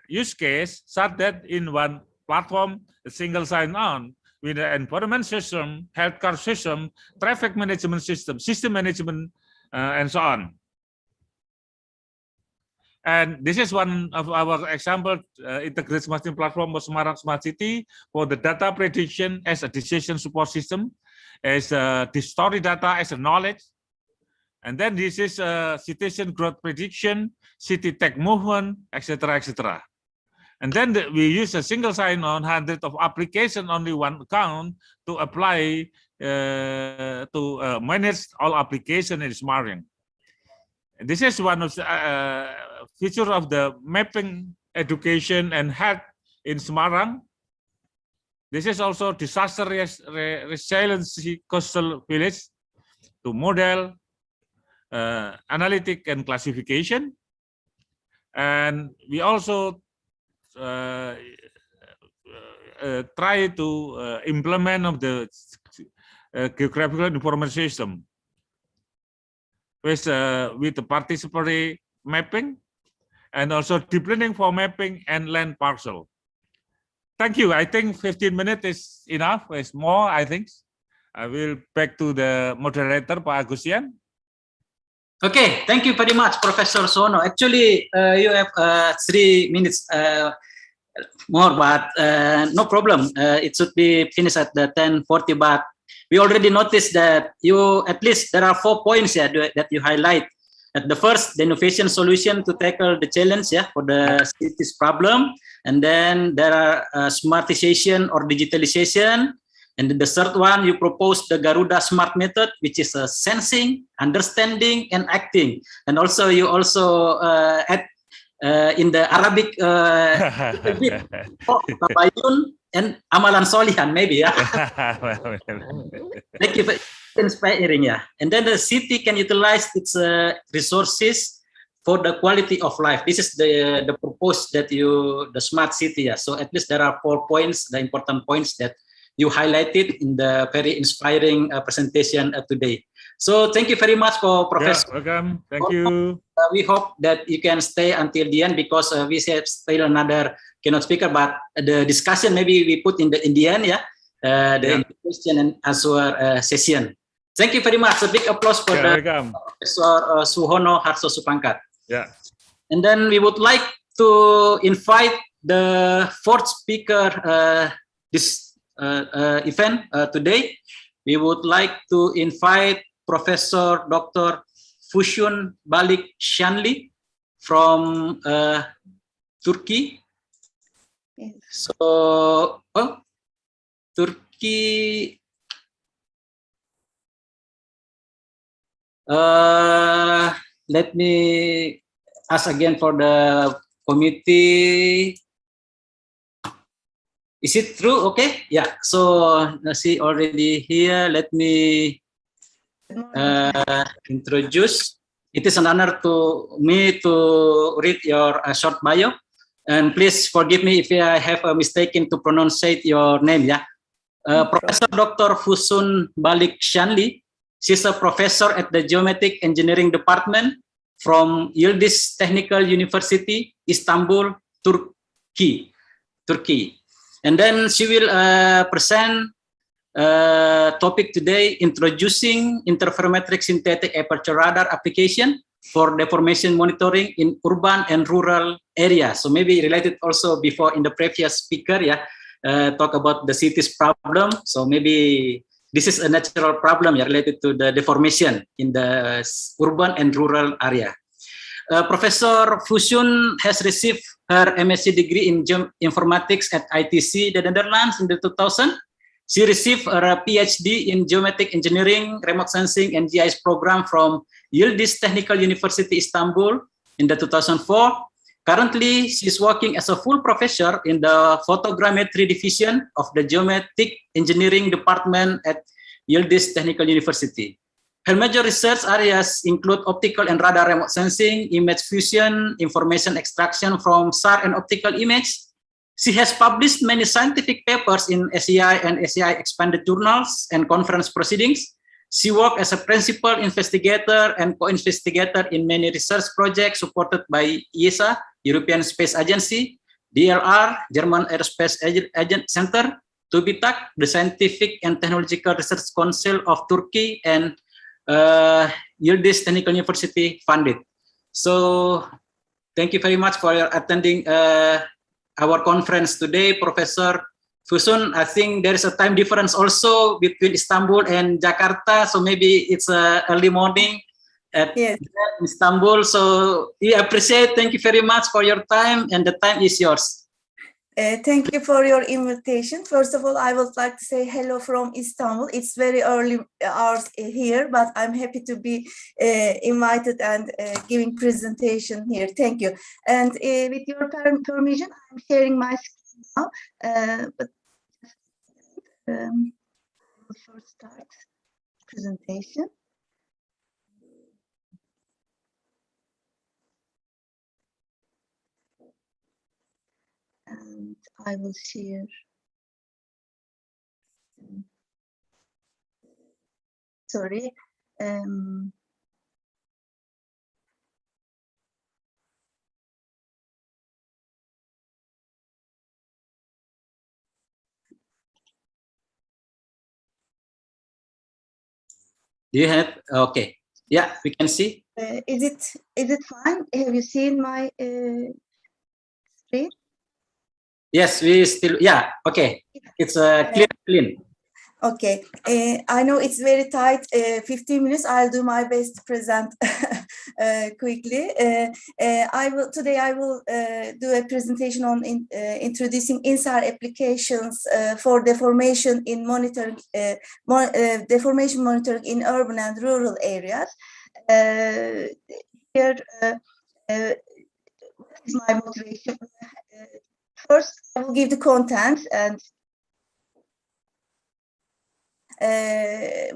use case, such that in one platform, a single sign-on with the environment system, healthcare system, traffic management system, system management, and so on. And this is one of our example, integrated smart city platform of Semarang Smart City for the data prediction as a decision support system, as the story data as a knowledge. And then this is citizen growth prediction, city tech movement, etc., etc. And then we use a single sign-on, hundreds of application, only one account to apply to manage all application in Semarang. And this is one of the feature of the mapping education and health in Semarang. This is also disaster resiliency coastal village to model, analytic and classification. And we also try to implement of the geographical information system. with the participatory mapping and also deep learning for mapping and land parcel. Thank you. I think 15 minutes is enough. It's more, I think. I will back to the moderator, Pak Agustian. Okay, thank you very much, Professor Sono. Actually, you have 3 minutes more, but no problem. It should be finished at the 10:40, but we already noticed that you, at least there are 4 points that you highlight. At the first, the innovation solution to tackle the challenge for the city's problem. And then there are smartization or digitalization. And then the third one, you propose the Garuda Smart method, which is sensing, understanding, and acting. And also you also add in the Arabic tabayun and amalan solihan, maybe. Thank you for inspiring, and then the city can utilize its resources for the quality of life. This is the purpose that the smart city. So at least there are 4 points, the important points that you highlighted in the very inspiring presentation today. So thank you very much for Professor. Welcome. Thank you. We hope that you can stay until the end, because we have still another keynote speaker, but the discussion maybe we put in the end, the question and answer session. Thank you very much. A big applause for Professor Suhono Harso Supangkat. And then we would like to invite the 4th speaker this event today. We would like to invite Professor Dr. Fusun Balik Shanli from Turkey. So, Turkey. Let me ask again for the committee. Is it true? Okay. Yeah. So see already here. Let me introduce. It is an honor to me to read your short bio, and please forgive me if I have mistaken to pronounce your name. Professor Dr. Fusun Balik Shanli. She's a professor at the Geometric Engineering Department from Yildiz Technical University, Istanbul, Turkey. And then she will present topic today, introducing interferometric synthetic aperture radar application for deformation monitoring in urban and rural areas. So maybe related also before in the previous speaker, talk about the city's problem. So maybe this is a natural problem related to the deformation in the urban and rural area. Professor Fusun has received her MSc degree in informatics at ITC, the Netherlands in the 2000. She received her PhD in geometric engineering, remote sensing, and GIS program from Yildiz Technical University, Istanbul in the 2004. Currently, she's working as a full professor in the photogrammetry division of the geometric engineering department at Yildiz Technical University. Her major research areas include optical and radar remote sensing, image fusion, information extraction from SAR and optical image. She has published many scientific papers in SEI and SEI expanded journals and conference proceedings. She worked as a principal investigator and co-investigator in many research projects supported by ESA, European Space Agency, DLR, German Aerospace Agent Center, TÜBİTAK, the Scientific and Technological Research Council of Turkey, and Yildiz Technical University funded. So thank you very much for your attending our conference today, Professor Fusun. I think there is a time difference also between Istanbul and Jakarta, so maybe it's early morning at Istanbul. So we appreciate. Thank you very much for your time, and the time is yours. Thank you for your invitation. First of all, I would like to say hello from Istanbul. It's very early hours here, but I'm happy to be invited and giving presentation here. Thank you. And with your permission, I'm sharing my screen now. But we'll first start presentation. And I will share. Sorry. Do you have? Okay. Yeah, we can see. Is it fine? Have you seen my screen? Yes, we still. Yeah. Okay. It's clear, clean. Okay, I know it's very tight, 15 minutes. I'll do my best to present quickly. Today I will do a presentation on introducing INSAR applications for deformation in monitoring, deformation monitoring in urban and rural areas. Here is my motivation. First, I will give the content, and I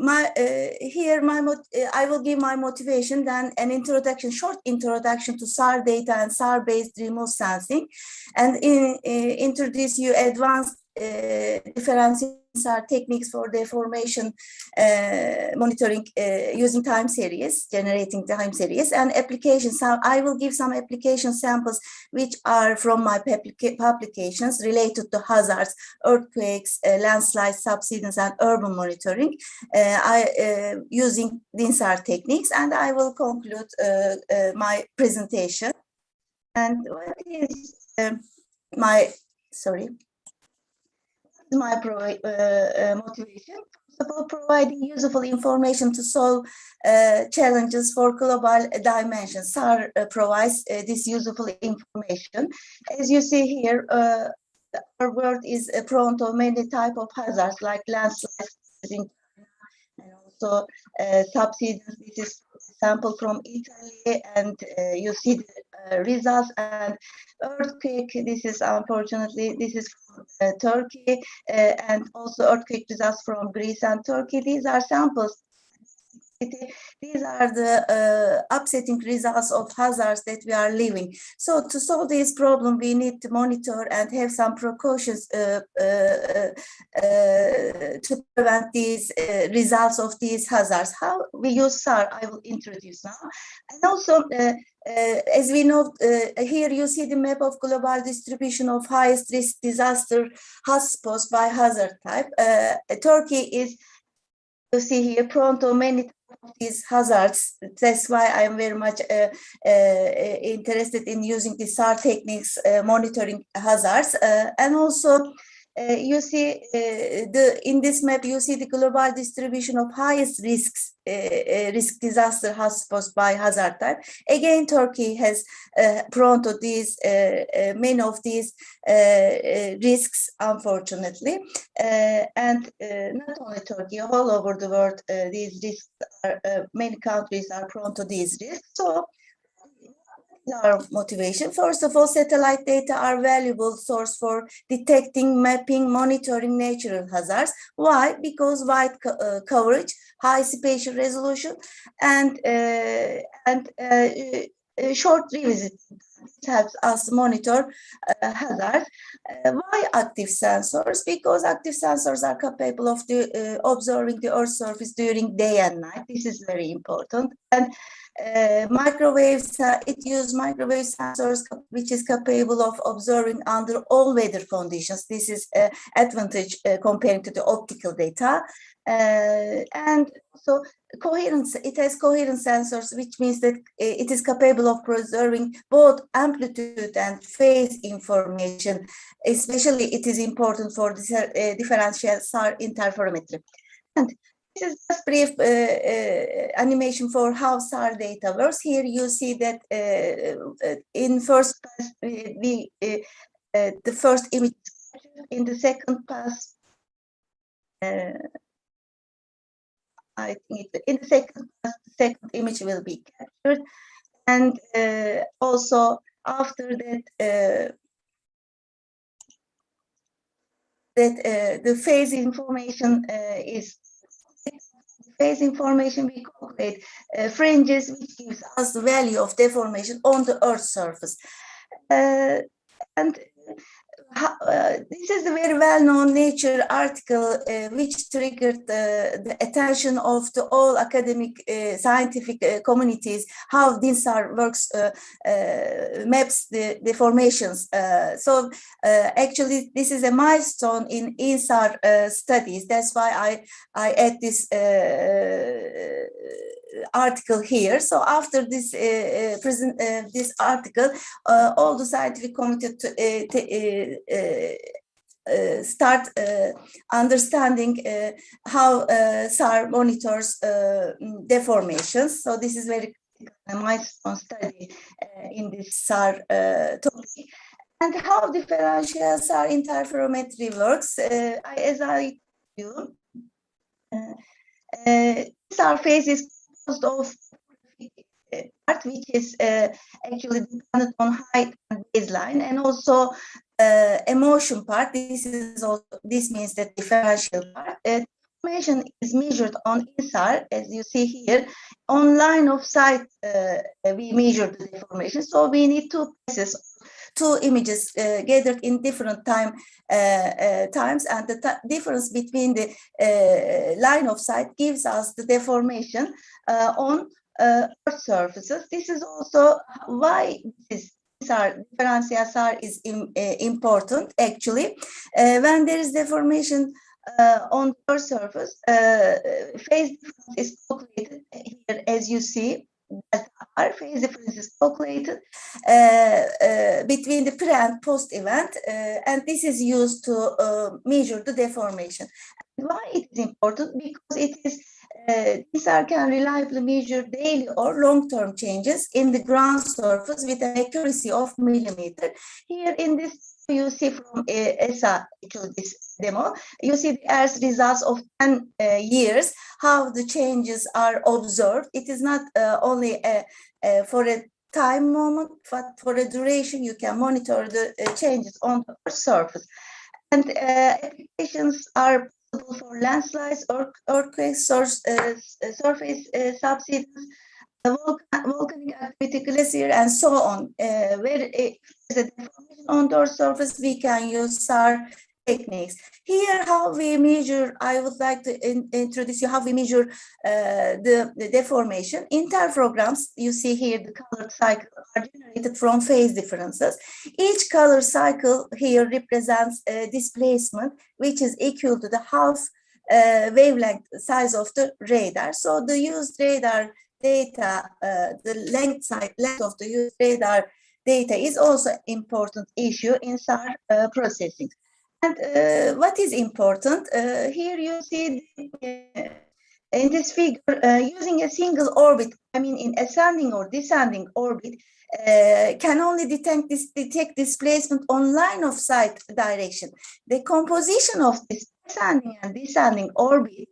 will give my motivation, then an introduction, short introduction to SAR data and SAR-based remote sensing, and introduce you advanced differential SAR techniques for deformation monitoring using time series, generating time series, and applications. So I will give some application samples which are from my publications related to hazards, earthquakes, landslides, subsidence, and urban monitoring using the INSAR techniques, and I will conclude my presentation. And what is my motivation? First of all, providing useful information to solve challenges for global dimensions. SAR provides this useful information. As you see here, our world is prone to many types of hazards like landslides and also subsidence. This is a sample from Italy, and you see the results. And earthquake, this is unfortunately, this is from Turkey, and also earthquake results from Greece and Turkey. These are samples. These are the upsetting results of hazards that we are living. So to solve this problem, we need to monitor and have some precautions to prevent these results of these hazards. How we use SAR, I will introduce now. And also, as we know, here you see the map of global distribution of highest risk disaster hotspots by hazard type. Turkey is, you see here, prone to many of these hazards. That's why I'm very much interested in using the SAR techniques monitoring hazards. And also, you see in this map, you see the global distribution of highest risks, risk disaster hotspots by hazard type. Again, Turkey has prone to these, many of these risks, unfortunately. And not only Turkey, all over the world, these risks are, many countries are prone to these risks. So, our motivation. First of all, satellite data are valuable source for detecting, mapping, monitoring natural hazards. Why? Because wide coverage, high spatial resolution, and short revisit helps us monitor hazards. Why active sensors? Because active sensors are capable of observing the Earth's surface during day and night. This is very important. And microwaves, it uses microwave sensors, which is capable of observing under all weather conditions. This is an advantage comparing to the optical data. And so coherence, it has coherent sensors, which means that it is capable of preserving both amplitude and phase information. Especially, it is important for differential SAR interferometry. And this is just brief animation for how SAR data works. Here you see that in first pass, the first image, in the second pass, I think in the second pass, the second image will be captured. And also after that, the phase information is phase information. We calculate fringes, which gives us the value of deformation on the Earth's surface. And this is a very well-known Nature article which triggered the attention of all academic scientific communities, how INSAR works, maps the deformations. So actually, this is a milestone in INSAR studies. That's why I add this article here. So after this this article, all the scientific community start understanding how SAR monitors deformations. So this is very a milestone study in this SAR topic. And how differential SAR interferometry works, as I told you, SAR phase is composed of part which is actually dependent on height and baseline, and also emotion part. This means that differential part. Deformation is measured on SAR, as you see here. On line of sight, we measure the deformation. So we need two images gathered in different times, and the difference between the line of sight gives us the deformation on Earth surfaces. This is also why this differential SAR is important. Actually, when there is deformation on the Earth surface, phase difference is calculated here, as you see. Our phase difference is calculated between the pre and post event, and this is used to measure the deformation. And why it is important? Because it is SAR can reliably measure daily or long-term changes in the ground surface with an accuracy of millimeter. Here in this, you see from ESA to this demo, you see the AGERS results of 10 years, how the changes are observed. It is not only for a time moment, but for a duration. You can monitor the changes on the surface. And applications are possible for landslides, earthquakes, surface subsidence, volcanic activity, glacier, and so on. Where there's a deformation on the surface, we can use SAR techniques. Here, how we measure, I would like to introduce you how we measure the deformation. Interferograms, you see here, the colored cycle are generated from phase differences. Each color cycle here represents a displacement, which is equal to the half wavelength size of the radar. So the used radar data, the length of the used radar data is also important issue in SAR processing. And what is important, here you see in this figure, using a single orbit, I mean in ascending or descending orbit, can only detect displacement on line of sight direction. The composition of this ascending and descending orbit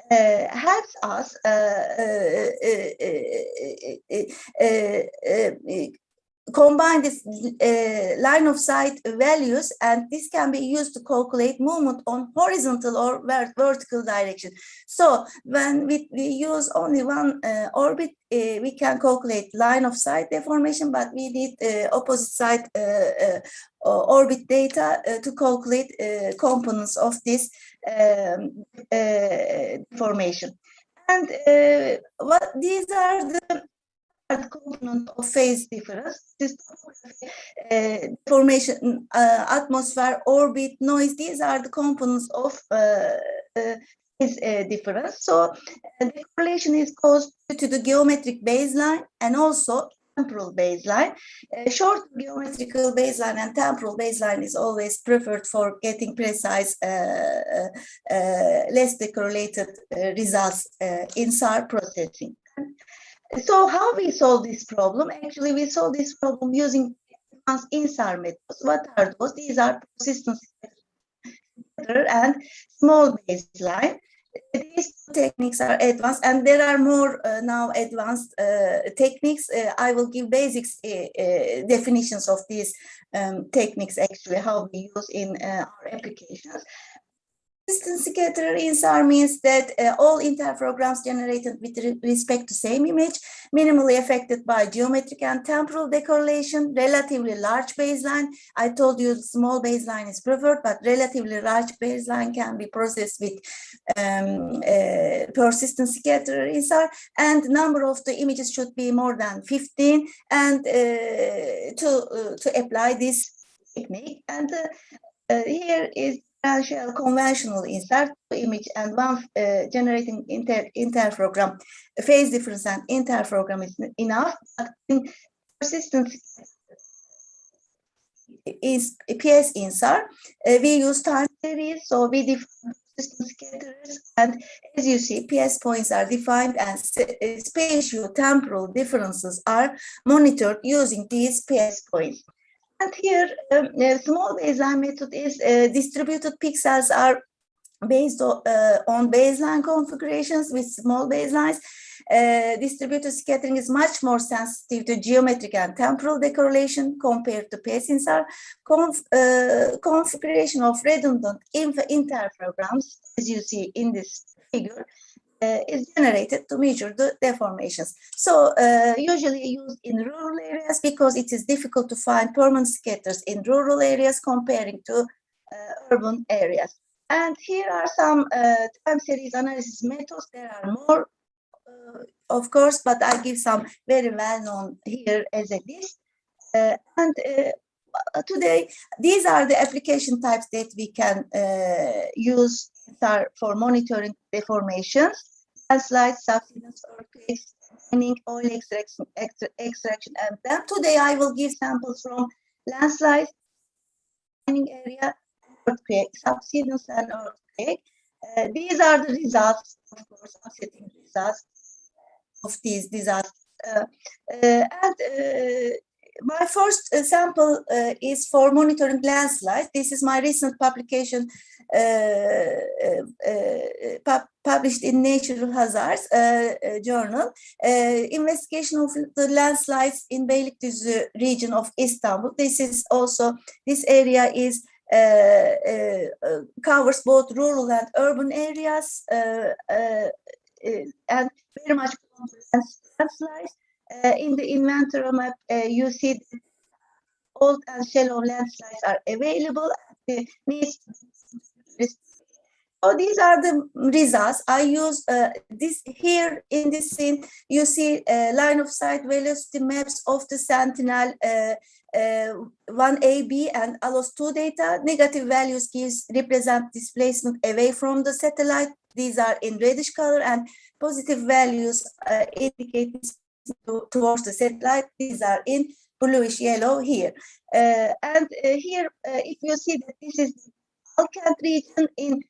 helps us combine this line of sight values, and this can be used to calculate movement on horizontal or vertical direction. So when we use only one orbit, we can calculate line of sight deformation, but we need opposite side orbit data to calculate components of this deformation. And these are the component of phase difference. This deformation, atmosphere, orbit, noise, these are the components of phase difference. So the correlation is caused due to the geometric baseline and also temporal baseline. Short geometrical baseline and temporal baseline is always preferred for getting precise, less decorrelated results in SAR processing. So how we solve this problem? Actually, we solve this problem using advanced SAR methods. What are those? These are persistence and small baseline. These techniques are advanced, and there are more now advanced techniques. I will give basics definitions of these techniques, actually, how we use in our applications. Persistence scatter in SAR means that all interferograms generated with respect to same image, minimally affected by geometric and temporal decorrelation, relatively large baseline. I told you small baseline is preferred, but relatively large baseline can be processed with persistence scatter in SAR, and number of the images should be more than 15, and to apply this technique. And here is differential conventional insert image and one generating interprogram phase difference and interprogram is enough. But in persistence is PS insert, we use time series, so we define persistence scatterers, and as you see, PS points are defined and spatio-temporal differences are monitored using these PS points. And here, small baseline method is distributed pixels are based on baseline configurations with small baselines. Distributed scattering is much more sensitive to geometric and temporal decorrelation compared to PSINSAR. Configuration of redundant interprograms, as you see in this figure, is generated to measure the deformations. So usually used in rural areas because it is difficult to find permanent scatters in rural areas comparing to urban areas. And here are some time series analysis methods. There are more, of course, but I give some very well-known here as a list. Today, these are the application types that we can use for monitoring deformations, landslides, subsidence, earthquakes, mining, oil extraction, and then today I will give samples from landslides, mining area, earthquake, subsidence, and earthquake. These are the results, of course, offsetting results of these disasters. My first sample is for monitoring landslides. This is my recent publication published in Natural Hazards journal. Investigation of the landslides in Beylikdüzü region of Istanbul. This area is covers both rural and urban areas and very much landslides. In the inventory map, you see old and shallow landslides are available. So these are the results. I use this here in this scene. You see line of sight velocity maps of the Sentinel 1AB and ALOS 2 data. Negative values represent displacement away from the satellite. These are in reddish color, and positive values indicate towards the satellite. These are in bluish yellow here. Here, if you see that this is the Balkan region in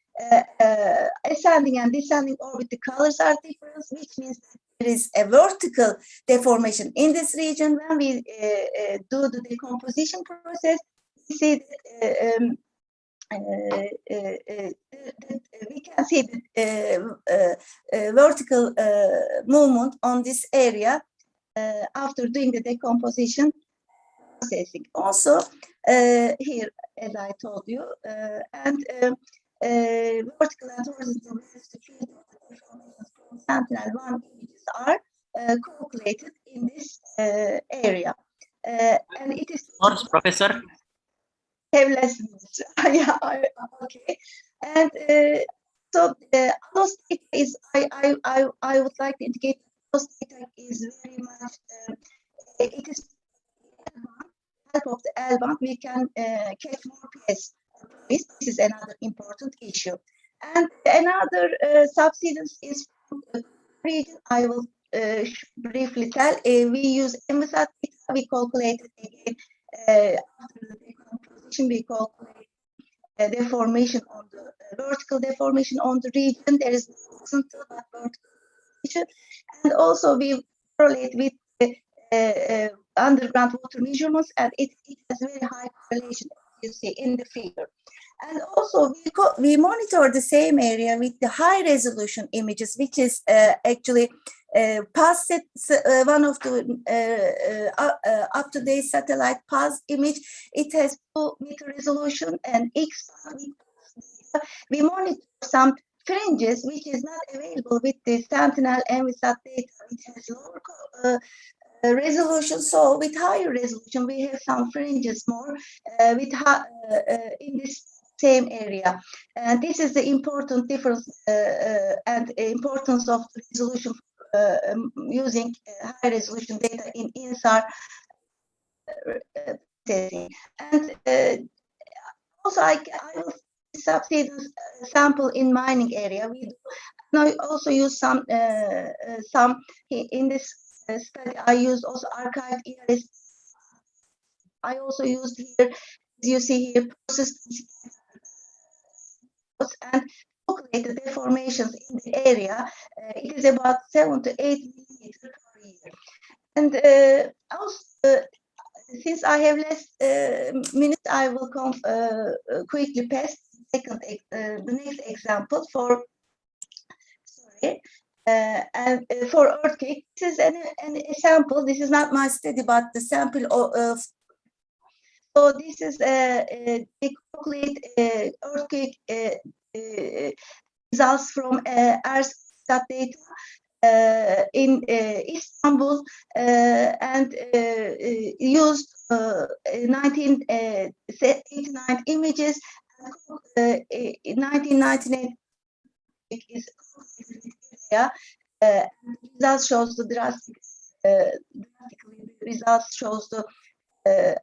ascending and descending orbit, the colors are different, which means there is a vertical deformation in this region. When we do the decomposition process, we see that we can see the vertical movement on this area after doing the decomposition processing. Also, here, as I told you, vertical and horizontal field from Sentinel-1 images are calculated in this area. And it is... Professor? Have lessons. Yeah, okay. And so those data is, I would like to indicate those data is very much, it is help of the L-band, we can catch more PS. This is another important issue. And another subsidence is from the region. I will briefly tell. We use MSAT data. We calculate it again after the decomposition. We calculate deformation on the vertical deformation on the region. There is horizontal but vertical deformation, and also we correlate with underground water measurements, and it has very high correlation, as you see in the figure. And also we monitor the same area with the high resolution images, which is actually past one of the up-to-date satellite PAS image. It has 2-meter resolution and X. We monitor some fringes which is not available with the Sentinel MVSAT data, which has lower resolution. So with higher resolution, we have some fringes more in this same area. And this is the important difference and importance of resolution using high resolution data in INSAR testing. And also I will subsidence sample in mining area. We do now also use some in this study. I used also archived ERS. I also used here, as you see here, process and calculated deformations in the area. It is about 7 to 8 millimeters per year. And also, since I have less minutes, I will come quickly past the next example for for earthquake. This is an example. This is not my study, but the sample of. So this is they calculate earthquake results from AGERS data in Istanbul and used 1989 images. 1998 is results shows the drastically results shows the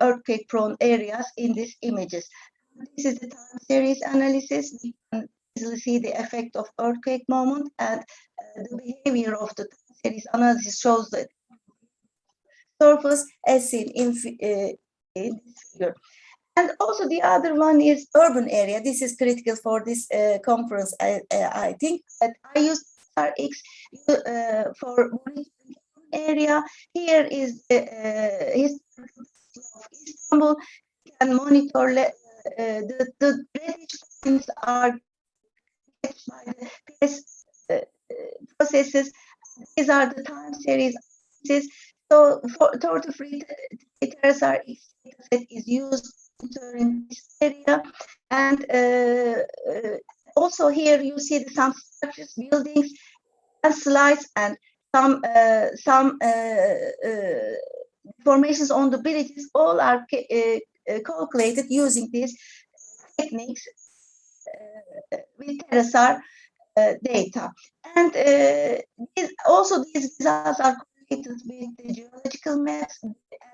earthquake prone areas in these images. This is the time series analysis. We can easily see the effect of earthquake moment, and the behavior of the time series analysis shows the surface as seen in this figure. And also the other one is urban area. This is critical for this conference, I think. But I use RX for monitoring area. Here is the of Istanbul. You can monitor the reddish points are catched by the PS processes. These are the time series. So for 33 TRSR set is used in this area, and also here you see some structures, buildings, and slides, and some formations on the bridges. All are calculated using these techniques with TRSR data, and also these results are correlated with the geological maps,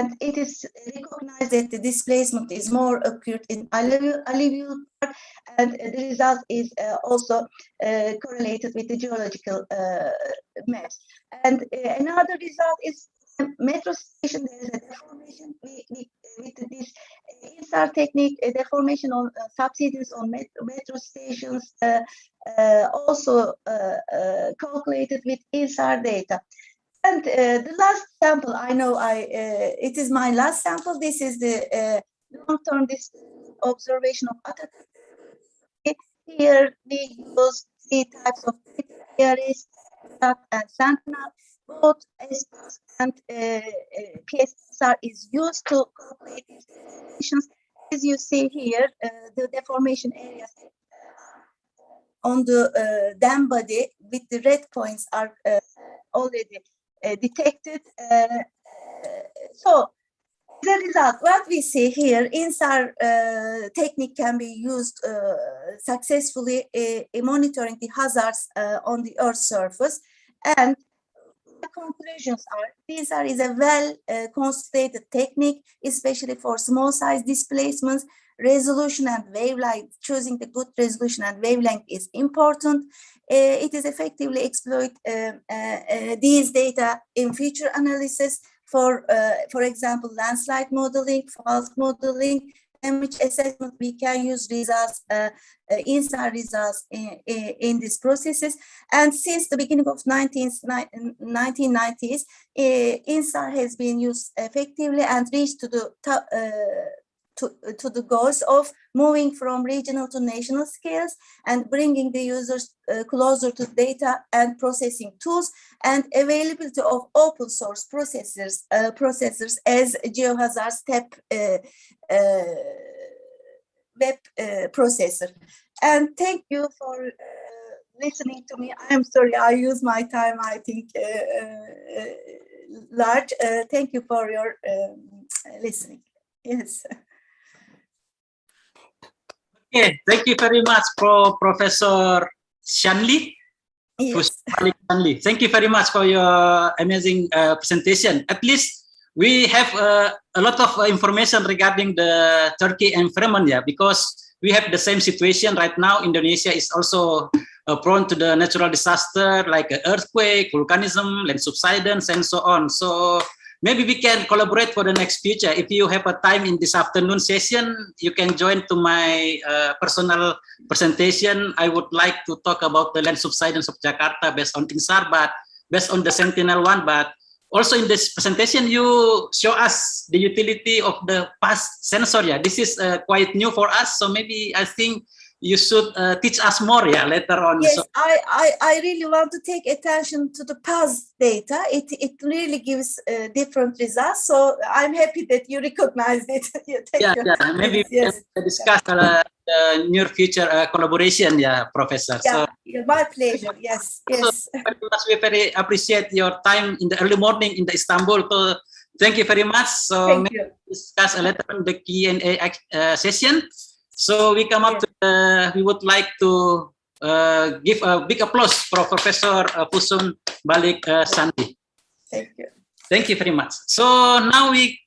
and it is recognized that the displacement is more occurred in alluvial part, and the result is also correlated with the geological maps. And another result is metro station. There is a deformation with this INSAR technique, a deformation on subsidies on metro stations, also calculated with INSAR data. And the last sample, I know it is my last sample. This is the long-term observation of Atatürk. Here we use 3 types of areas and Sentinel. Both SPAS and PSR is used to calculate these deformations. As you see here, the deformation areas on the dam body with the red points are already detected. So the result, what we see here, INSAR technique can be used successfully in monitoring the hazards on the Earth's surface. And the conclusions are, INSAR is a well concentrated technique, especially for small size displacements. Resolution and wavelength, choosing the good resolution and wavelength is important. It is effectively exploit these data in future analysis for example, landslide modeling, fault modeling, damage assessment. We can use results, INSAR results in these processes. And since the beginning of 1990s, INSAR has been used effectively and reached to the top, to the goals of moving from regional to national scales and bringing the users closer to data and processing tools and availability of open source processors as GeoHazard step web processor. And thank you for listening to me. I'm sorry, I use my time, I think, large. Thank you for your listening. Yes. Okay, thank you very much, Professor Shanli. Yes. Thank you very much for your amazing presentation. At least we have a lot of information regarding the Turkey environment, yeah, because we have the same situation right now. Indonesia is also prone to the natural disaster like earthquake, volcanism, land subsidence, and so on. So maybe we can collaborate for the next future. If you have a time in this afternoon session, you can join to my personal presentation. I would like to talk about the land subsidence of Jakarta based on INSAR, but based on the Sentinel one. But also in this presentation, you show us the utility of the past sensor. Yeah, this is quite new for us. So maybe I think you should teach us more, yeah, later on. Yes, So, I really want to take attention to the past data. It really gives different results. So I'm happy that you recognized it. yeah, maybe we can discuss the near future collaboration, yeah, Professor. Yeah, So, my pleasure. Yes, yes. we very appreciate your time in the early morning in the Istanbul. So thank you very much. So Thank maybe you. discuss later on the Q&A session. So we come up to we would like to give a big applause for Professor Pusum Balik Sandi. Thank you. Thank you very much. So now we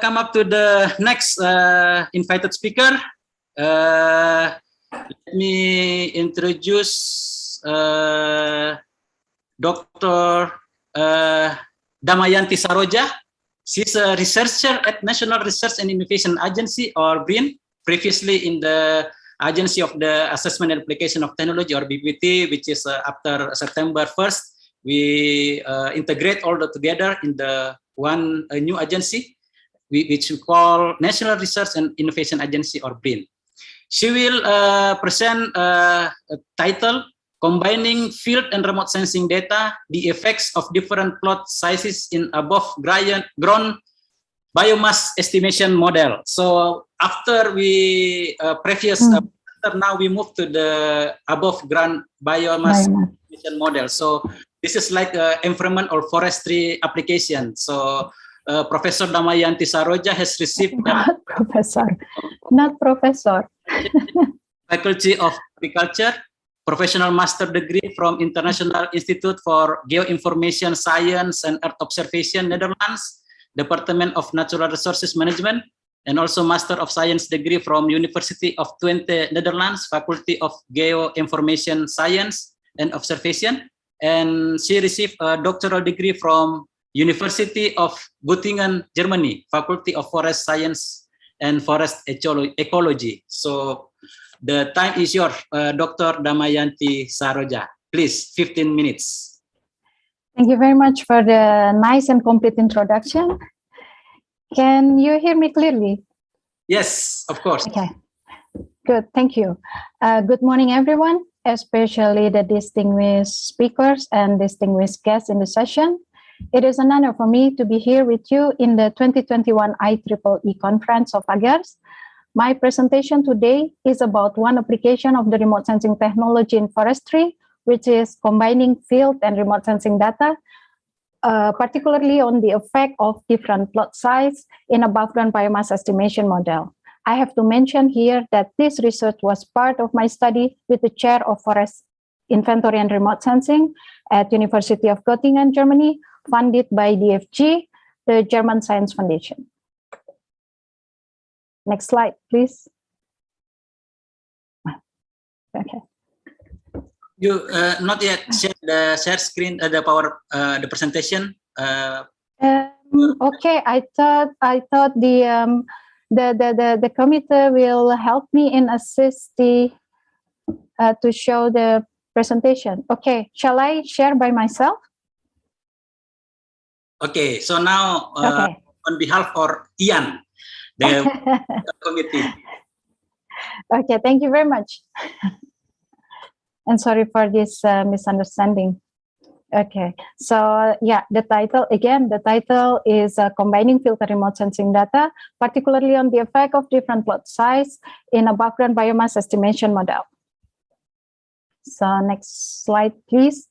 come up to the next invited speaker. Let me introduce Dr. Damayanti Saroja. She's a researcher at National Research and Innovation Agency, or BRIN, previously in the Agency of the Assessment and Application of Technology, or BPT, which is after September 1st, we integrate all together in the one new agency, which we call National Research and Innovation Agency, or BRIN. She will present a title, Combining Field and Remote Sensing Data, the Effects of Different Plot Sizes in Above Ground Biomass Estimation Model. So after we now we move to the above ground biomass estimation model. So this is like environment or forestry application. So Professor Damayanti Saroja has received not professor. Faculty of Agriculture, professional master degree from International Institute for Geoinformation Science and Earth Observation, Netherlands, Department of Natural Resources Management, and also Master of Science degree from University of Twente, Netherlands, Faculty of Geoinformation Science and Observation. And she received a doctoral degree from University of Göttingen, Germany, Faculty of Forest Science and Forest Ecology. So the time is yours, Dr. Damayanti Saroja. Please, 15 minutes. Thank you very much for the nice and complete introduction. Can you hear me clearly? Yes, of course. Okay, good, thank you. Good morning, everyone, especially the distinguished speakers and distinguished guests in the session. It is an honor for me to be here with you in the 2021 IEEE Conference of AGERS. My presentation today is about one application of the remote sensing technology in forestry, which is combining field and remote sensing data, particularly on the effect of different plot size in above ground biomass estimation model. I have to mention here that this research was part of my study with the chair of forest inventory and remote sensing at University of Göttingen, Germany, funded by DFG, the German Science Foundation. Next slide, please. Okay. You not yet share the share screen, the presentation. Okay, I thought the committee will help me in assist the to show the presentation. Okay, shall I share by myself? Okay, so now on behalf of Ian, the committee. Okay, thank you very much. And sorry for this misunderstanding. Okay, so yeah, the title is Combining Field and Remote Sensing Data, particularly on the effect of different plot size in a background biomass estimation model. So next slide, please.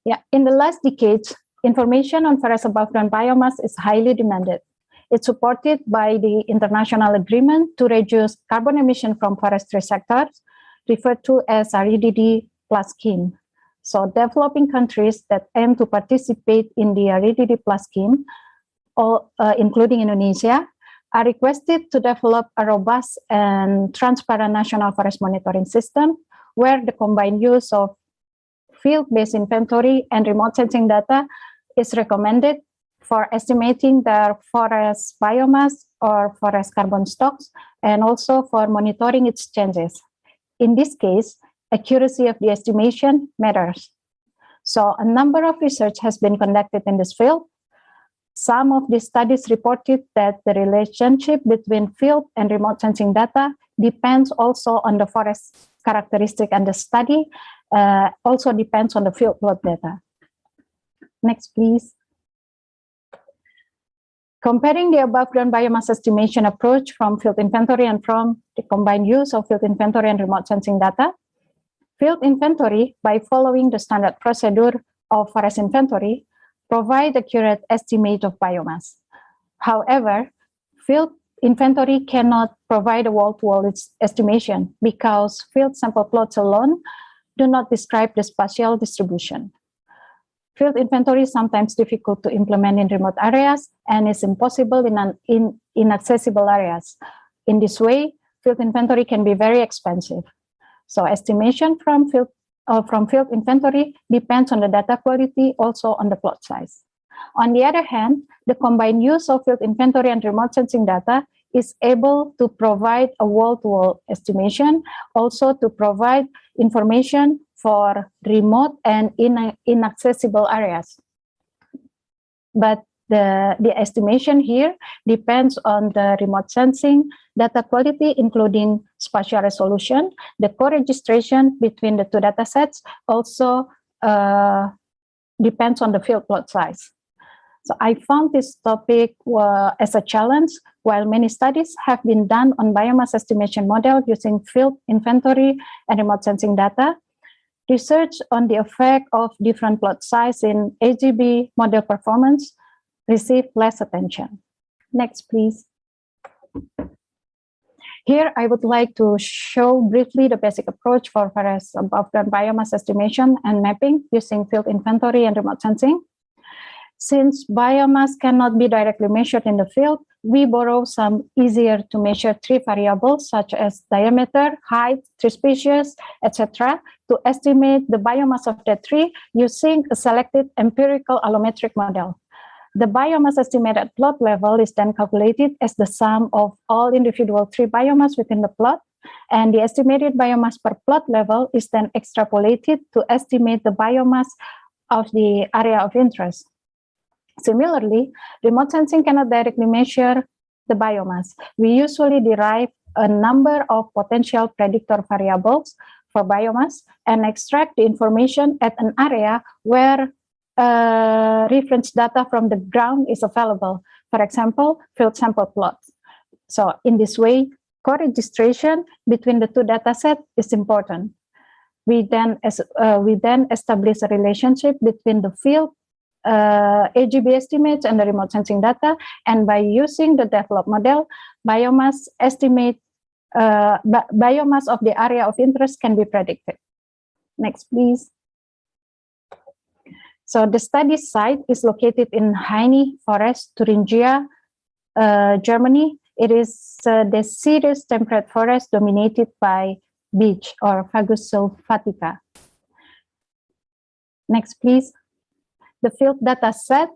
Yeah, in the last decades, information on forest above ground biomass is highly demanded. It's supported by the international agreement to reduce carbon emission from forestry sectors, referred to as REDD plus scheme. So developing countries that aim to participate in the REDD plus scheme, including Indonesia, are requested to develop a robust and transparent national forest monitoring system where the combined use of field-based inventory and remote sensing data is recommended for estimating the forest biomass or forest carbon stocks, and also for monitoring its changes. In this case, accuracy of the estimation matters. So a number of research has been conducted in this field. Some of these studies reported that the relationship between field and remote sensing data depends also on the forest characteristic, and the study also depends on the field plot data. Next, please. Comparing the above-ground biomass estimation approach from field inventory and from the combined use of field inventory and remote sensing data, field inventory, by following the standard procedure of forest inventory, provide accurate estimate of biomass. However, field inventory cannot provide a wall-to-wall estimation because field sample plots alone do not describe the spatial distribution. Field inventory is sometimes difficult to implement in remote areas and is impossible in inaccessible areas. In this way, field inventory can be very expensive. So estimation from field inventory depends on the data quality, also on the plot size. On the other hand, the combined use of field inventory and remote sensing data is able to provide a wall-to-wall estimation, also to provide information for remote and inaccessible areas. But the estimation here depends on the remote sensing data quality, including spatial resolution. The co-registration between the two data sets also depends on the field plot size. So I found this topic as a challenge. While many studies have been done on biomass estimation model using field inventory and remote sensing data, research on the effect of different plot size in AGB model performance received less attention. Next, please. Here, I would like to show briefly the basic approach for forest above-ground biomass estimation and mapping using field inventory and remote sensing. Since biomass cannot be directly measured in the field, we borrow some easier to measure tree variables such as diameter, height, tree species, etc. to estimate the biomass of the tree using a selected empirical allometric model. The biomass estimate at plot level is then calculated as the sum of all individual tree biomass within the plot, and the estimated biomass per plot level is then extrapolated to estimate the biomass of the area of interest. Similarly, remote sensing cannot directly measure the biomass. We usually derive a number of potential predictor variables for biomass and extract the information at an area where reference data from the ground is available. For example, field sample plots. So in this way, co-registration between the two data sets is important. We then establish a relationship between the field AGB estimates and the remote sensing data, and by using the developed model, biomass estimate biomass of the area of interest can be predicted. Next, please. So the study site is located in Haine Forest, Thuringia, Germany. It is deciduous temperate forest dominated by beech or Fagus sylvatica. Next, please. The field data set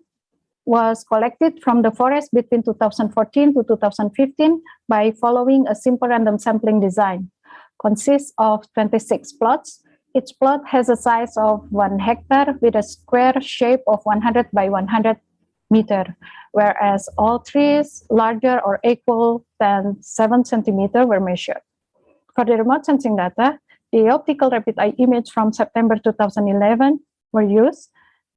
was collected from the forest between 2014 to 2015 by following a simple random sampling design. Consists of 26 plots. Each plot has a size of 1 hectare with a square shape of 100 by 100 meter, whereas all trees larger or equal than 7 centimeter were measured. For the remote sensing data, the optical rapid eye image from September 2011 were used.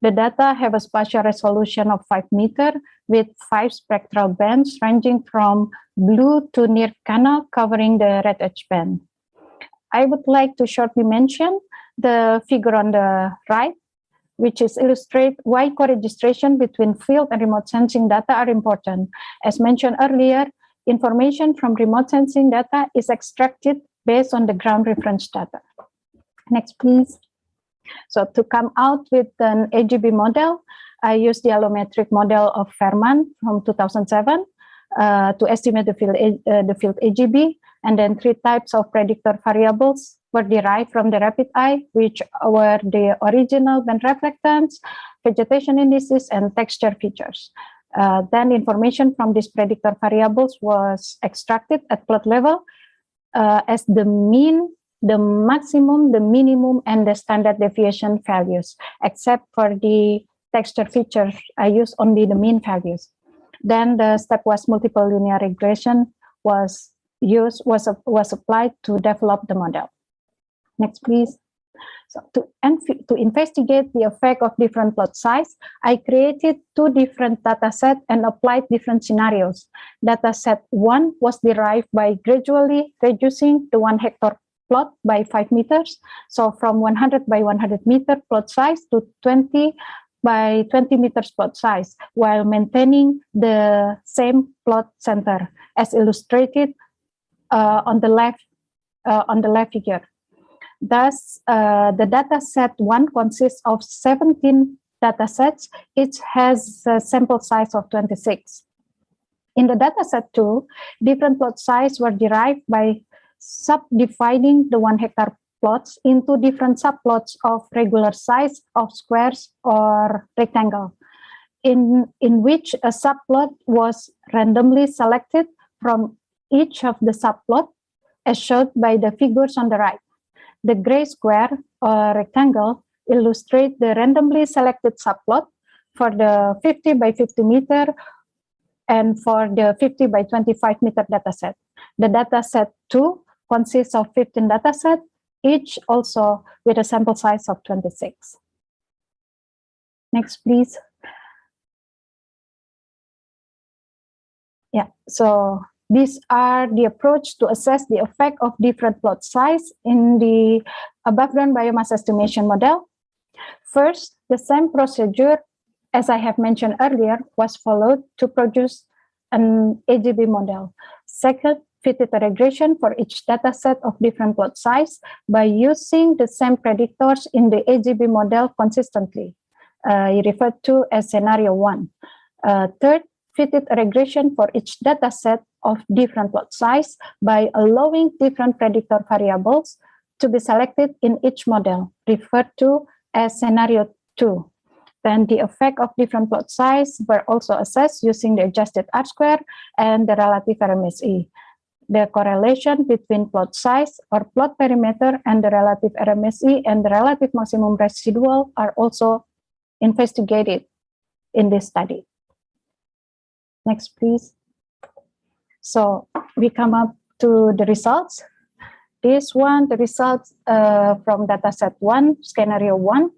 The data have a spatial resolution of 5 meter with 5 spectral bands ranging from blue to near cana covering the red edge band. I would like to shortly mention the figure on the right, which is illustrate why co-registration between field and remote sensing data are important. As mentioned earlier, information from remote sensing data is extracted based on the ground reference data. Next, please. So to come out with an AGB model, I used the allometric model of Fairman from 2007. to estimate the field AGB, and then 3 types of predictor variables were derived from the rapid eye, which were the original band reflectance, vegetation indices, and texture features. Then information from these predictor variables was extracted at plot level as the mean, the maximum, the minimum, and the standard deviation values, except for the texture features, I used only the mean values. Then the stepwise multiple linear regression was applied to develop the model. Next, please. So to investigate the effect of different plot size, I created 2 different data sets and applied different scenarios. Data set 1 was derived by gradually reducing the 1 hectare plot by 5 meters. So from 100 by 100 meter plot size to 20 by 20 meters plot size, while maintaining the same plot center as illustrated on the left figure. Thus, the data set 1 consists of 17 data sets. Each has a sample size of 26. In the data set 2, different plot size were derived by subdividing the 1 hectare plots into different subplots of regular size of squares or rectangle, in which a subplot was randomly selected from each of the subplot, as shown by the figures on the right. The gray square or rectangle illustrate the randomly selected subplot for the 50 by 50 meter and for the 50 by 25 meter dataset. The dataset 2 consists of 15 datasets, each also with a sample size of 26. Next, please. Yeah, so these are the approach to assess the effect of different plot size in the above-ground biomass estimation model. First, the same procedure as I have mentioned earlier was followed to produce an AGB model. Second, fitted a regression for each data set of different plot size by using the same predictors in the AGB model consistently, referred to as scenario 1. Third, fitted a regression for each data set of different plot size by allowing different predictor variables to be selected in each model, referred to as scenario 2. Then the effect of different plot size were also assessed using the adjusted R-square and the relative RMSE. The correlation between plot size or plot perimeter and the relative RMSE and the relative maximum residual are also investigated in this study. Next, please. So we come up to the results. This one, the results from dataset 1, scenario 1,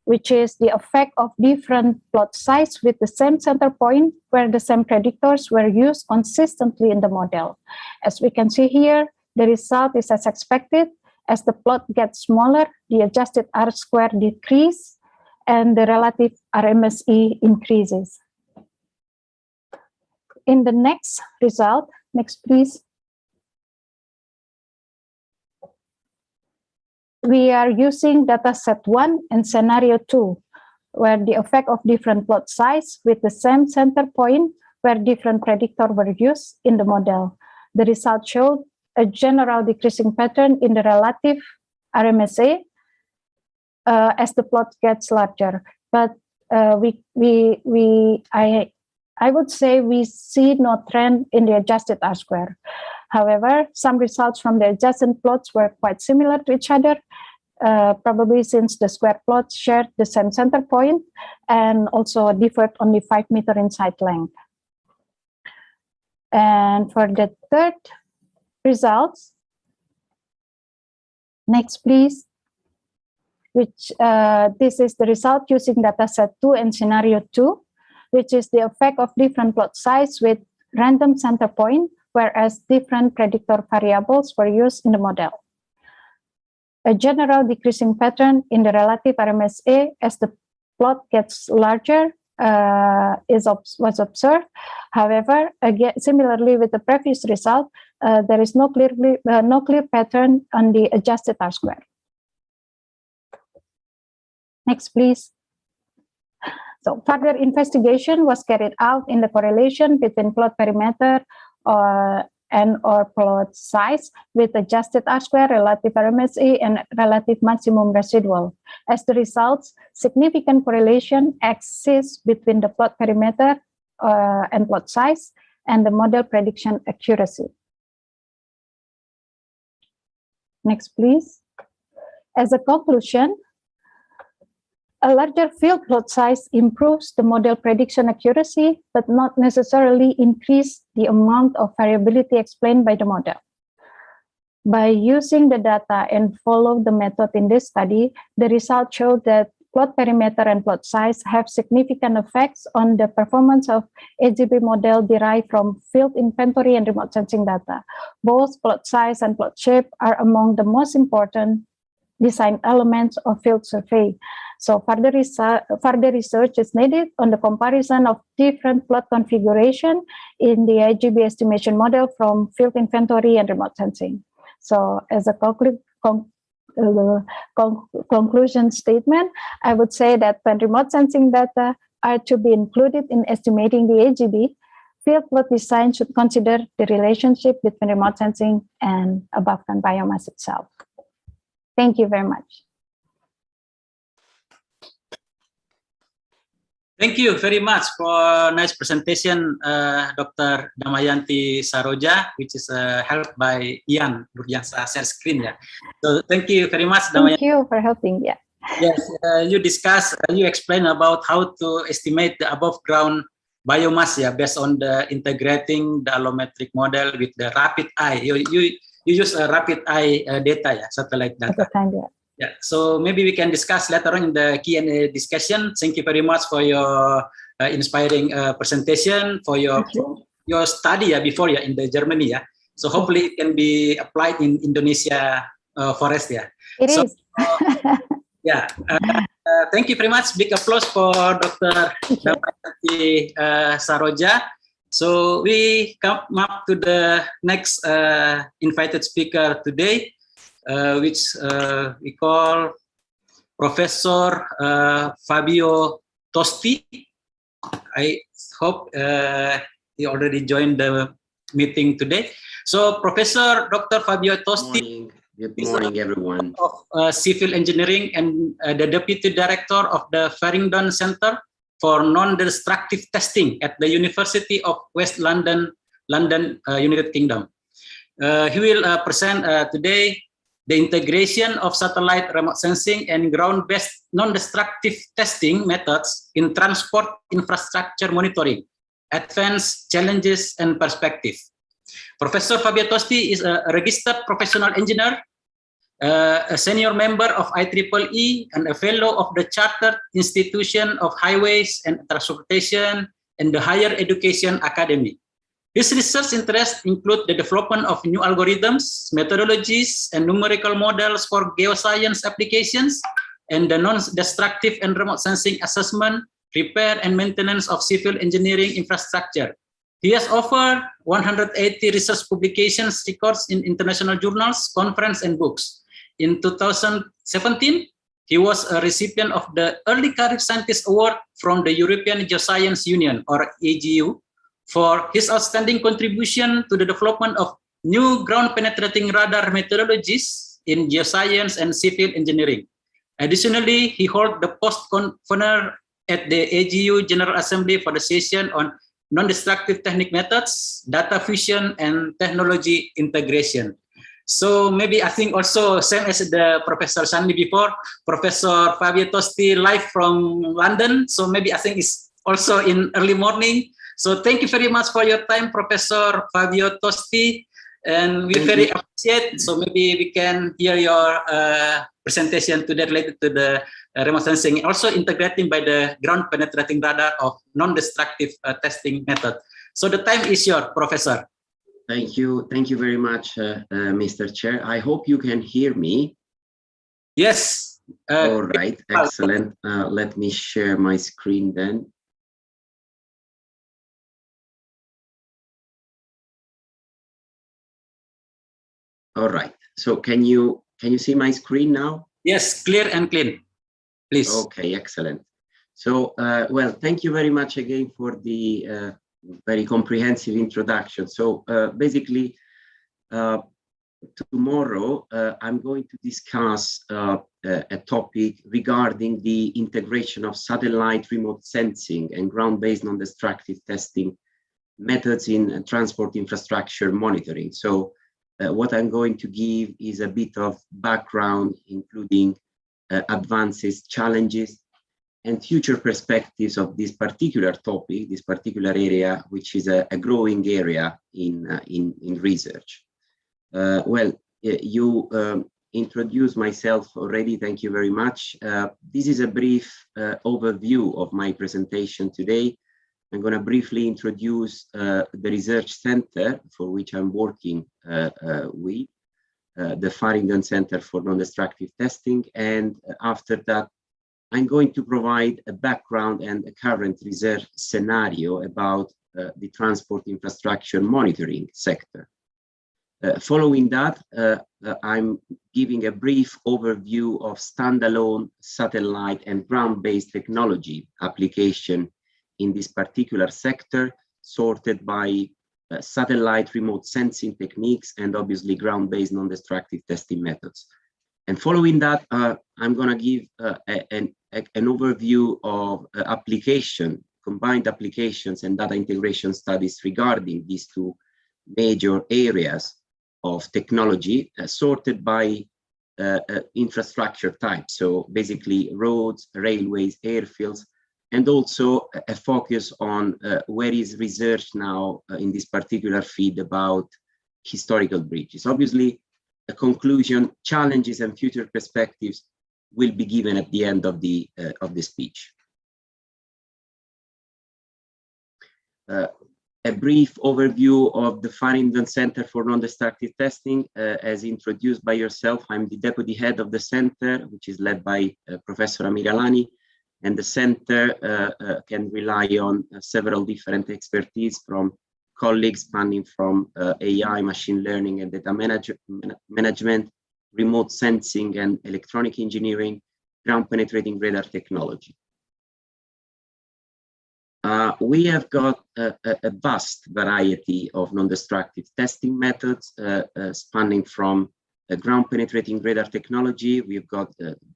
which is the effect of different plot size with the same center point where the same predictors were used consistently in the model. As we can see here, the result is as expected. As the plot gets smaller, the adjusted R-square decreases and the relative RMSE increases. In the next result, next please. We are using dataset 1 and scenario 2, where the effect of different plot size with the same center point where different predictors were used in the model. The result showed a general decreasing pattern in the relative RMSA as the plot gets larger. But I would say we see no trend in the adjusted R-square. However, some results from the adjacent plots were quite similar to each other, probably since the square plots shared the same center point and also differed only 5 meters in side length. And for the third results, next please, which this is the result using dataset 2 and scenario 2, which is the effect of different plot size with random center point, whereas different predictor variables were used in the model. A general decreasing pattern in the relative RMSA as the plot gets larger was observed. However, again, similarly with the previous result, there is no clear pattern on the adjusted R-square. Next, please. So further investigation was carried out in the correlation between plot perimeter and/or plot size with adjusted R-square, relative RMSE, and relative maximum residual. As the results, significant correlation exists between the plot perimeter and plot size and the model prediction accuracy. Next, please. As a conclusion, a larger field plot size improves the model prediction accuracy, but not necessarily increase the amount of variability explained by the model. By using the data and follow the method in this study, the results showed that plot perimeter and plot size have significant effects on the performance of AGB model derived from field inventory and remote sensing data. Both plot size and plot shape are among the most important design elements of field survey. So further research is needed on the comparison of different plot configuration in the AGB estimation model from field inventory and remote sensing. So as a conclusion statement, I would say that when remote sensing data are to be included in estimating the AGB, field plot design should consider the relationship between remote sensing and above-ground biomass itself. Thank you very much. Thank you very much for nice presentation, Dr. Damayanti Saroja, which is helped by Ian Nurjansa share screen. Yeah. So thank you very much, Damayanti. Thank you for helping. Yeah. Yes, you explain about how to estimate the above ground biomass, yeah, based on the integrating the allometric model with the rapid eye. You use a rapid eye data, yeah, satellite data. Yeah, so maybe we can discuss later on in the Q&A discussion. Thank you very much for your inspiring presentation, for your study before in the Germany. Yeah, so hopefully it can be applied in Indonesia forest. Yeah, it is. Yeah, thank you very much. Big applause for Dr. Damayanti Saroja. So we come up to the next invited speaker today, which we call Professor Fabio Tosti. I hope he already joined the meeting today. So Professor Dr. Fabio Tosti. Good morning, everyone. Of Civil Engineering and the Deputy Director of the Farringdon Center for Non-Destructive Testing at the University of West London, United Kingdom. He will present today the integration of satellite remote sensing and ground-based non-destructive testing methods in transport infrastructure monitoring, advanced challenges and perspective. Professor Fabio Tosti is a registered professional engineer, a senior member of IEEE, and a fellow of the Chartered Institution of Highways and Transportation and the Higher Education Academy. His research interests include the development of new algorithms, methodologies, and numerical models for geoscience applications, and the non-destructive and remote sensing assessment, repair, and maintenance of civil engineering infrastructure. He has over 180 research publications records in international journals, conferences, and books. In 2017, he was a recipient of the Early Career Scientist Award from the European Geoscience Union, or AGU, for his outstanding contribution to the development of new ground-penetrating radar methodologies in geoscience and civil engineering. Additionally, he held the post-convener at the AGU General Assembly for the session on non-destructive technique methods, data fusion, and technology integration. So maybe I think also same as the Professor Shanli before, Professor Fabio Tosti live from London. So maybe I think it's also in early morning. So thank you very much for your time, Professor Fabio Tosti, and we very appreciate. So maybe we can hear your presentation today related to the remote sensing, also integrating by the ground penetrating radar of non-destructive testing method. So the time is yours, Professor. Thank you very much, Mr. Chair. I hope you can hear me. Yes. All right, excellent. Let me share my screen then. All right. So can you see my screen now? Yes, clear and clean. Please. Okay, excellent. So, well, thank you very much again for the very comprehensive introduction. So basically, tomorrow I'm going to discuss a topic regarding the integration of satellite remote sensing and ground-based non-destructive testing methods in transport infrastructure monitoring. So what I'm going to give is a bit of background, including advances, challenges, and future perspectives of this particular topic, this particular area, which is a growing area in research. Well, you introduced myself already. Thank you very much. This is a brief overview of my presentation today. I'm going to briefly introduce the research center for which I'm working with, the Farringdon Center for Non-Destructive Testing. And after that, I'm going to provide a background and a current research scenario about the transport infrastructure monitoring sector. Following that, I'm giving a brief overview of standalone satellite and ground-based technology application in this particular sector, sorted by satellite remote sensing techniques and obviously ground-based non-destructive testing methods. And following that, I'm going to give an overview of combined applications and data integration studies regarding these two major areas of technology, sorted by infrastructure type. So basically roads, railways, airfields, and also a focus on where is research now in this particular field about historical bridges. Obviously, a conclusion, challenges, and future perspectives will be given at the end of the speech. A brief overview of the Farringdon Center for Non-Destructive Testing, as introduced by yourself. I'm the deputy head of the center, which is led by Professor Amir Alani, and the center can rely on several different expertise from colleagues spanning from AI, machine learning and data management, remote sensing and electronic engineering, ground penetrating radar technology. We have got a vast variety of non-destructive testing methods spanning from ground penetrating radar technology. We've got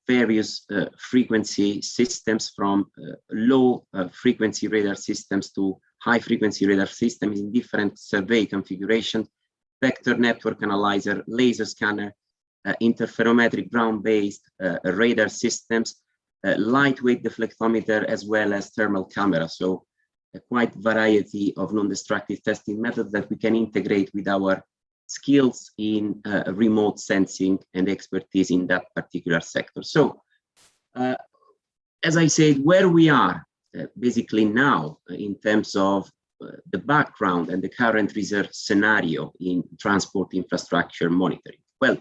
various frequency systems, from low frequency radar systems to high frequency radar systems in different survey configurations, vector network analyzer, laser scanner, interferometric ground-based radar systems, lightweight deflectometer, as well as thermal camera. So a quite variety of non-destructive testing methods that we can integrate with our skills in remote sensing and expertise in that particular sector. So as I said, where we are basically now in terms of the background and the current research scenario in transport infrastructure monitoring. Well,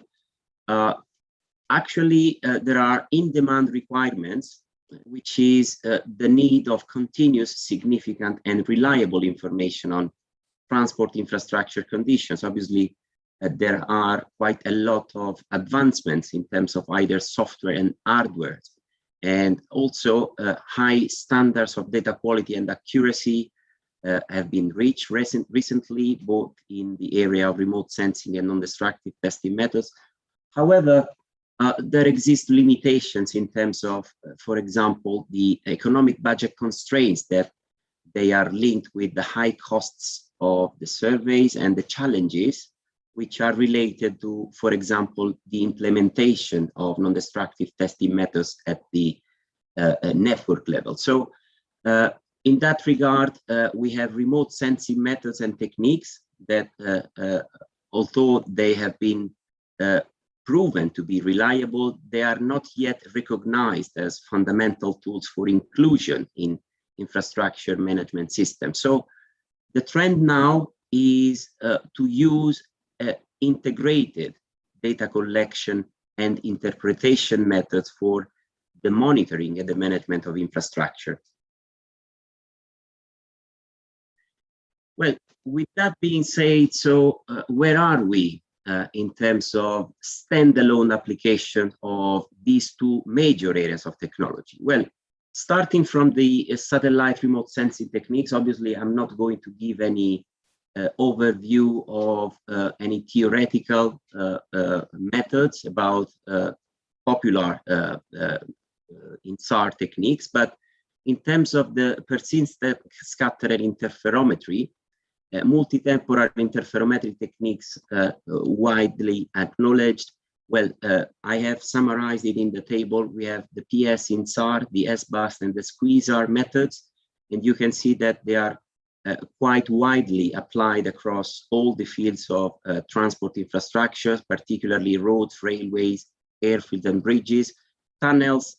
actually, there are in-demand requirements, which is the need of continuous, significant, and reliable information on transport infrastructure conditions. Obviously, there are quite a lot of advancements in terms of either software and hardware, and also high standards of data quality and accuracy have been reached recently, both in the area of remote sensing and non-destructive testing methods. However, there exist limitations in terms of, for example, the economic budget constraints that they are linked with the high costs of the surveys and the challenges which are related to, for example, the implementation of non-destructive testing methods at the network level. So in that regard, we have remote sensing methods and techniques that, although they have been proven to be reliable, they are not yet recognized as fundamental tools for inclusion in infrastructure management systems. So the trend now is to use integrated data collection and interpretation methods for the monitoring and the management of infrastructure. Well, with that being said, so where are we in terms of standalone application of these two major areas of technology? Well, Starting from the satellite remote sensing techniques, obviously I'm not going to give any overview of any theoretical methods about popular INSAR techniques, but in terms of the persistent scattered interferometry, multi-temporal interferometry techniques widely acknowledged. Well, I have summarized it in the table. We have the PS INSAR, the SBUS, and the SQUEEZAR methods, and you can see that they are quite widely applied across all the fields of transport infrastructures, particularly roads, railways, airfields, and bridges. Tunnels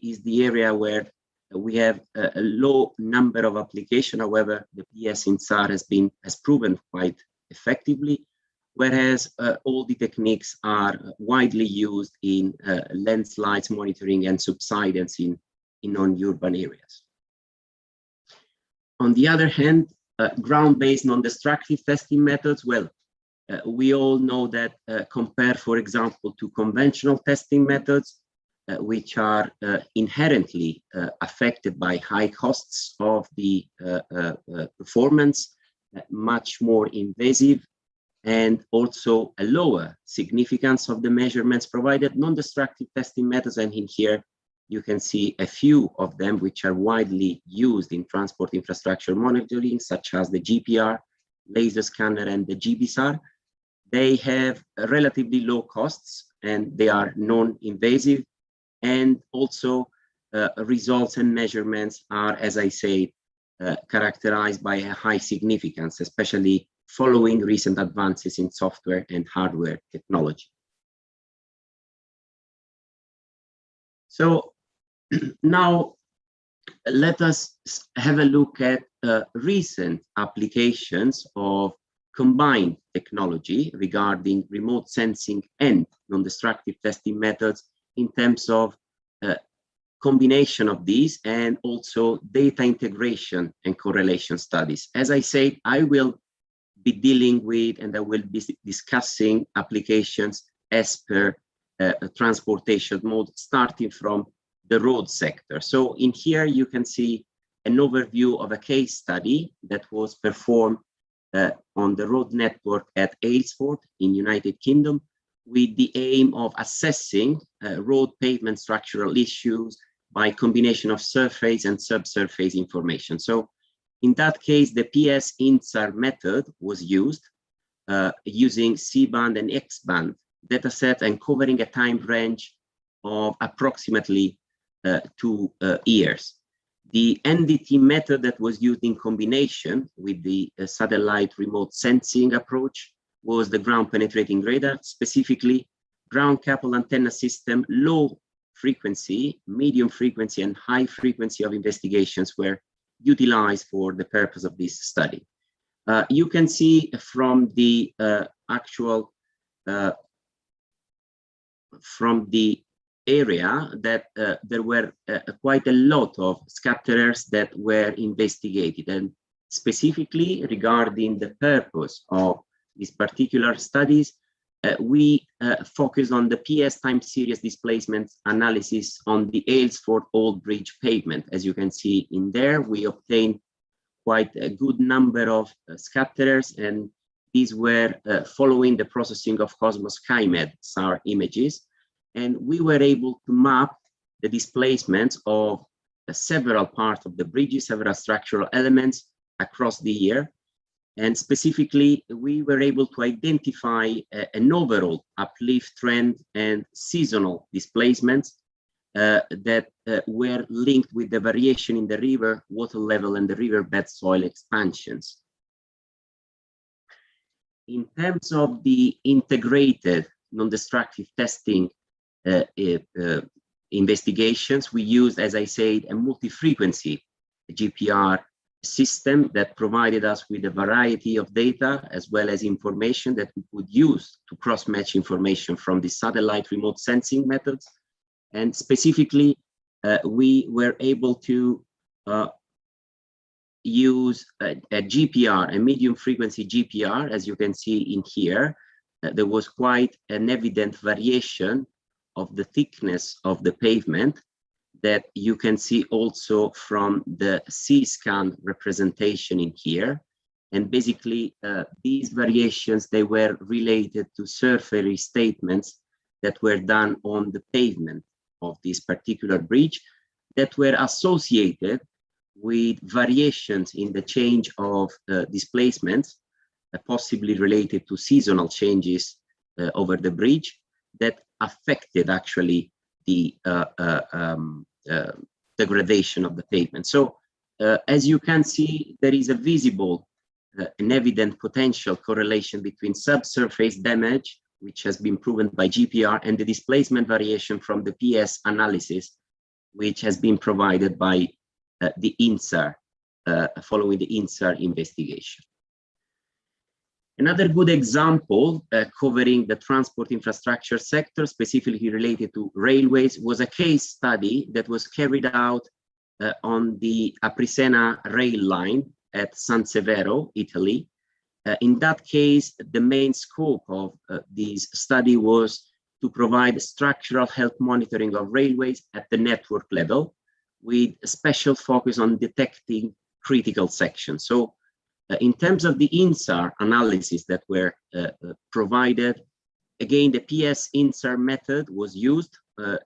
is the area where we have a low number of applications. However, the PS INSAR has proven quite effectively, whereas all the techniques are widely used in landslides monitoring and subsidence in non-urban areas. On the other hand, ground-based non-destructive testing methods, well, we all know that compared, for example, to conventional testing methods, which are inherently affected by high costs of the performance, much more invasive, and also a lower significance of the measurements provided, non-destructive testing methods, and in here you can see a few of them which are widely used in transport infrastructure monitoring, such as the GPR, laser scanner, and the GBSAR. They have relatively low costs and they are non-invasive, and also results and measurements are, as I say, characterized by a high significance, especially following recent advances in software and hardware technology. So now let us have a look at recent applications of combined technology regarding remote sensing and non-destructive testing methods in terms of combination of these and also data integration and correlation studies. As I said, I will be dealing with and I will be discussing applications as per transportation mode, starting from the road sector. So in here you can see an overview of a case study that was performed on the road network at Aylesford in United Kingdom, with the aim of assessing road pavement structural issues by combination of surface and subsurface information. So in that case, the PS INSAR method was used using C-band and X-band dataset and covering a time range of approximately 2 years. The NDT method that was used in combination with the satellite remote sensing approach was the ground penetrating radar, specifically ground coupled antenna system, low frequency, medium frequency, and high frequency of investigations were utilized for the purpose of this study. You can see from the actual from the area that there were quite a lot of scatterers that were investigated, and specifically regarding the purpose of these particular studies, we focused on the PS time series displacement analysis on the Aylesford Old Bridge pavement. As you can see in there, we obtained quite a good number of scatterers, and these were following the processing of Cosmos SkyMed SAR images. And we were able to map the displacements of several parts of the bridges, several structural elements across the year. And specifically, we were able to identify an overall uplift trend and seasonal displacements that were linked with the variation in the river water level and the riverbed soil expansions. In terms of the integrated non-destructive testing investigations, we used, as I said, a multi-frequency GPR system that provided us with a variety of data as well as information that we could use to cross-match information from the satellite remote sensing methods. And specifically, we were able to use a GPR, a medium frequency GPR. As you can see in here, there was quite an evident variation of the thickness of the pavement that you can see also from the C-scan representation in here. And basically, these variations, they were related to surface statements that were done on the pavement of this particular bridge that were associated with variations in the change of displacements, possibly related to seasonal changes over the bridge that affected actually the degradation of the pavement. So as you can see, there is a visible an evident potential correlation between subsurface damage, which has been proven by GPR, and the displacement variation from the PS analysis, which has been provided by the INSAR, following the INSAR investigation. Another good example covering the transport infrastructure sector, specifically related to railways, was a case study that was carried out on the Aprisena rail line at San Severo, Italy. In that case, the main scope of this study was to provide structural health monitoring of railways at the network level, with a special focus on detecting critical sections. So in terms of the INSAR analysis that were provided, again, the PS INSAR method was used,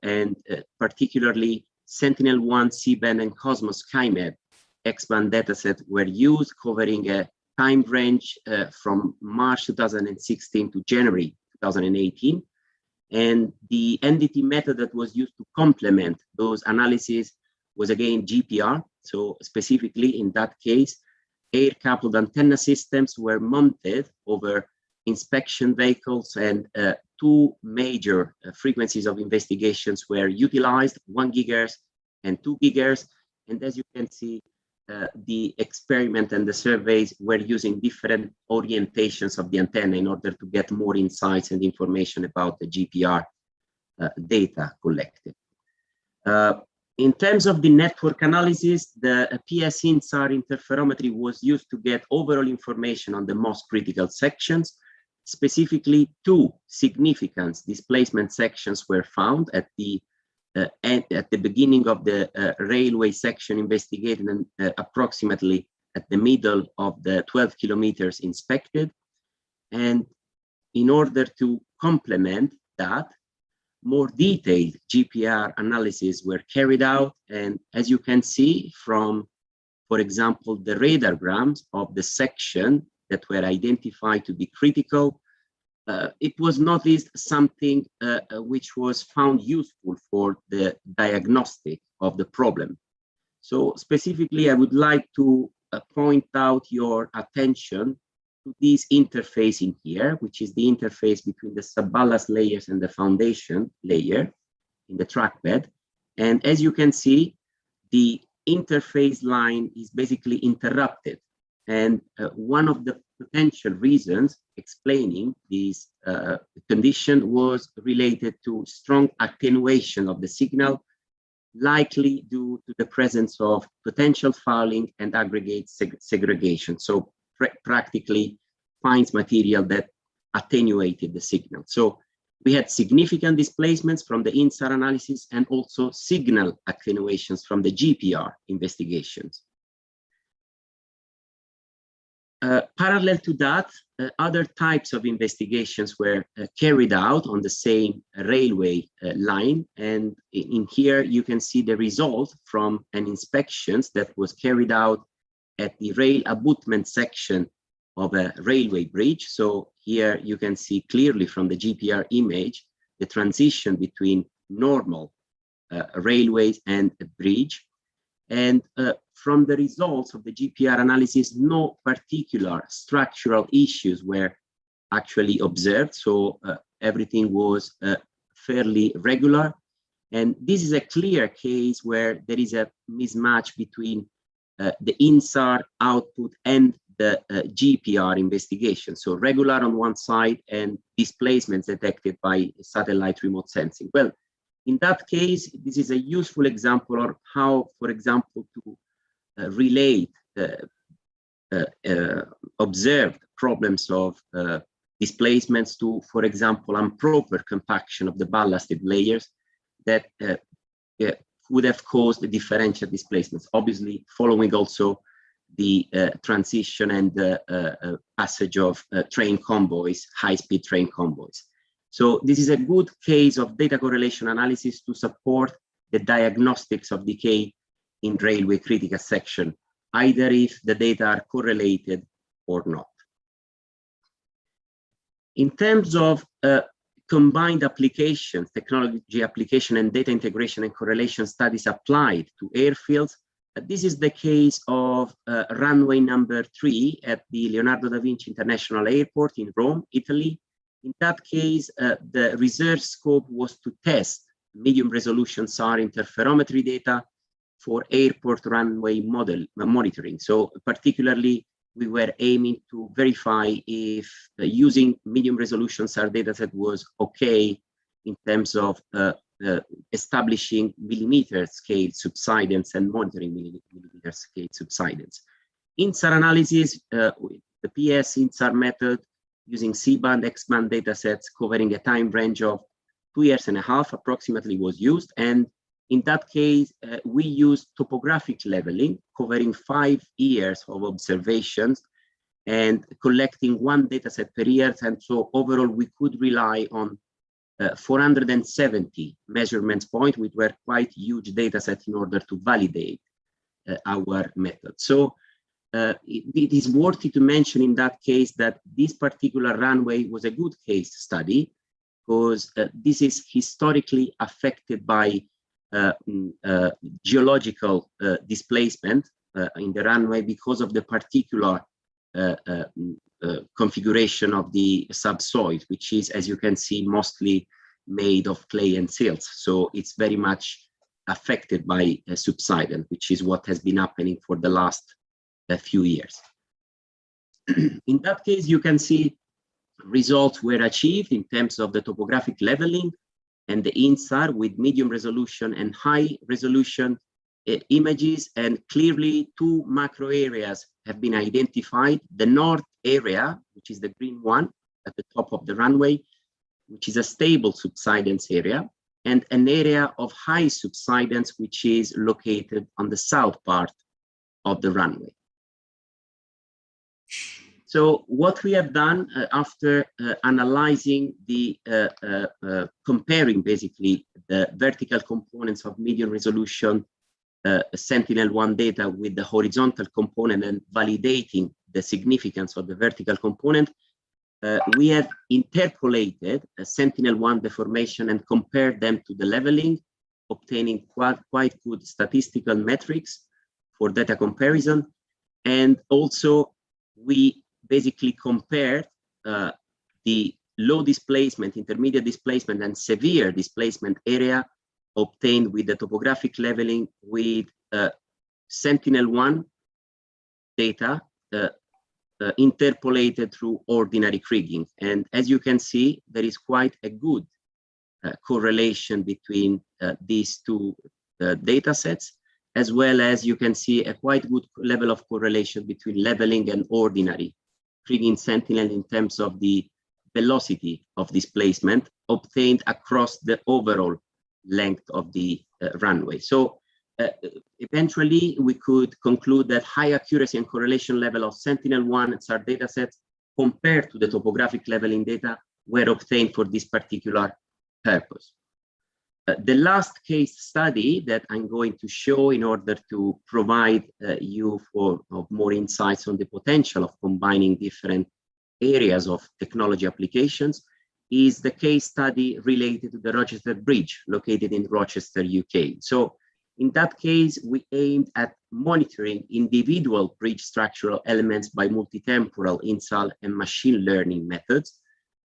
and particularly Sentinel-1, C-band, and Cosmos SkyMed X-band dataset were used, covering a time range from March 2016 to January 2018. And the NDT method that was used to complement those analyses was again GPR. So specifically in that case, air-coupled antenna systems were mounted over inspection vehicles, and two major frequencies of investigations were utilized, 1 GHz and 2 GHz. And as you can see, the experiment and the surveys were using different orientations of the antenna in order to get more insights and information about the GPR data collected. In terms of the network analysis, the PS INSAR interferometry was used to get overall information on the most critical sections. Specifically, two significant displacement sections were found at the beginning of the railway section investigated, and approximately at the middle of the 12 kilometers inspected. And in order to complement that, more detailed GPR analyses were carried out. And as you can see from, for example, the radargrams of the section that were identified to be critical, it was not least something which was found useful for the diagnostic of the problem. So specifically, I would like to point out your attention to this interface in here, which is the interface between the subballast layers and the foundation layer in the trackbed. And as you can see, the interface line is basically interrupted. And one of the potential reasons explaining this condition was related to strong attenuation of the signal, likely due to the presence of potential fouling and aggregate segregation. So practically finds material that attenuated the signal. So we had significant displacements from the INSAR analysis and also signal attenuations from the GPR investigations. Parallel to that, other types of investigations were carried out on the same railway line. And in here, you can see the result from an inspections that was carried out at the rail abutment section of a railway bridge. So here you can see clearly from the GPR image, the transition between normal railways and a bridge. And from the results of the GPR analysis, no particular structural issues were actually observed. So everything was fairly regular. And this is a clear case where there is a mismatch between the INSAR output and the GPR investigation. So regular on one side and displacements detected by satellite remote sensing. Well, in that case, this is a useful example of how, for example, to relate observed problems of displacements to, for example, improper compaction of the ballasted layers that could have caused differential displacements, obviously following also the transition and the passage of train convoys, high-speed train convoys. So this is a good case of data correlation analysis to support the diagnostics of decay in railway critical section, either if the data are correlated or not. In terms of combined applications, technology application and data integration and correlation studies applied to airfields, this is the case of runway number 3 at the Leonardo da Vinci International Airport in Rome, Italy. In that case, the research scope was to test medium resolution SAR interferometry data for airport runway monitoring. So particularly, we were aiming to verify if using medium resolution SAR dataset was okay in terms of establishing millimeter scale subsidence and monitoring millimeter scale subsidence. INSAR analysis, the PS INSAR method using C-band, X-band datasets covering a time range of 2.5 years approximately was used. And in that case, we used topographic leveling covering 5 years of observations and collecting 1 dataset per year. And so overall, we could rely on 470 measurements points, which were quite huge data sets in order to validate our method. So it is worthy to mention in that case that this particular runway was a good case study because this is historically affected by geological displacement in the runway because of the particular configuration of the subsoil, which is, as you can see, mostly made of clay and silts. So it's very much affected by subsidence, which is what has been happening for the last few years. In that case, you can see results were achieved in terms of the topographic leveling and the INSAR with medium resolution and high resolution images, and clearly 2 macro areas have been identified. The north area, which is the green one at the top of the runway, which is a stable subsidence area, and an area of high subsidence, which is located on the south part of the runway. So what we have done after analyzing the, comparing basically the vertical components of medium resolution Sentinel-1 data with the horizontal component and validating the significance of the vertical component, we have interpolated a Sentinel-1 deformation and compared them to the leveling, obtaining quite good statistical metrics for data comparison. And also we basically compared the low displacement, intermediate displacement, and severe displacement area obtained with the topographic leveling with Sentinel-1 data interpolated through ordinary kriging. And as you can see, there is quite a good correlation between these 2 data sets, as well as you can see a quite good level of correlation between leveling and ordinary kriging Sentinel in terms of the velocity of displacement obtained across the overall length of the runway. So eventually we could conclude that high accuracy and correlation level of Sentinel-1 and SAR datasets compared to the topographic leveling data were obtained for this particular purpose. The last case study that I'm going to show in order to provide you for more insights on the potential of combining different areas of technology applications is the case study related to the Rochester Bridge located in Rochester, UK. So in that case, we aimed at monitoring individual bridge structural elements by multitemporal INSAR and machine learning methods.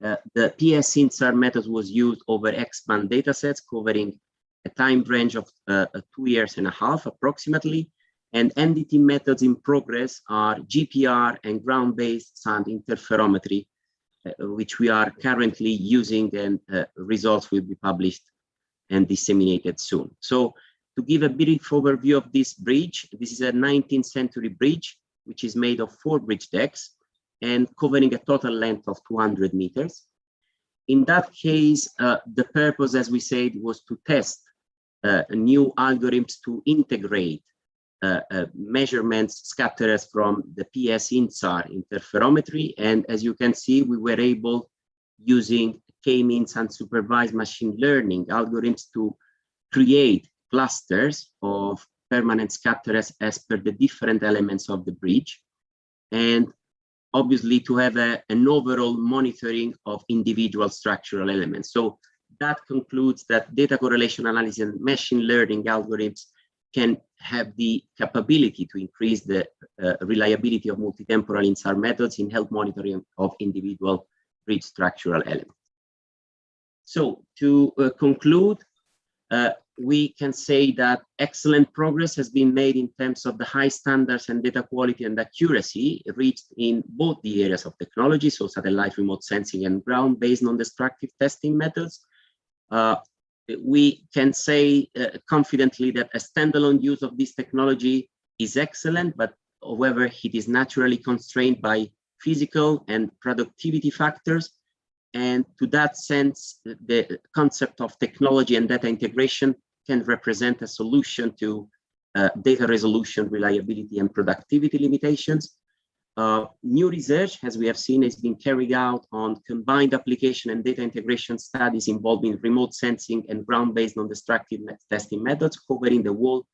The PS INSAR method was used over X-band datasets covering a time range of 2.5 years approximately. And NDT methods in progress are GPR and ground-based sound interferometry, which we are currently using, and results will be published and disseminated soon. So to give a brief overview of this bridge, this is a 19th century bridge, which is made of 4 bridge decks and covering a total length of 200 meters. In that case, the purpose, as we said, was to test new algorithms to integrate measurements scatterers from the PS INSAR interferometry. And as you can see, we were able, using K-means unsupervised machine learning algorithms, to create clusters of permanent scatterers as per the different elements of the bridge, and obviously to have an overall monitoring of individual structural elements. So that concludes that data correlation analysis and machine learning algorithms can have the capability to increase the reliability of multitemporal INSAR methods in health monitoring of individual bridge structural elements. So to conclude, we can say that excellent progress has been made in terms of the high standards and data quality and accuracy reached in both the areas of technology, so satellite remote sensing and ground-based non-destructive testing methods. We can say confidently that a standalone use of this technology is excellent, but however, it is naturally constrained by physical and productivity factors. And to that sense, the concept of technology and data integration can represent a solution to data resolution, reliability, and productivity limitations. New research, as we have seen, has been carried out on combined application and data integration studies involving remote sensing and ground-based non-destructive testing methods, covering the whole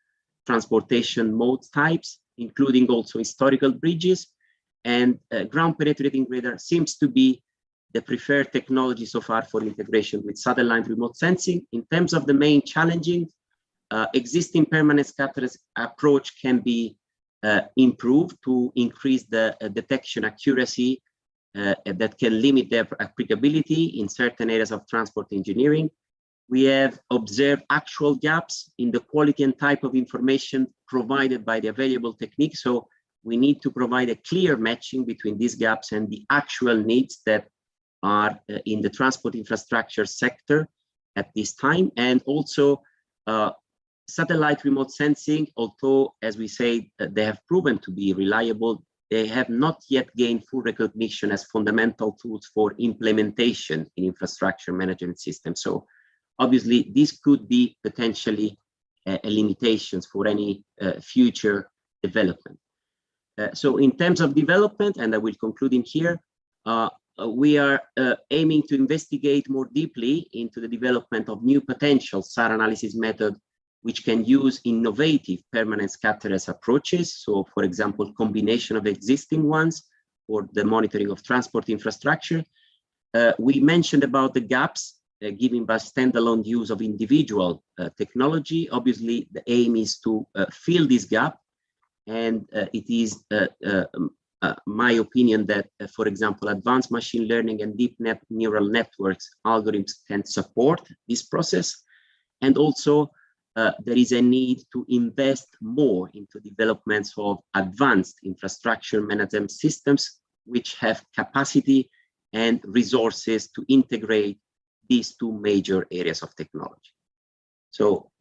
transportation mode types, including also historical bridges. And ground penetrating radar seems to be the preferred technology so far for integration with satellite remote sensing. In terms of the main challenging, existing permanent scatterers approach can be improved to increase the detection accuracy that can limit their applicability in certain areas of transport engineering. We have observed actual gaps in the quality and type of information provided by the available technique. So we need to provide a clear matching between these gaps and the actual needs that are in the transport infrastructure sector at this time. And also satellite remote sensing, although, as we say, they have proven to be reliable, they have not yet gained full recognition as fundamental tools for implementation in infrastructure management systems. So obviously, this could be potentially limitations for any future development. So in terms of development, and I will conclude in here, we are aiming to investigate more deeply into the development of new potential SAR analysis method, which can use innovative permanent scatterers approaches. So for example, combination of existing ones for the monitoring of transport infrastructure. We mentioned about the gaps given by standalone use of individual technology. Obviously, the aim is to fill this gap. And it is my opinion that, for example, advanced machine learning and deep neural networks algorithms can support this process. And also, there is a need to invest more into developments of advanced infrastructure management systems, which have capacity and resources to integrate these two major areas of technology. So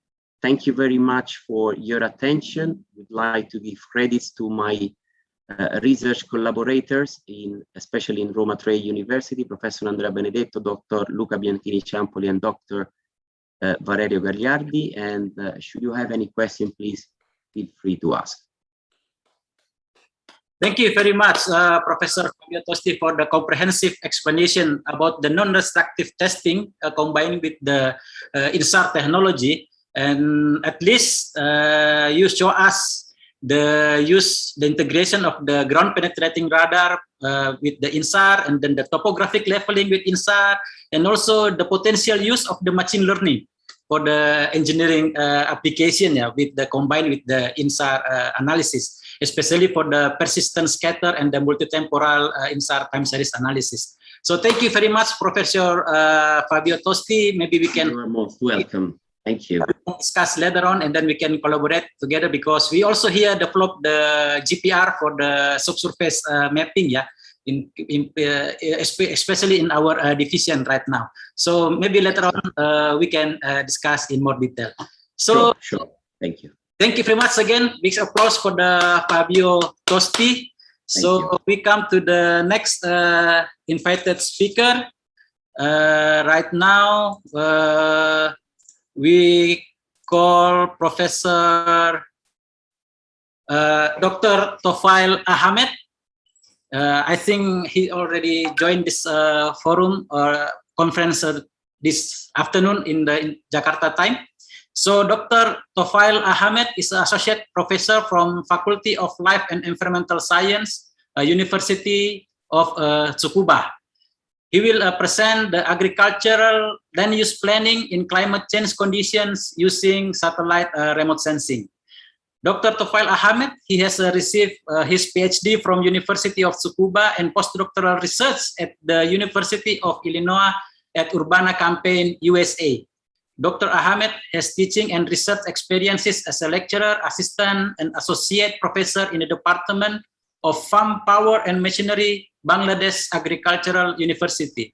thank you very much for your attention. We'd like to give credits to my research collaborators, especially in Roma Tre University, Professor Andrea Benedetto, Dr. Luca Bianchini Ciampoli, and Dr. Valerio Gagliardi. And should you have any question, please feel free to ask. Thank you very much, Professor Fabio Tosti, for the comprehensive explanation about the non-destructive testing combined with the INSAR technology. And at least you show us the integration of the ground penetrating radar with the INSAR, and then the topographic leveling with INSAR, and also the potential use of the machine learning for the engineering application, with the combined with the INSAR analysis, especially for the persistent scatter and the multitemporal INSAR time series analysis. So thank you very much, Professor Fabio Tosti. Maybe we can— You are most welcome. Thank you. Discuss later on, and then we can collaborate together, because we also here develop the GPR for the subsurface mapping, especially in our division right now. So maybe later on we can discuss in more detail. So sure. Thank you. Thank you very much again. Big applause for the Fabio Tosti. So we come to the next invited speaker. Right now, we call Professor Dr. Tofail Ahmed. I think he already joined this forum or conference this afternoon in Jakarta time. So Dr. Tofail Ahmed is an associate professor from Faculty of Life and Environmental Science, University of Tsukuba. He will present the agricultural land use planning in climate change conditions using satellite remote sensing. Dr. Tofail Ahmed, he has received his PhD from University of Tsukuba and postdoctoral research at the University of Illinois at Urbana-Champaign, USA. Dr. Ahmed has teaching and research experiences as a lecturer, assistant, and associate professor in the Department of Farm Power and Machinery, Bangladesh Agricultural University.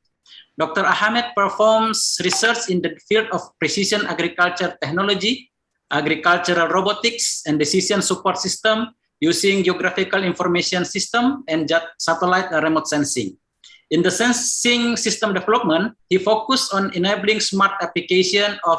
Dr. Ahmed performs research in the field of precision agriculture technology, agricultural robotics, and decision support system using geographical information system and satellite remote sensing. In the sensing system development, he focused on enabling smart application of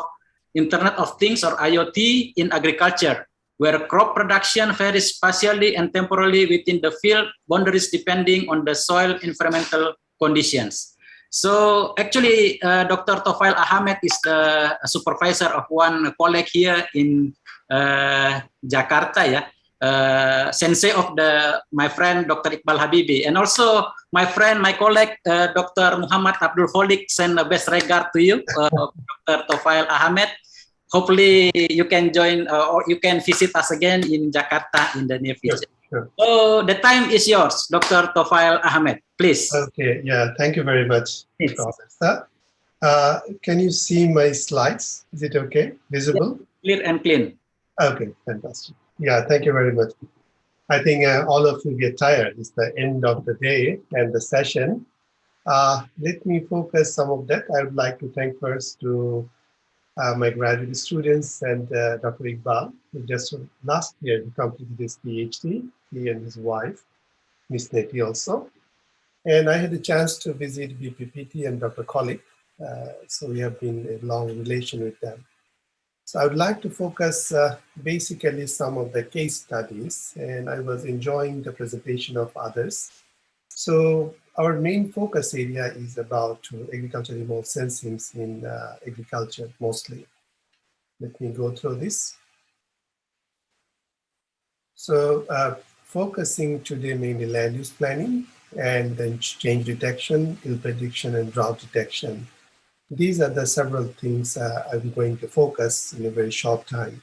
Internet of Things or IoT in agriculture, where crop production varies spatially and temporally within the field boundaries depending on the soil environmental conditions. So actually, Dr. Tofail Ahmed is the supervisor of one colleague here in Jakarta, sensei of my friend Dr. Iqbal Habibi, and also my colleague Dr. Muhammad Abdul Kholik send the best regard to you, Dr. Tofail Ahmed. Hopefully you can join or you can visit us again in Jakarta in the near future. Sure. So the time is yours, Dr. Tofail Ahmed, please. Okay, yeah, thank you very much, Professor. Can you see my slides? Is it okay? Visible? Clear and clean. Okay, fantastic. Yeah, thank you very much. I think all of you get tired. It's the end of the day and the session. Let me focus some of that. I would like to thank first to my graduate students and Dr. Iqbal, who just last year he completed his PhD, he and his wife, Ms. Neti also. And I had a chance to visit BPPT and Dr. Kholik, so we have been in a long relation with them. So I would like to focus basically some of the case studies, and I was enjoying the presentation of others. So our main focus area is about agriculture remote sensing in agriculture mostly. Let me go through this. So focusing today mainly land use planning and then change detection, ill prediction, and drought detection. These are the several things I'm going to focus in a very short time.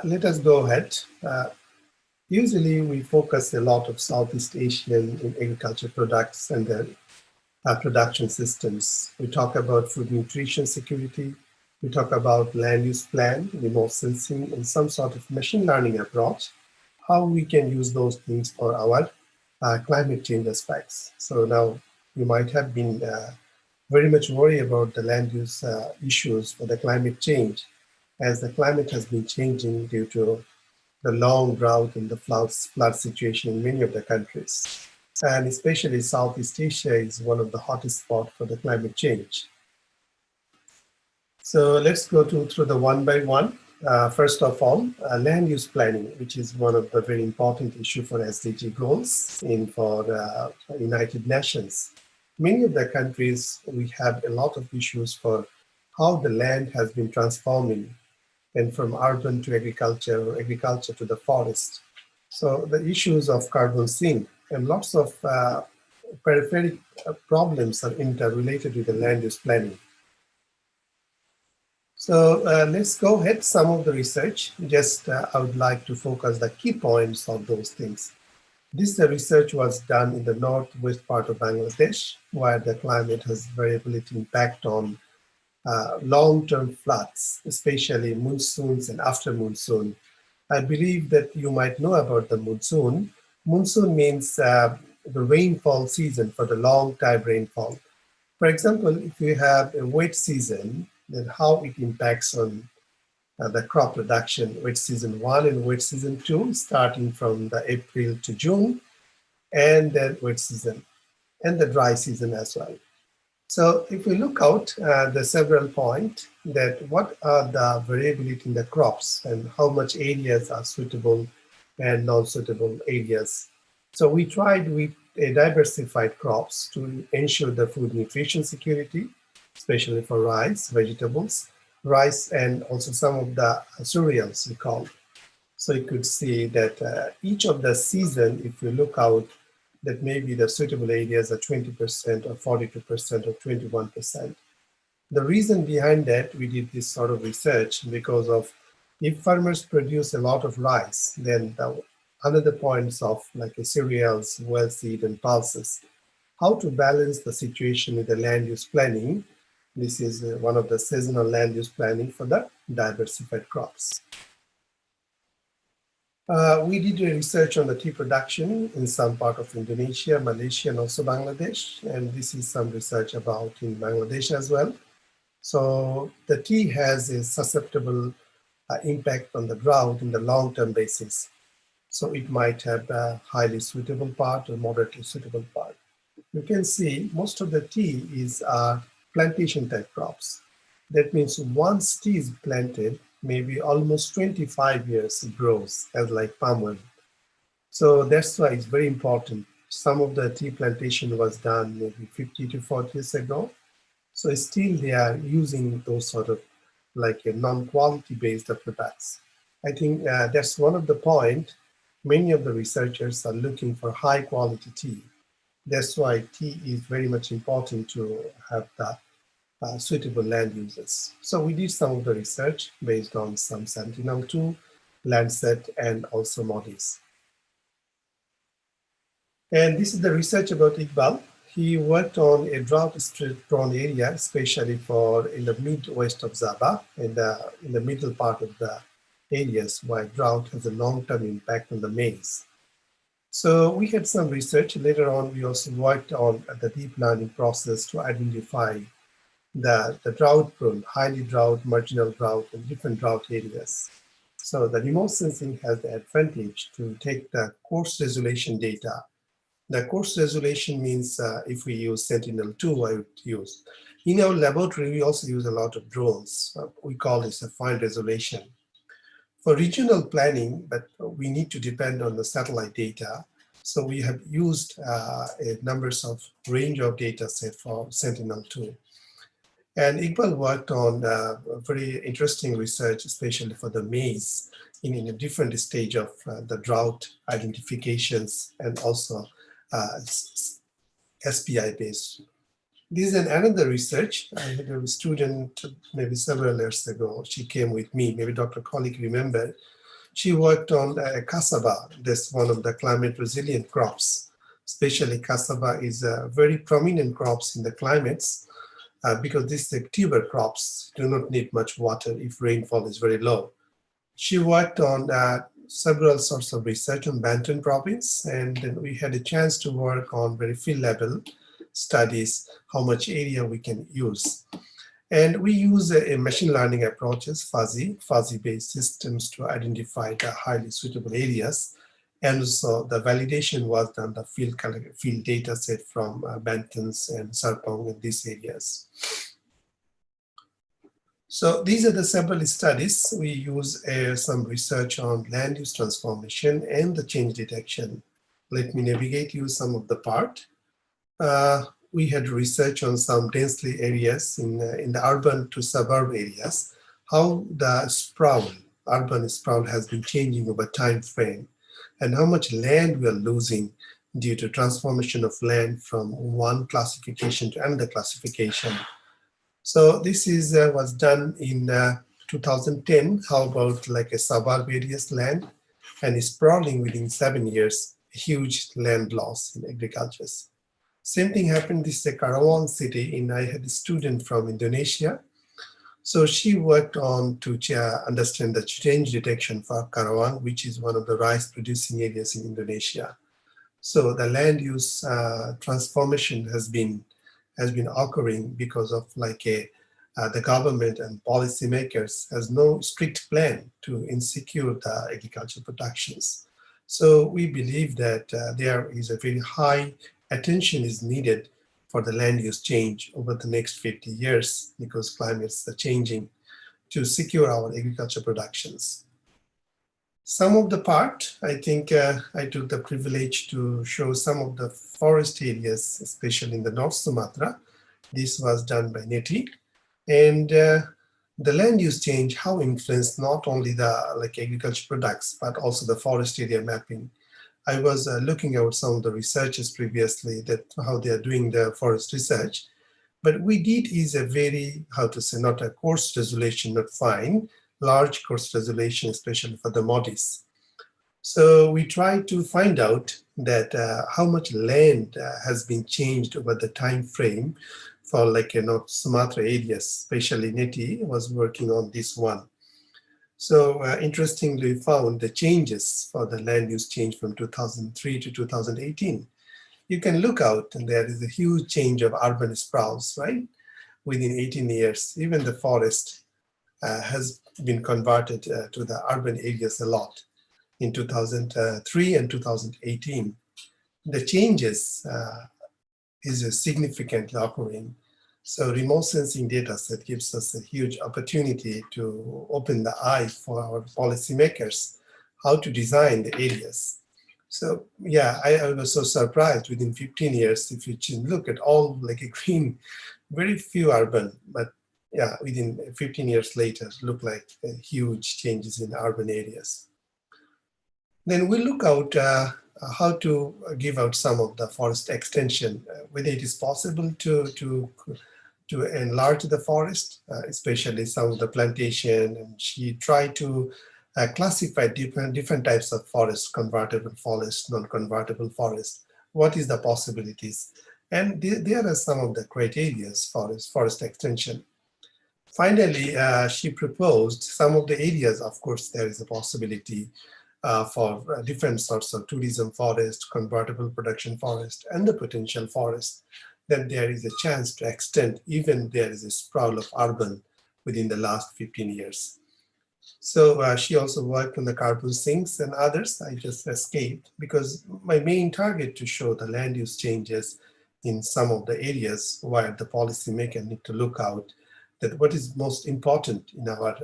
Let us go ahead. Usually we focus a lot of Southeast Asian in agriculture products and their production systems. We talk about food nutrition security. We talk about land use plan, remote sensing, and some sort of machine learning approach, how we can use those things for our climate change aspects. So now you might have been very much worried about the land use issues for the climate change, as the climate has been changing due to the long drought and the flood situation in many of the countries. And especially Southeast Asia is one of the hottest spots for the climate change. So let's go through the one by one. First of all, land use planning, which is one of the very important issues for SDG goals for United Nations. Many of the countries, we have a lot of issues for how the land has been transforming and from urban to agriculture or agriculture to the forest. So the issues of carbon sink and lots of peripheral problems are interrelated with the land use planning. So let's go ahead some of the research. Just I would like to focus the key points of those things. This research was done in the northwest part of Bangladesh, where the climate has variability impact on long-term floods, especially monsoons and after monsoon. I believe that you might know about the monsoon. Monsoon means the rainfall season for the long time rainfall. For example, if you have a wet season, then how it impacts on the crop production, wet season 1 and wet season 2, starting from the April to June, and then wet season, and the dry season as well. So if we look out the several points that what are the variability in the crops and how much areas are suitable and non-suitable areas. So we tried with diversified crops to ensure the food nutrition security, especially for rice, vegetables, rice, and also some of the cereals we call. So you could see that each of the season, if you look out, that maybe the suitable areas are 20% or 42% or 21%. The reason behind that, we did this sort of research because of if farmers produce a lot of rice, then another points of like a cereals, well seed and pulses, how to balance the situation with the land use planning. This is one of the seasonal land use planning for the diversified crops. We did a research on the tea production in some part of Indonesia, Malaysia, and also Bangladesh. And this is some research about in Bangladesh as well. So the tea has a susceptible impact on the drought in the long-term basis. So it might have a highly suitable part or moderately suitable part. You can see most of the tea is plantation type crops. That means once tea is planted, maybe almost 25 years it grows as like palm oil. So that's why it's very important. Some of the tea plantation was done maybe 50 to 40 years ago. So still they are using those sort of like a non-quality based products. I think that's one of the point. Many of the researchers are looking for high quality tea. That's why tea is very much important to have the suitable land uses. So we did some of the research based on some Sentinel-2, Landsat, and also Modis. And this is the research about Iqbal. He worked on a drought-prone area, especially in the mid-west of Sabah, in the middle part of the areas where drought has a long-term impact on the maize. So we had some research. Later on, we also worked on the deep learning process to identify the drought-prone, highly drought, marginal drought, and different drought areas. So the remote sensing has the advantage to take the coarse resolution data. The coarse resolution means if we use Sentinel-2, I would use. In our laboratory, we also use a lot of drones. We call this a fine resolution. For regional planning, but we need to depend on the satellite data. So we have used a numbers of range of data set for Sentinel-2. And Iqbal worked on very interesting research, especially for the maize in a different stage of the drought identifications and also SPI based. This is another research. I had a student maybe several years ago. She came with me, maybe Dr. Kolik remembered. She worked on cassava. That's one of the climate resilient crops. Especially cassava is a very prominent crops in the climates because these tuber crops do not need much water if rainfall is very low. She worked on several sorts of research on Banten province, and then we had a chance to work on very field level studies, how much area we can use. And we use a machine learning approaches, fuzzy-based systems to identify the highly suitable areas. And so the validation was done, the field data set from Bantens and Serpong in these areas. So these are the several studies. We use some research on land use transformation and the change detection. Let me navigate you some of the part. We had research on some densely areas in the urban to suburb areas, how the urban sprawl has been changing over time frame, and how much land we are losing due to transformation of land from one classification to another classification. So this is was done in 2010. How about like a suburb areas land and sprawling within 7 years, a huge land loss in agriculture. Same thing happened. This is a Karawang city, and I had a student from Indonesia. So she worked on to understand the change detection for Karawang, which is one of the rice producing areas in Indonesia. So the land use transformation has been occurring because of like the government and policymakers has no strict plan to insecure the agricultural productions. So we believe that there is a very high attention is needed for the land use change over the next 50 years because climates are changing to secure our agriculture productions. Some of the part, I think I took the privilege to show some of the forest areas, especially in the North Sumatra. This was done by NETI. And the land use change, how influenced not only the agriculture products, but also the forest area mapping. I was looking at some of the researchers previously that how they are doing the forest research. But we did is a very, how to say, not a coarse resolution, not fine, large coarse resolution, especially for the MODIS. So we try to find out that how much land has been changed over the time frame for Sumatra areas, especially NETI was working on this one. So interestingly, we found the changes for the land use change from 2003 to 2018. You can look out and there is a huge change of urban sprawls, right? Within 18 years, even the forest has been converted to the urban areas a lot in 2003 and 2018. The changes is significantly occurring. So remote sensing data set gives us a huge opportunity to open the eye for our policymakers, how to design the areas. So yeah, I was so surprised within 15 years, if you look at all a green, very few urban, but yeah, within 15 years later, look like huge changes in urban areas. Then we look out how to give out some of the forest extension, whether it is possible to enlarge the forest, especially some of the plantation, and she tried to classify different types of forest, convertible forest, non-convertible forest. What is the possibilities? And there are some of the criteria for forest extension. Finally, she proposed some of the areas, of course, there is a possibility for different sorts of tourism forest, convertible production forest, and the potential forest. Then there is a chance to extend, even there is a sprawl of urban within the last 15 years. So she also worked on the carbon sinks and others. I just escaped because my main target to show the land use changes in some of the areas where the policymaker need to look out that what is most important in our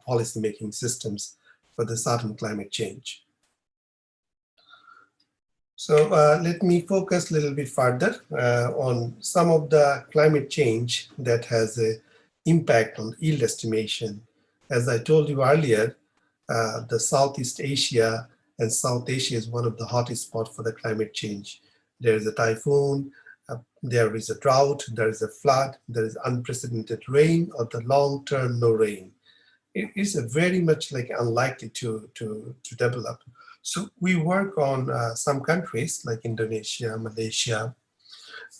policymaking systems for the certain climate change. So let me focus a little bit further on some of the climate change that has an impact on yield estimation. As I told you earlier, the Southeast Asia and South Asia is one of the hottest spots for the climate change. There is a typhoon, there is a drought, there is a flood, there is unprecedented rain, or the long-term no rain. It is a very much unlikely to develop. So we work on some countries like Indonesia, Malaysia,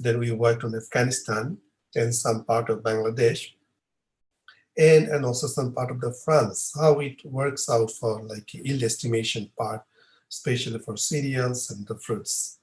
then we worked on Afghanistan and some part of Bangladesh, and also some part of the France, how it works out for yield estimation part, especially for cereals and the fruits.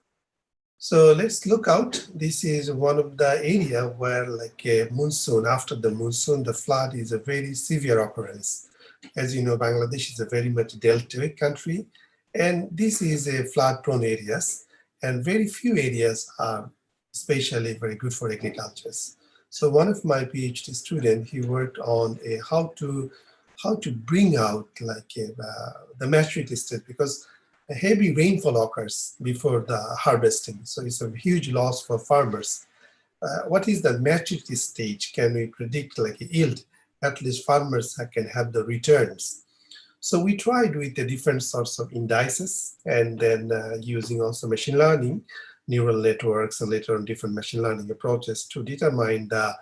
So let's look out. This is one of the area where a monsoon, after the monsoon, the flood is a very severe occurrence. As you know, Bangladesh is a very much deltaic country, and this is a flood prone areas, and very few areas are especially very good for agriculture. So one of my PhD students, he worked on how to bring out the maturity state, because a heavy rainfall occurs before the harvesting. So it's a huge loss for farmers. What is the maturity stage? Can we predict a yield? At least farmers can have the returns. So we tried with the different sorts of indices, and then using also machine learning, neural networks, and later on different machine learning approaches to determine the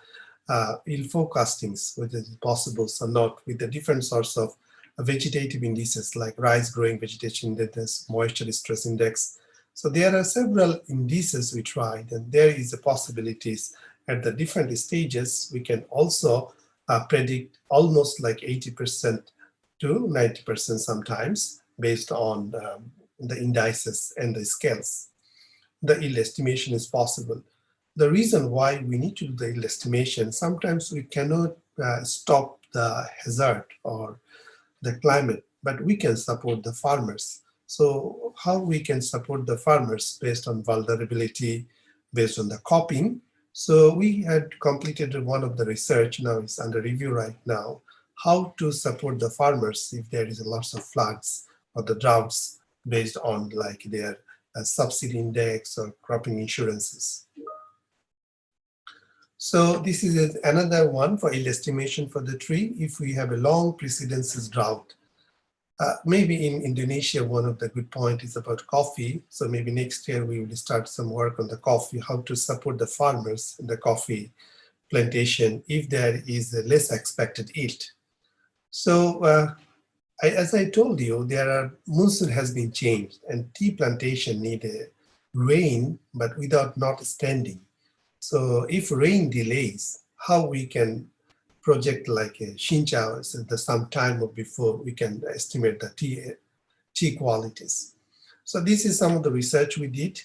yield forecastings, whether it's possible or not, with the different sorts of vegetative indices like rice growing vegetation index, moisture stress index. So there are several indices we tried, and there is a possibilities at the different stages. We can also predict almost 80% to 90% sometimes based on the indices and the scales. The yield estimation is possible. The reason why we need to do the yield estimation, sometimes we cannot stop the hazard or the climate, but we can support the farmers. So how we can support the farmers based on vulnerability, based on the cropping, So we had completed one of the research, now it's under review right now, how to support the farmers if there is a lots of floods or the droughts based on like their subsidy index or cropping insurances. So this is another one for yield estimation for the tree. If we have a long precedences drought, maybe in Indonesia, one of the good point is about coffee. So maybe next year we will start some work on the coffee, how to support the farmers in the coffee plantation if there is a less expected yield. So as I told you, monsoon has been changed and tea plantation need a rain, but without not standing. So if rain delays, how we can project like a Xinjiao, so the some time before we can estimate the tea qualities. So this is some of the research we did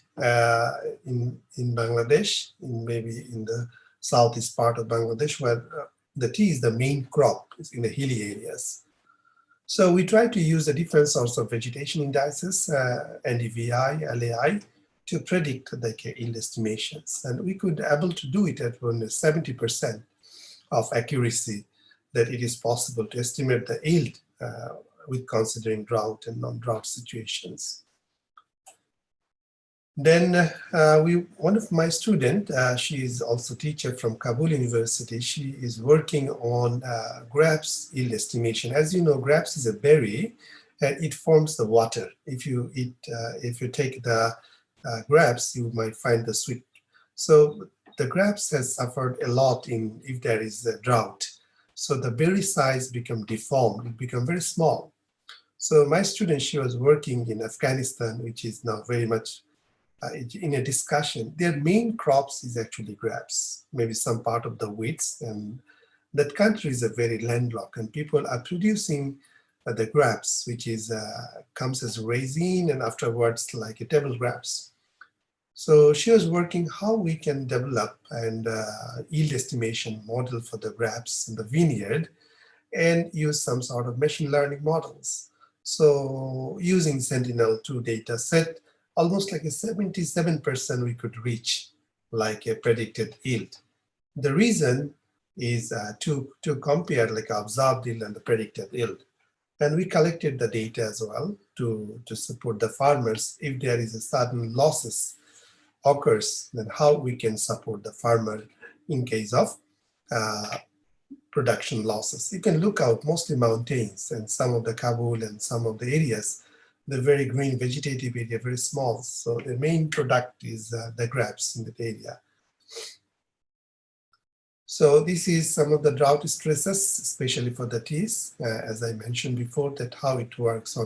in Bangladesh, maybe in the southeast part of Bangladesh, where the tea is the main crop in the hilly areas. So we try to use the different sorts of vegetation indices, NDVI, LAI, to predict the yield estimations. And we could able to do it at around 70% of accuracy, that it is possible to estimate the yield with considering drought and non-drought situations. Then one of my student, she is also teacher from Kabul University. She is working on grapes yield estimation. As you know, grapes is a berry, and it forms the water. If you take the grapes, you might find the sweet. So the grapes has suffered a lot if there is a drought. So the berry size become deformed, it become very small. So my student, she was working in Afghanistan, which is now very much in a discussion. Their main crops is actually grapes, maybe some part of the wheats, and that country is a very landlocked, and people are producing the grapes, which is comes as raisin and afterwards like a table grapes. So she was working how we can develop and yield estimation model for the grapes in the vineyard and use some sort of machine learning models. So using Sentinel-2 data set, almost like a 77% we could reach like a predicted yield. The reason is to compare like observed yield and the predicted yield. And we collected the data as well to support the farmers if there is a sudden losses occurs, then how we can support the farmer in case of production losses. You can look out mostly mountains and some of the Kabul and some of the areas, the very green vegetative area, very small. So the main product is the grapes in that area. So this is some of the drought stresses, especially for the teas, as I mentioned before, that how it works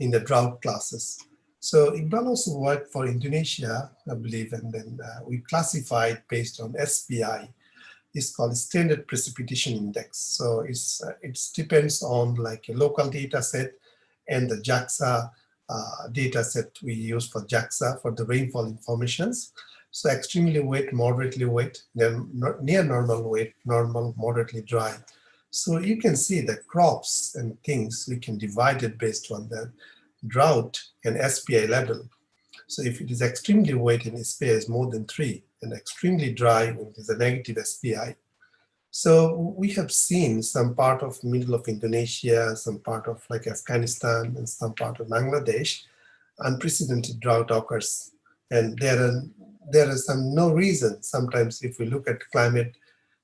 in the drought classes. So Iqbal also worked for Indonesia, I believe, and then we classified based on SPI. It's called Standard Precipitation Index. So it depends on like a local data set and the JAXA data set we use for JAXA for the rainfall informations. So extremely wet, moderately wet, then near normal wet, normal, moderately dry. So you can see the crops and things we can divide it based on the drought and SPI level. So if it is extremely wet and SPI is more than 3 and extremely dry when it is a negative SPI. So we have seen some part of middle of Indonesia, some part of like Afghanistan and some part of Bangladesh, unprecedented drought occurs. And there is no reason. Sometimes if we look at climate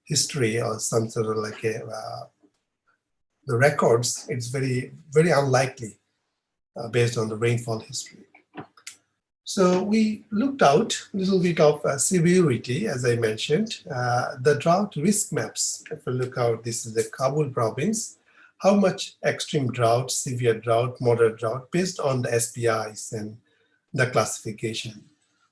history or some sort of like the records, it's very, very unlikely based on the rainfall history. So we looked out a little bit of severity, as I mentioned, the drought risk maps. If we look out, this is the Kabul province, how much extreme drought, severe drought, moderate drought, based on the SPIs and the classification.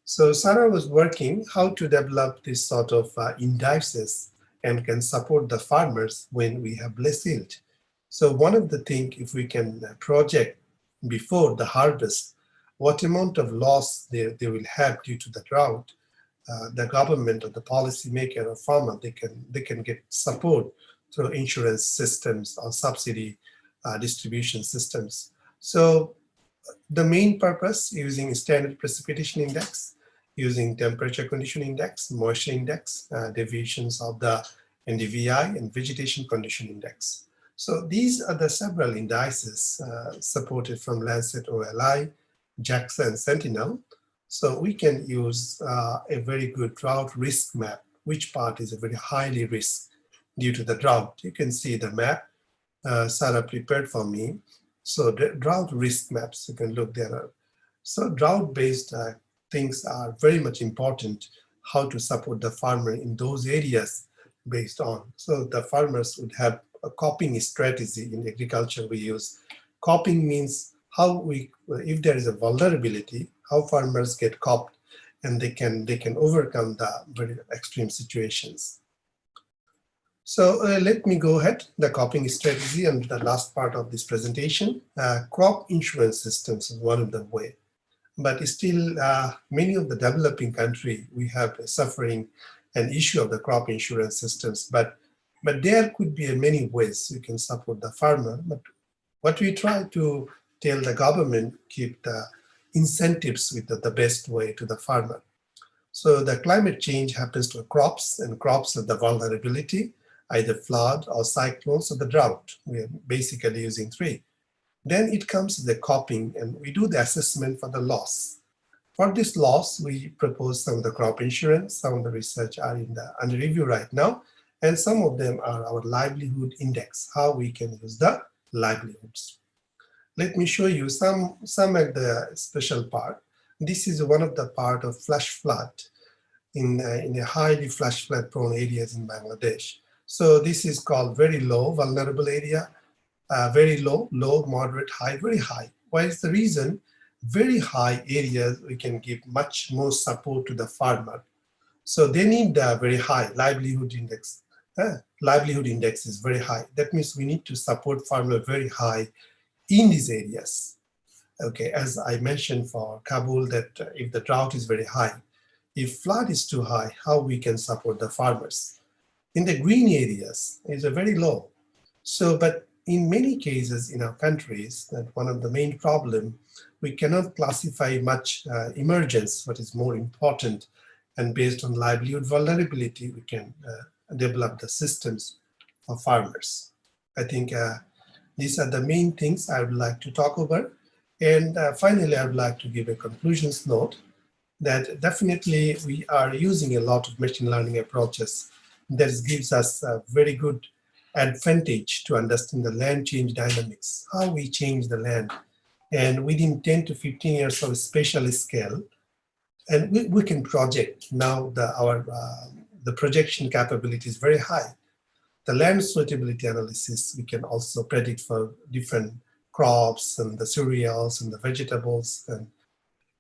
So Sarah was working how to develop this sort of indices and can support the farmers when we have less yield. So one of the things, if we can project before the harvest, what amount of loss they will have due to the drought, the government or the policymaker or farmer, they can get support through insurance systems or subsidy distribution systems. So the main purpose using standard precipitation index, using temperature condition index, moisture index, deviations of the NDVI, and vegetation condition index. So these are the several indices supported from Lancet OLI, JAXA, and Sentinel. So we can use a very good drought risk map, which part is a very highly risk due to the drought. You can see the map Sarah prepared for me. So the drought risk maps, you can look there. So drought-based things are very much important, how to support the farmer in those areas based on. So the farmers would have a coping strategy. In agriculture we use. Coping means how we, if there is a vulnerability, how farmers get coped and they can overcome the very extreme situations. So let me go ahead, the coping strategy and the last part of this presentation. Crop insurance systems is one of the way, but still many of the developing country, we have suffering an issue of the crop insurance systems, but there could be many ways you can support the farmer. But what we try to tell the government, keep the incentives with the best way to the farmer. So the climate change happens to crops, and crops have the vulnerability, either flood or cyclones or the drought. We are basically using three. Then it comes to the coping, and we do the assessment for the loss. For this loss, we propose some of the crop insurance, some of the research are under review right now, and some of them are our livelihood index, how we can use the livelihoods. Let me show you some of the special part. This is one of the part of flash flood in a highly flash flood prone areas in Bangladesh. So this is called very low vulnerable area, very low, low, moderate, high, very high. Why is the reason? Very high areas, we can give much more support to the farmer. So they need the very high livelihood index. Livelihood index is very high. That means we need to support farmer very high in these areas. Okay, as I mentioned for Kabul, that if the drought is very high, if flood is too high, how we can support the farmers? In the green areas, it's a very low. So, but in many cases in our countries, that one of the main problem, we cannot classify much emergence, what is more important, and based on livelihood vulnerability, we can develop the systems for farmers. I think these are the main things I would like to talk about. And finally, I would like to give a conclusions note that definitely we are using a lot of machine learning approaches that gives us a very good advantage to understand the land change dynamics, how we change the land. And within 10 to 15 years of spatial scale, and we can project now the projection capability is very high. The land suitability analysis, we can also predict for different crops and the cereals and the vegetables.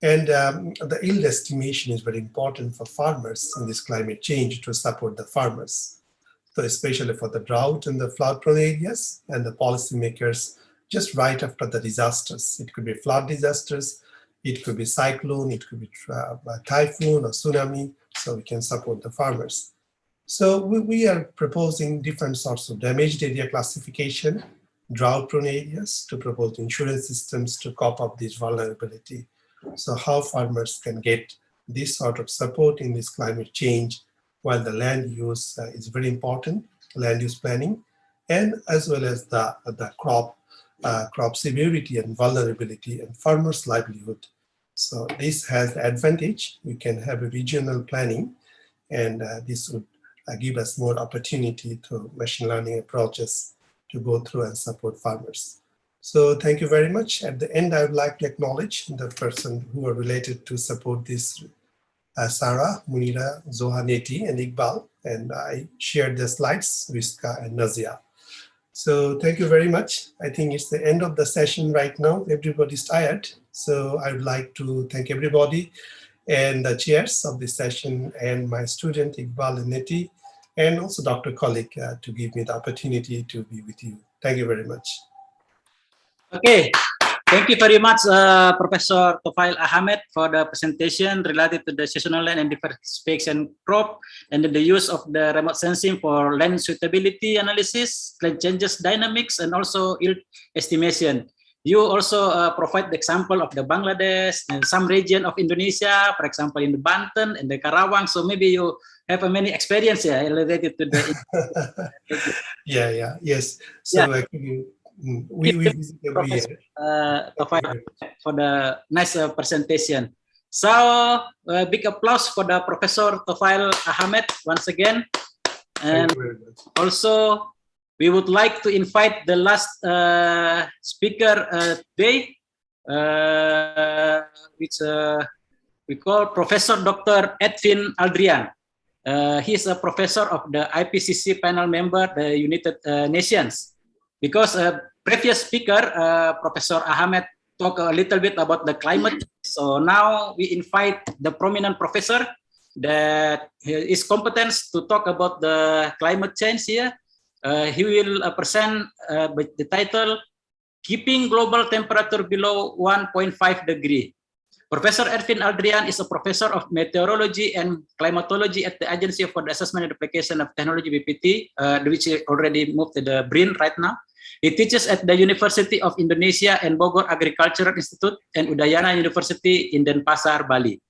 And the yield estimation is very important for farmers in this climate change to support the farmers. So especially for the drought and the flood prone areas, and the policymakers just right after the disasters. It could be flood disasters, it could be cyclone, it could be typhoon or tsunami, so we can support the farmers. So we are proposing different sorts of damaged area classification, drought prone areas, to propose insurance systems to cope up this vulnerability. So how farmers can get this sort of support in this climate change, while the land use is very important, land use planning, and as well as the crop severity and vulnerability and farmers' livelihood. So this has the advantage. We can have a regional planning, and this would give us more opportunity to machine learning approaches to go through and support farmers. So thank you very much. At the end, I would like to acknowledge the person who are related to support this, Sarah, Munira, Zohaneti, and Iqbal. And I shared the slides, Rizka and Nazia. So thank you very much. I think it's the end of the session right now. Everybody's tired. So I would like to thank everybody and the chairs of this session and my student Iqbal and Neti, and also Dr. Kolik to give me the opportunity to be with you. Thank you very much. Okay, thank you very much, Professor Tofail Ahmed, for the presentation related to the seasonal land and diversification crop, and the use of the remote sensing for land suitability analysis, land changes dynamics, and also yield estimation. you also provide the example of the Bangladesh and some region of Indonesia, for example, in the Banten and the Karawang. So maybe you have many experience related to the. Yes. So actually, we visit every year. For the nice presentation. So big applause for the Professor Tofail Ahmed once again. And also, we would like to invite the last speaker today, which we call Professor Dr. Edwin Aldrian. He is a professor of the IPCC panel member, the United Nations. Because previous speaker, Professor Ahmed, talked a little bit about the climate. So now we invite the prominent professor that is competent to talk about the climate change here. He will present with the title, Keeping Global Temperature Below 1.5 degree. Professor Edwin Aldrian is a professor of meteorology and climatology at the Agency for the Assessment and Application of Technology, BPT, which already moved to the BRIN right now. He teaches at the University of Indonesia and Bogor Agricultural Institute and Udayana University in Denpasar, Bali.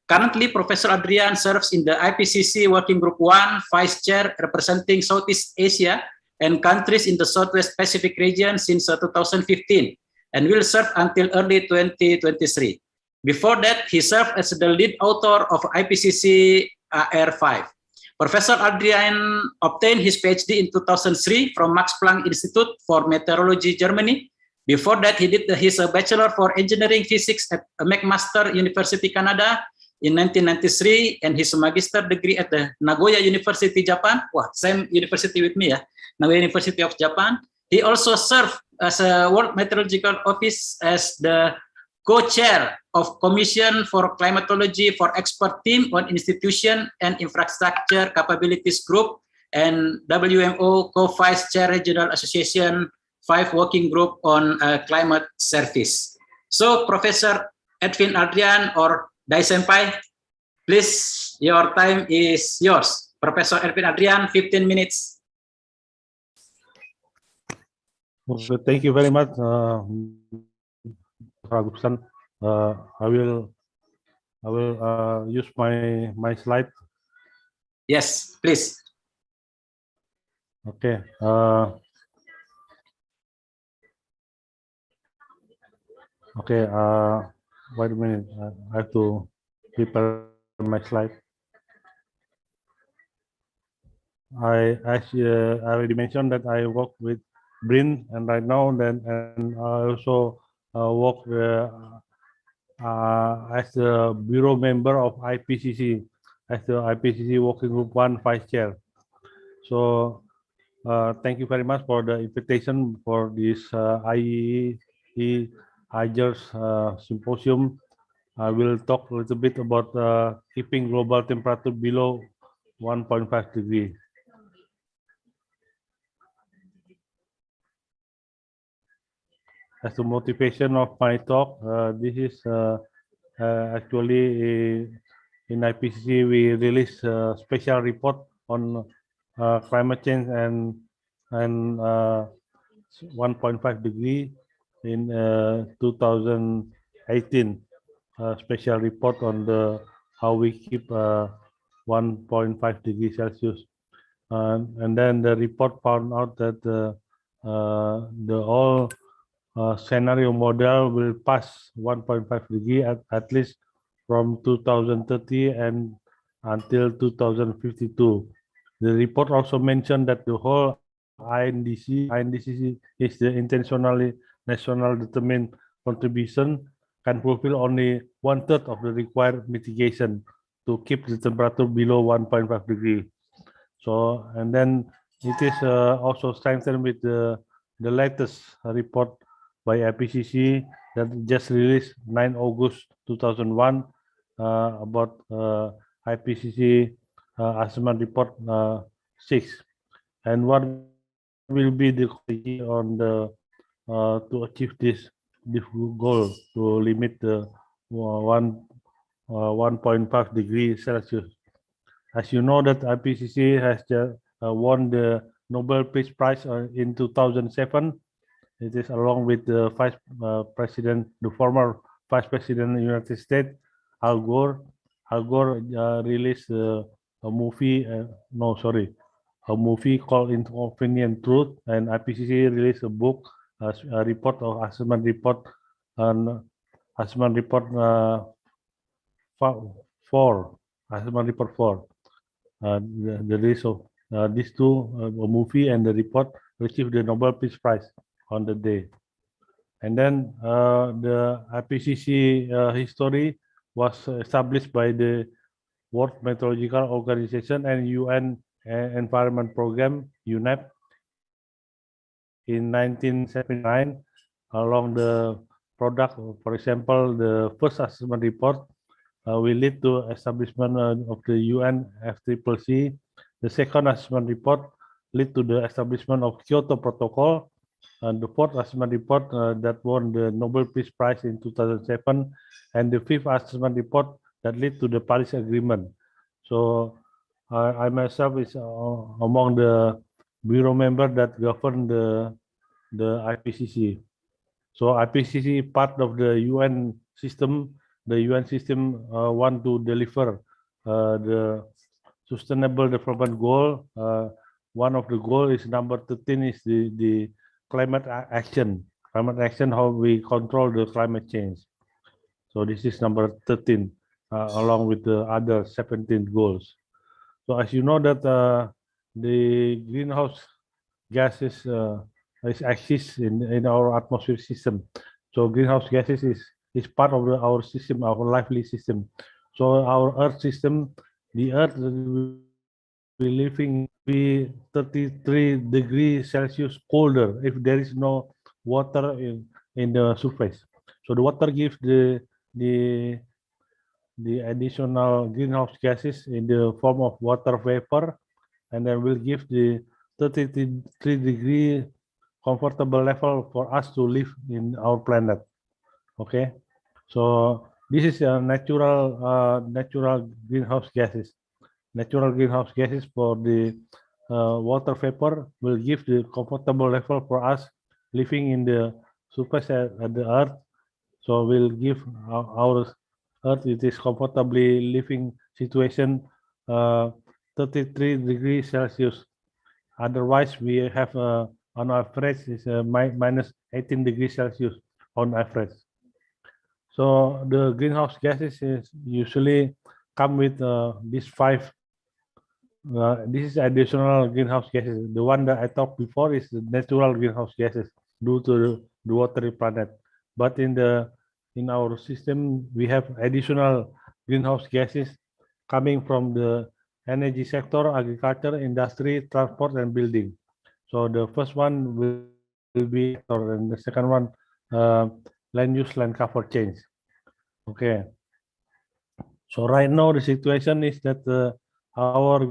Currently, Professor Aldrian serves in the IPCC Working Group 1 Vice Chair representing Southeast Asia and countries in the Southwest Pacific region since 2015 and will serve until early 2023. Before that, he served as the lead author of IPCC AR5. Professor Aldrian obtained his PhD in 2003 from Max Planck Institute for Meteorology, Germany. Before that, he did his Bachelor for Engineering Physics at McMaster University, Canada in 1993, and his Magister degree at the Nagoya University, Japan. Wow, same university with me, Nagoya University of Japan. He also served as a World Meteorological Office as the co-chair of Commission for Climatology for Expert Team on Institution and Infrastructure Capabilities Group and WMO co-vice chair Regional Association 5 Working Group on Climate Service. So Professor Edwin Aldrian or Dai Senpai, please, your time is yours. Professor Edwin Aldrian, 15 minutes. Okay, thank you very much, Ragusan. I will use my slide. Yes, please. Okay. Okay. Wait a minute. I have to prepare my slide. I already mentioned that I work with BRIN, and right now and I also work as the bureau member of IPCC, as the IPCC Working Group 1 Vice Chair. So thank you very much for the invitation for this IEE AGERS symposium. I will talk a little bit about keeping global temperature below 1.5 degrees. As the motivation of my talk, this is actually in IPCC we released a special report on climate change and 1.5 degree in 2018. Special report on the how we keep 1.5 degrees Celsius, and then the report found out that the all scenario model will pass 1.5 degree at least from 2030 and until 2052. The report also mentioned that the whole INDC is the intentionally national determined contribution can fulfill only 1/3 of the required mitigation to keep the temperature below 1.5 degree. So, and then it is also strengthened with the latest report by IPCC that just released 9 August 2001 about IPCC assessment report 6. And what will be the strategy on the to achieve this goal to limit the 1.5 degrees Celsius. As you know that IPCC has won the Nobel Peace Prize in 2007 It is along with the Vice President, the former Vice President of the United States, Al Gore. Al Gore released a movie, a movie called Inconvenient Truth, and IPCC released a book, a report of assessment report, assessment report 4, assessment report 4. The release of these two, a movie and the report, received the Nobel Peace Prize on the day. And then the IPCC history was established by the World Meteorological Organization and UN Environment Program, UNEP, in 1979, along the product, for example, the first assessment report will lead to establishment of the UN FCCC. The second assessment report lead to the establishment of Kyoto Protocol. And the fourth assessment report that won the Nobel Peace Prize in 2007, and the fifth assessment report that led to the Paris Agreement. So I myself is among the bureau member that govern the IPCC. So IPCC part of the UN system. The UN system want to deliver the Sustainable Development Goal. One of the goal is number 13 is the climate action. Climate action, how we control the climate change. So this is number 13, along with the other 17 goals. So as you know that the greenhouse gases exist in our atmosphere system. So greenhouse gases is part of our system, our lively system. So our Earth system, the Earth will be living be 33 degrees Celsius colder if there is no water in the surface. So the water gives the additional greenhouse gases in the form of water vapor, and then will give the 33 degree comfortable level for us to live in our planet. Okay, so this is a natural greenhouse gases. Natural greenhouse gases for the water vapor will give the comfortable level for us living in the surface at the Earth. So will give our Earth it is comfortably living situation 33 degrees Celsius. Otherwise, we have on average is minus 18 degrees Celsius on average. So the greenhouse gases is usually come with these 5. This is additional greenhouse gases. The one that I talked before is the natural greenhouse gases due to the watery planet. But in our system, we have additional greenhouse gases coming from the energy sector, agriculture, industry, transport, and building. So the first one will be, and the second one, land use, land cover change. Okay. So right now the situation is that our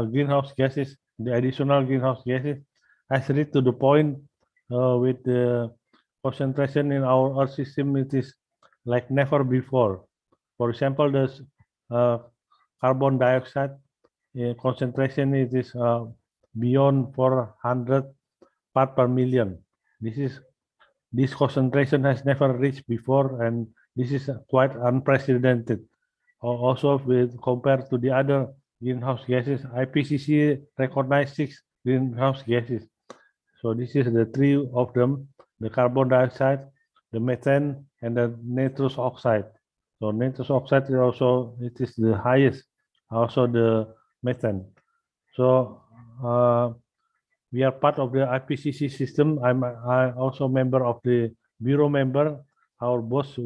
greenhouse gases, the additional greenhouse gases, has reached to the point with the concentration in our Earth system, it is like never before. For example, the carbon dioxide concentration it is beyond 400 part per million. This concentration has never reached before, and this is quite unprecedented. Also, with compared to the other greenhouse gases, IPCC recognized 6 greenhouse gases. So this is the 3 of them: the carbon dioxide, the methane, and the nitrous oxide. So nitrous oxide is also it is the highest. Also the methane. So we are part of the IPCC system. I also member of the bureau member. Our boss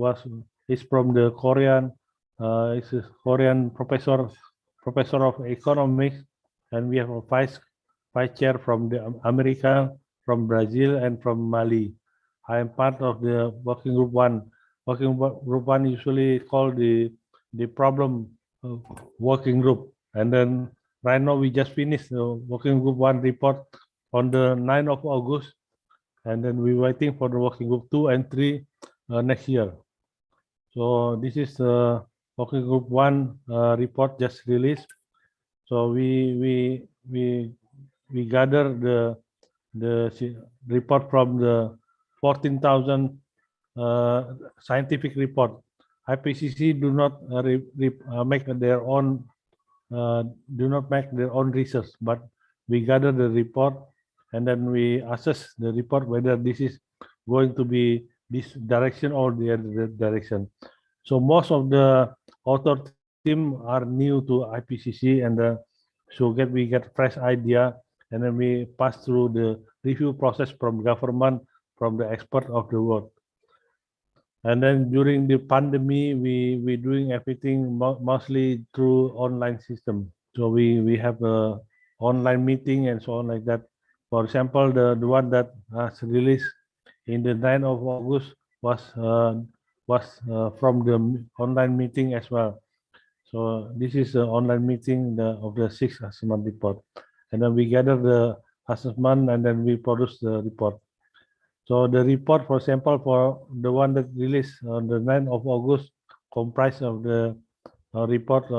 is from the Korean. Is a Korean professor of economics, and we have a vice chair from the America, from Brazil, and from Mali. I am part of the working group 1. Working group 1 usually called the problem working group, and then right now we just finished the working group 1 report on the 9th of August, and then we're waiting for the working group 2 and 3 next year. So this is the working group 1 report just released. So we gather the report from the 14,000 scientific report. IPCC do not make their own research, but we gather the report and then we assess the report whether this is going to be this direction or the other direction. So most of the author team are new to IPCC, and so we get fresh idea, and then we pass through the review process from government, from the expert of the world. And then during the pandemic, we doing everything mostly through online system. So we have a online meeting and so on like that. For example, the one that was released in the 9th of August was from the online meeting as well. So this is the online meeting of the 6th assessment report. And then we gather the assessment and then we produce the report. So the report, for example, for the one that released on the 9th of August, comprised of the report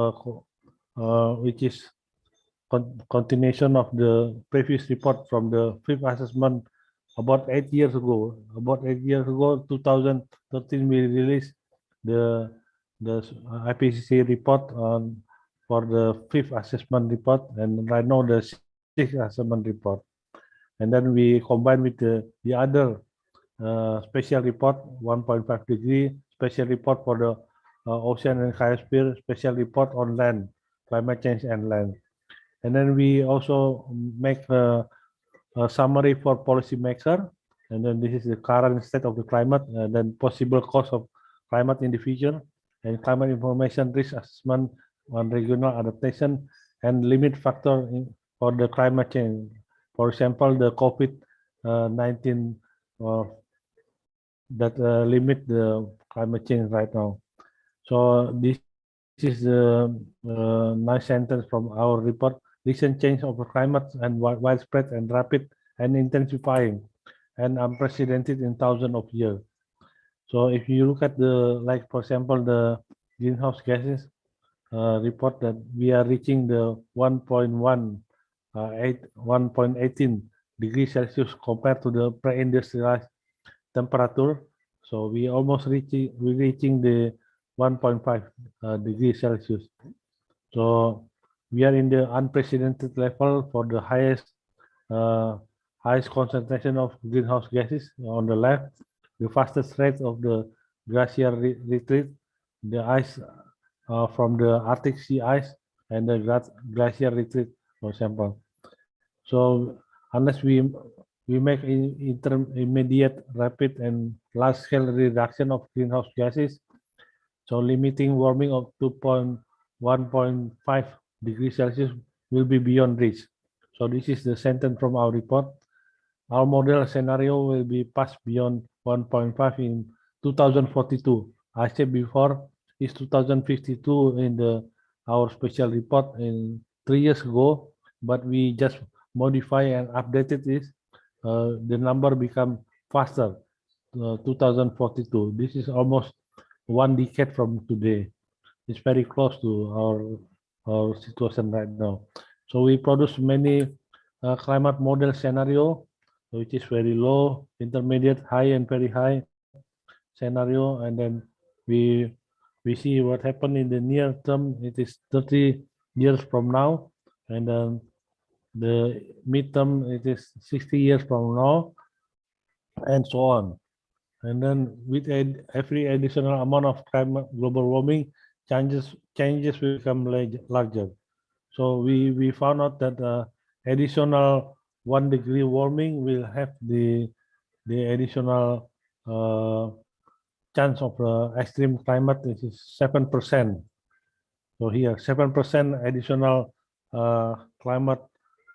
which is continuation of the previous report from the 5th assessment about 8 years ago. About 8 years ago, 2013, we released the IPCC report for the 5th assessment report, and right now the 6th assessment report. And then we combine with the other special report, 1.5 degree, special report for the ocean and biosphere, special report on land, climate change and land. And then we also make a summary for policymaker. And then this is the current state of the climate, and then possible cause of climate in the future, and climate information risk assessment on regional adaptation, and limit factor for the climate change. For example, the COVID-19 that limit the climate change right now. So this is the nice sentence from our report. Recent change of the climate and widespread and rapid and intensifying and unprecedented in thousands of years. So if you look at the, like for example, the greenhouse gases report that we are reaching the 1.18 degrees Celsius compared to the pre-industrialized temperature. So we almost reaching the 1.5 degrees Celsius. So we are in the unprecedented level for the highest concentration of greenhouse gases on the left, the fastest rate of the glacier retreat, the ice from the Arctic sea ice, and the glacier retreat, for example. So unless we make immediate, rapid, and large-scale reduction of greenhouse gases, so limiting warming of 1.5 degrees Celsius will be beyond reach. So this is the sentence from our report. Our model scenario will be passed beyond 1.5 in 2042. I said before, it's 2052 in our special report in 3 years ago, but we just modify and updated this. The number become faster, 2042. This is almost 1 decade from today. It's very close to our situation right now. So we produce many climate model scenario, which is very low, intermediate, high, and very high scenario, and then we see what happened in the near term. It is 30 years from now, and then the midterm it is 60 years from now, and so on. And then with every additional amount of climate global warming, changes will become larger. So we found out that additional 1 degree warming will have the additional chance of extreme climate, which is 7%. So here 7% additional climate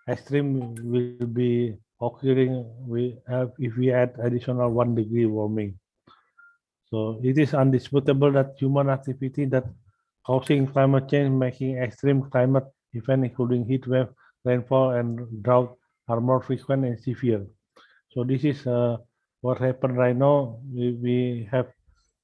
extreme will be occurring if we add additional 1 degree warming. So it is undisputable that human activity that causing climate change, making extreme climate events including heat wave, rainfall, and drought are more frequent and severe. So this is what happened right now. We have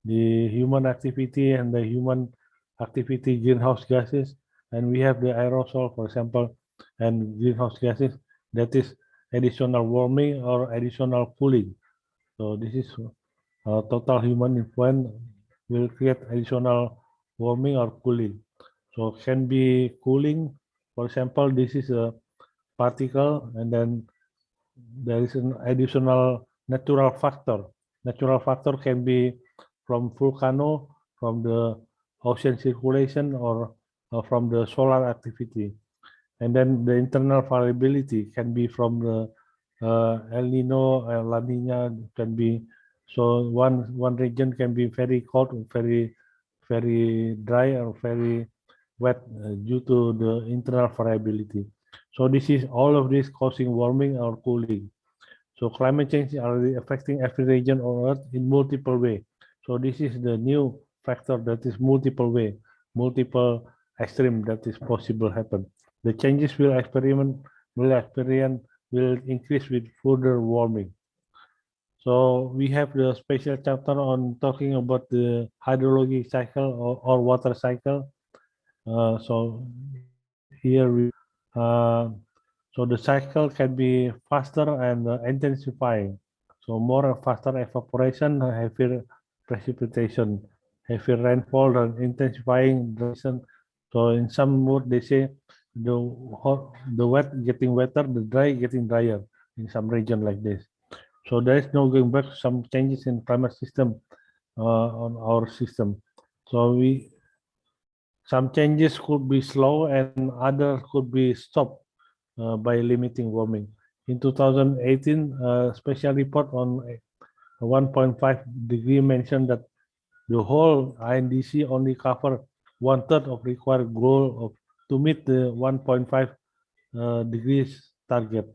the human activity and the human activity greenhouse gases, and we have the aerosol, for example, and greenhouse gases, that is additional warming or additional cooling. So this is total human influence will create additional warming or cooling. So can be cooling. For example, this is a particle, and then there is an additional natural factor. Natural factor can be from volcano, from the ocean circulation, or from the solar activity. And then the internal variability can be from the El Nino, La Nina can be. So one region can be very cold, very dry, or very wet due to the internal variability. So this is all of this causing warming or cooling. So climate change is already affecting every region on Earth in multiple ways. So this is the new factor that is multiple extreme that is possible happen. The changes will increase with further warming. So we have the special chapter on talking about the hydrology cycle or water cycle. So here so the cycle can be faster and intensifying. So more faster evaporation, heavier precipitation, heavy rainfall, and intensifying duration. So in some mood they say the wet getting wetter, the dry getting drier in some region like this. So there is no going back. Some changes in climate system on our system. So some changes could be slow and others could be stopped by limiting warming. In 2018, a special report on 1.5 degree mentioned that the whole INDC only cover 1/3 of required goal to meet the 1.5 degrees target.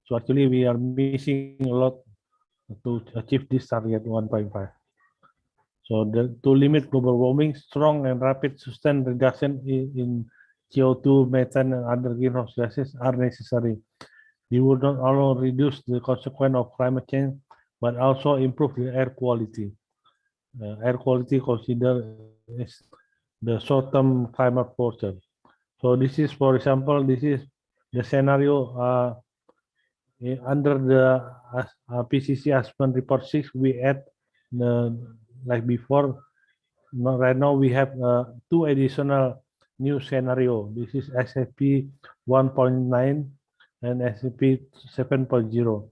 So actually we are missing a lot to achieve this target 1.5. So to limit global warming, strong and rapid sustained reduction in CO2, methane, and other greenhouse gases are necessary. We would not only reduce the consequence of climate change, but also improve the air quality. Air quality considered is the short-term climate portion. So this is, for example, this is the scenario under the PCC Assessment Report 6. We add like before. Right now we have two additional new scenario. This is SFP 1.9 and SFP 7.0.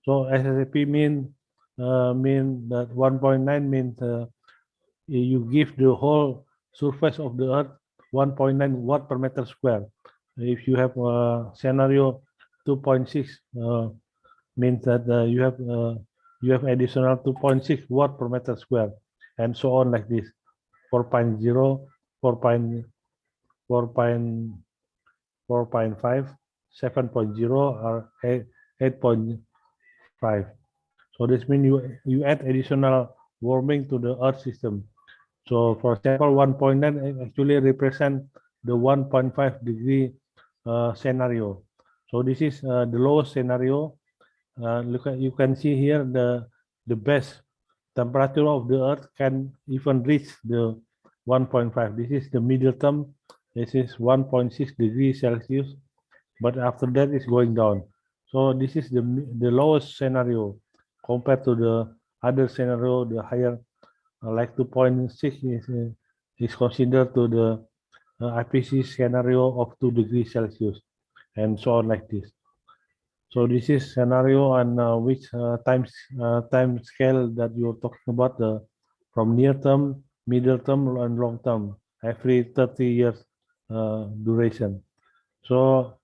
So SFP mean that 1.9 means you give the whole surface of the Earth 1.9 watt per meter square. If you have scenario 2.6, means that you have additional 2.6 watt per meter square, and so on like this. 4.0, 4.5, 7.0, or 8.5. So this means you add additional warming to the Earth system. So for example, 1.9 actually represent the 1.5 degree scenario. So this is the lowest scenario. Look at, you can see here the best temperature of the Earth can even reach the 1.5. This is the middle term. This is 1.6 degrees Celsius, but after that it's going down. So this is the lowest scenario compared to the other scenario. The higher, like 2.6 is considered to the IPCC scenario of 2 degrees Celsius, and so on like this. So this is scenario on which time scale that you're talking about, from near term, middle term, and long term, every 30 years duration. So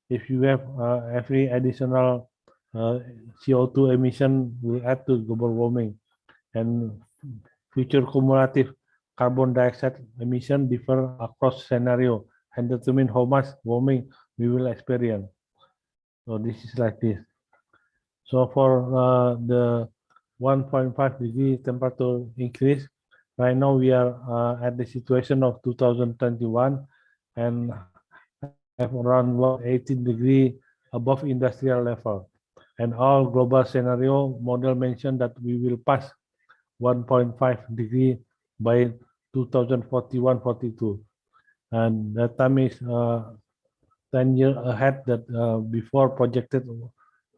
if you have every additional CO2 emission will add to global warming, and future cumulative carbon dioxide emission differ across scenario and determine how much warming we will experience. So this is like this. So for the 1.5 degree temperature increase, right now we are at the situation of 2021 and have around 18 degree above industrial level. And all global scenario model mentioned that we will pass 1.5 degree by 2041-42. And that time is 10 years ahead that before projected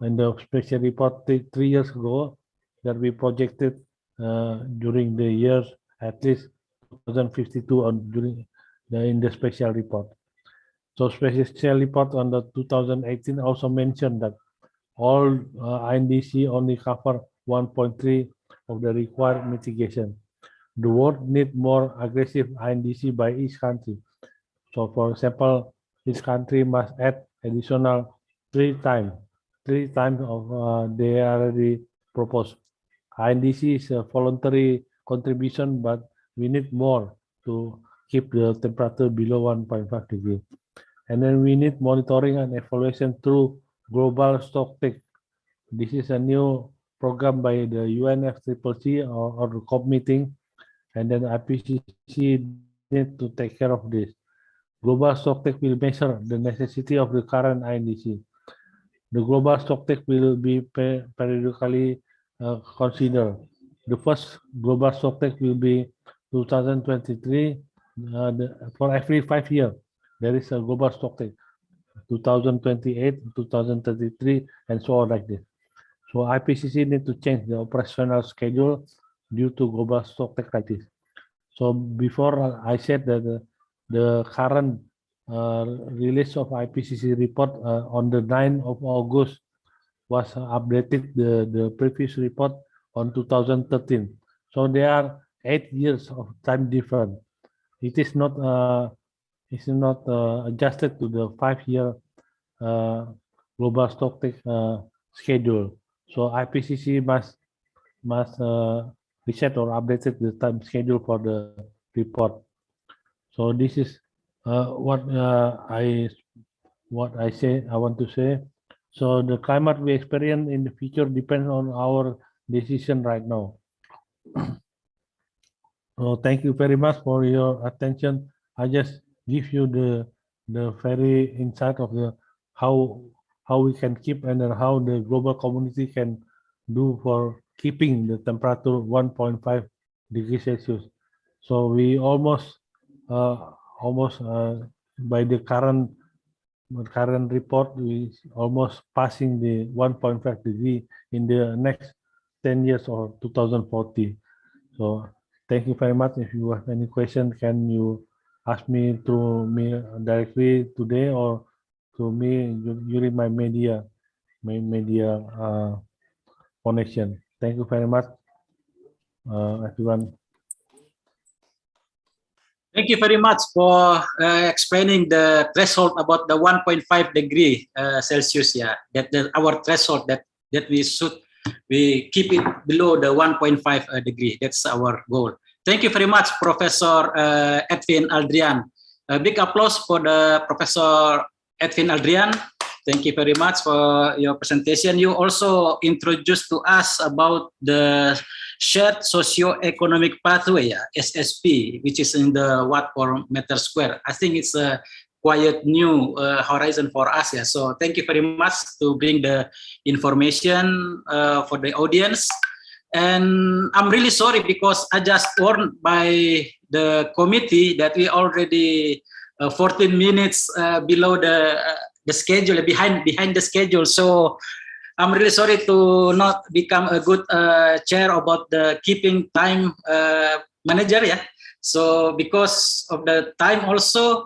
in the special report 3 years ago that we projected during the years at least 2052 in the special report. So special report on the 2018 also mentioned that all INDC only cover 1.3 of the required mitigation. The world need more aggressive INDC by each country. So for example, each country must add additional 3 times of they already proposed. INDC is a voluntary contribution, but we need more to keep the temperature below 1.5 degrees. And then we need monitoring and evaluation through global stocktake. This is a new program by the UNFCCC or the COP meeting, and then IPCC need to take care of this. Global stocktake will measure the necessity of the current INDC. The global stocktake will be periodically considered. The first global stocktake will be 2023. For every 5 years, there is a global stocktake. 2028, 2033, and so on like this. So IPCC need to change the operational schedule due to global stocktake like this. So before I said that the current release of IPCC report on the 9th of August was updated the previous report on 2013. So there are 8 years of time difference. It is not adjusted to the 5-year global stocktake schedule. So IPCC must reset or updated the time schedule for the report. So this is what I want to say. So the climate we experience in the future depends on our decision right now. So thank you very much for your attention. I just give you the very insight of the how we can keep and then how the global community can do for keeping the temperature 1.5 degrees Celsius. So we almost by the current report, we almost passing the 1.5 degree in the next 10 years or 2040. So thank you very much. If you have any question, can you ask me to me directly today or to me during my media connection. Thank you very much, everyone. Thank you very much for explaining the threshold about the 1.5 degree Celsius. Yeah, that our threshold that we keep it below the 1.5 degree. That's our goal. Thank you very much, Professor Edwin Aldrian. A big applause for the Professor Edwin Aldrian. Thank you very much for your presentation. You also introduced to us about the shared socio-economic pathway, SSP, which is in the watt per meter square. I think it's a quite new horizon for us. Yeah. So thank you very much to bring the information for the audience. And I'm really sorry because I just warned by the committee that we already 14 minutes below the schedule, behind the schedule. So I'm really sorry to not become a good chair about the keeping time manager. Yeah. So because of the time also,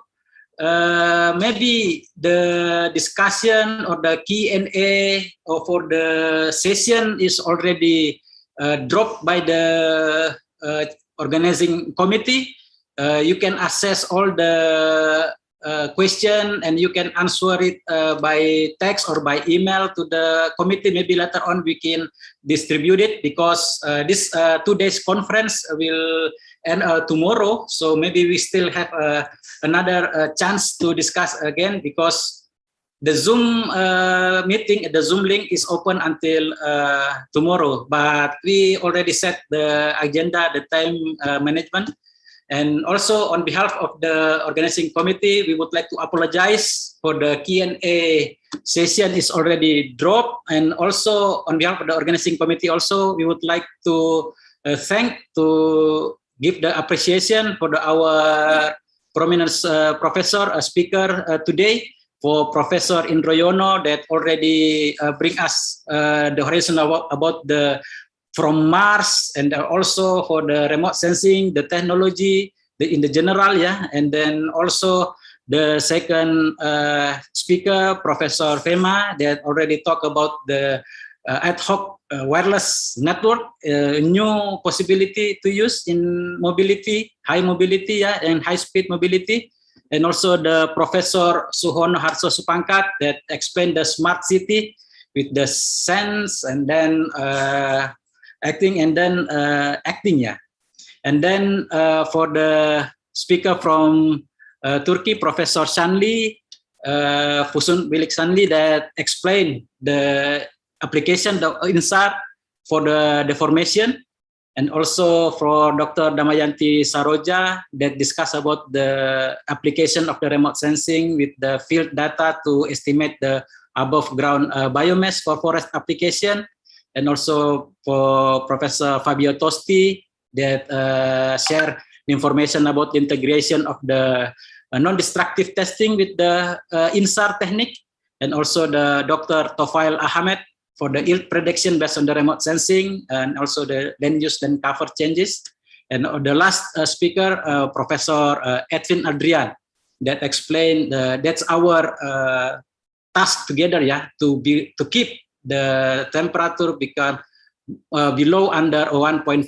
maybe the discussion or the Q&A or for the session is already dropped by the organizing committee. You can access all the question and you can answer it by text or by email to the committee. Maybe later on we can distribute it because this 2 days conference will end tomorrow. So maybe we still have another chance to discuss again because the Zoom meeting, the Zoom link is open until tomorrow. But we already set the agenda, the time management. And also on behalf of the organizing committee, we would like to apologize for the Q&A session is already dropped. And also on behalf of the organizing committee also, we would like to give the appreciation for our prominent professor, speaker today. for Professor Indroyono that already bring us the horizon about the from Mars, and also for the remote sensing, the technology in the general, yeah, and then also the second speaker, Professor Fema, that already talked about the ad hoc wireless network, new possibility to use in mobility, high mobility, yeah, and high speed mobility. And also the Professor Suhono Harso Supangkat that explained the smart city with the sense and then acting and then acting, yeah. And then for the speaker from Turkey, Professor Shanli, Fusun Bilik Shanli, that explained the application, the INSAR for the deformation. And also for Dr. Damayanti Saroja that discuss about the application of the remote sensing with the field data to estimate the above ground biomass for forest application. And also for Professor Fabio Tosti that share information about the integration of the non-destructive testing with the INSAR technique. And also the Dr. Tofail Ahmed for the yield prediction based on the remote sensing, and also the land use and cover changes. And the last speaker, Professor Edwin Adrian, that explained that's our task together, yeah, to keep the temperature become below under 1.5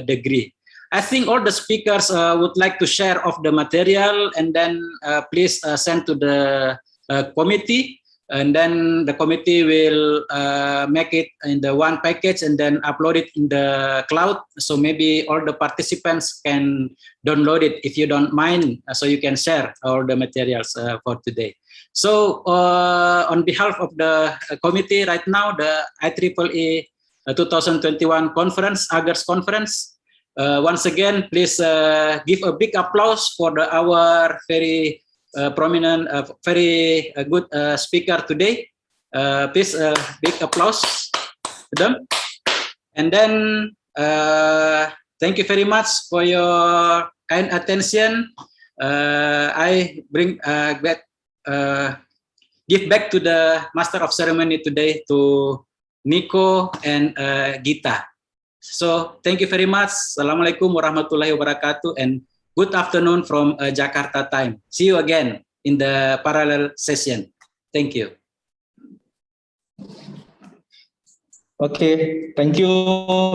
degree. I think all the speakers would like to share of the material, and then please send to the committee. And then the committee will make it in the one package and then upload it in the cloud. So maybe all the participants can download it if you don't mind, so you can share all the materials for today. So on behalf of the committee right now, the IEEE 2021 conference, AGERS conference, once again, please give a big applause for our very prominent, very good speaker today. Please, big applause to them. And then, thank you very much for your kind attention. I give back to the Master of Ceremony today, to Nico and Gita. So, thank you very much. Assalamualaikum warahmatullahi wabarakatuh, and good afternoon from Jakarta time. See you again in the parallel session. Thank you. Okay, thank you,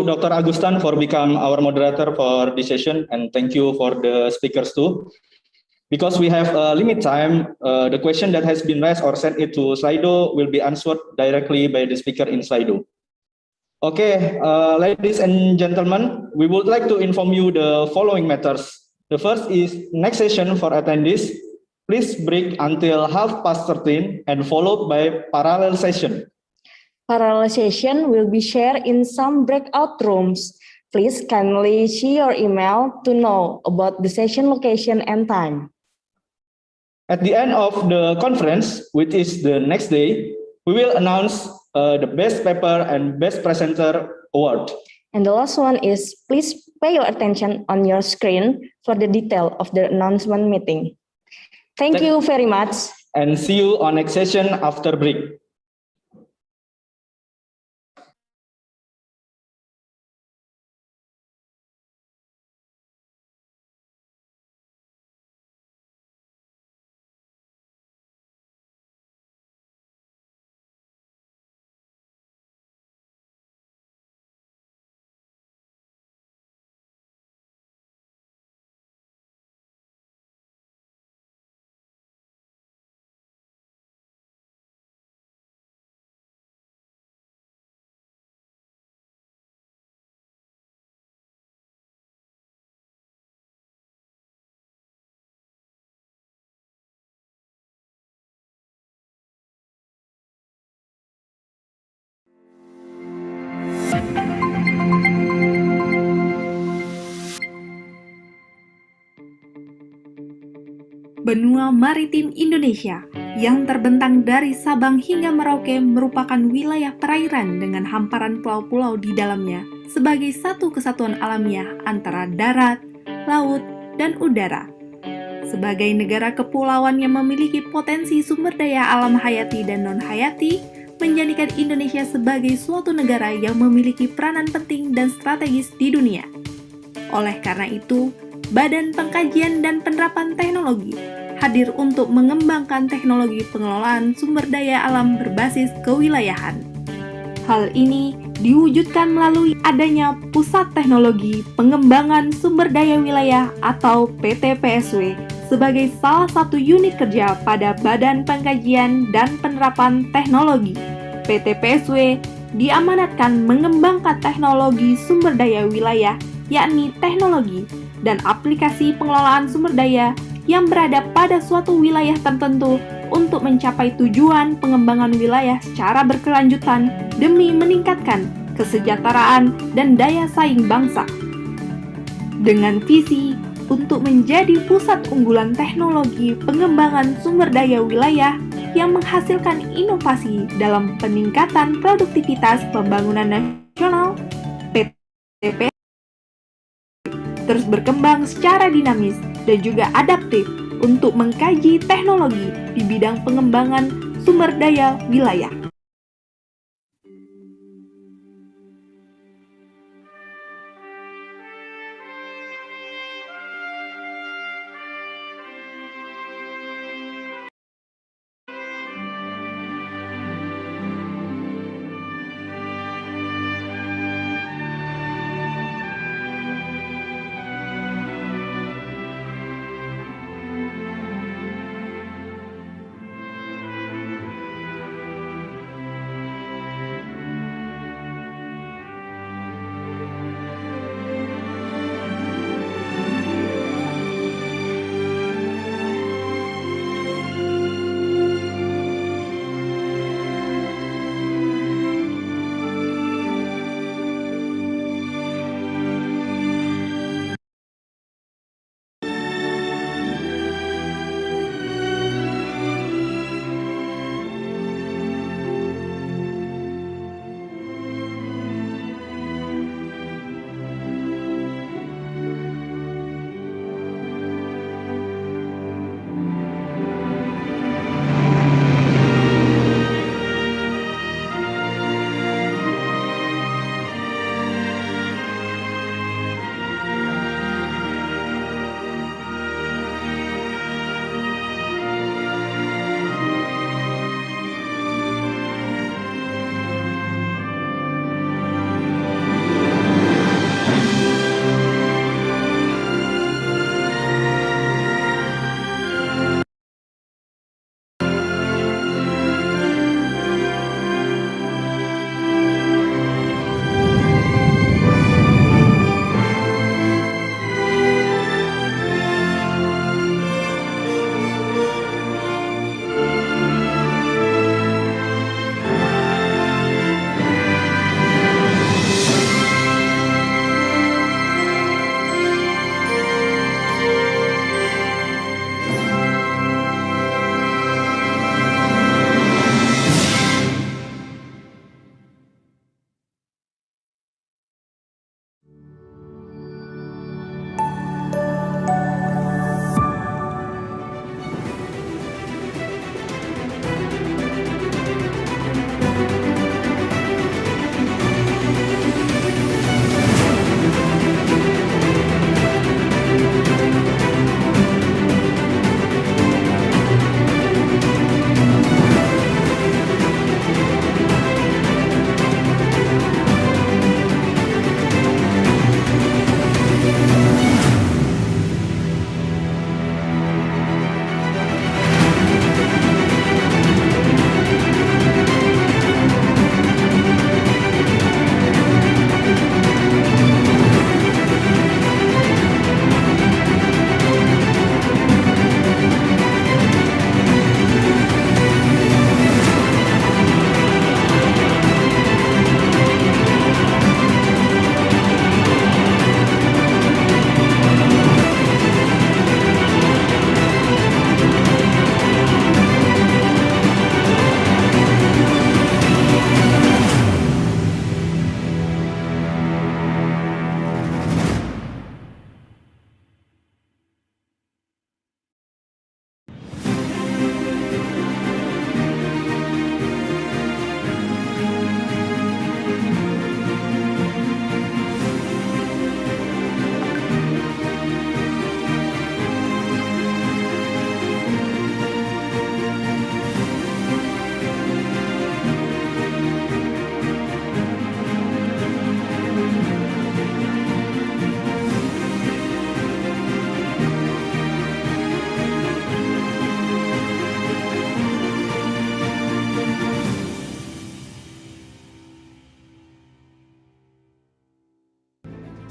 Dr. Agustan, for becoming our moderator for this session, and thank you for the speakers too. Because we have a limit time, the question that has been raised or sent it to Slido will be answered directly by the speaker in Slido. Okay, ladies and gentlemen, we would like to inform you the following matters. The first is next session for attendees. Please break until 13:30 and followed by parallel session. Parallel session will be shared in some breakout rooms. Please kindly see your email to know about the session location and time. At the end of the conference, which is the next day, we will announce the best paper and best presenter award. And the last one is, please pay your attention on your screen for the detail of the announcement meeting. Thank you very much. And see you on next session after break. Benua maritim Indonesia yang terbentang dari Sabang hingga Merauke merupakan wilayah perairan dengan hamparan pulau-pulau di dalamnya sebagai satu kesatuan alamiah antara darat, laut, dan udara. Sebagai negara kepulauan yang memiliki potensi sumber daya alam hayati dan non-hayati, menjadikan Indonesia sebagai suatu negara yang memiliki peranan penting dan strategis di dunia. Oleh karena itu, Badan Pengkajian dan Penerapan Teknologi hadir untuk mengembangkan teknologi pengelolaan sumber daya alam berbasis kewilayahan. Hal ini diwujudkan melalui adanya Pusat Teknologi Pengembangan Sumber Daya Wilayah atau PT-PSW sebagai salah satu unit kerja pada Badan Pengkajian dan Penerapan Teknologi. PT-PSW diamanatkan mengembangkan teknologi sumber daya wilayah, yakni teknologi dan aplikasi pengelolaan sumber daya yang berada pada suatu wilayah tertentu untuk mencapai tujuan pengembangan wilayah secara berkelanjutan demi meningkatkan kesejahteraan dan daya saing bangsa. Dengan visi untuk menjadi pusat unggulan teknologi pengembangan sumber daya wilayah yang menghasilkan inovasi dalam peningkatan produktivitas pembangunan nasional, PT terus berkembang secara dinamis dan juga adaptif untuk mengkaji teknologi di bidang pengembangan sumber daya wilayah.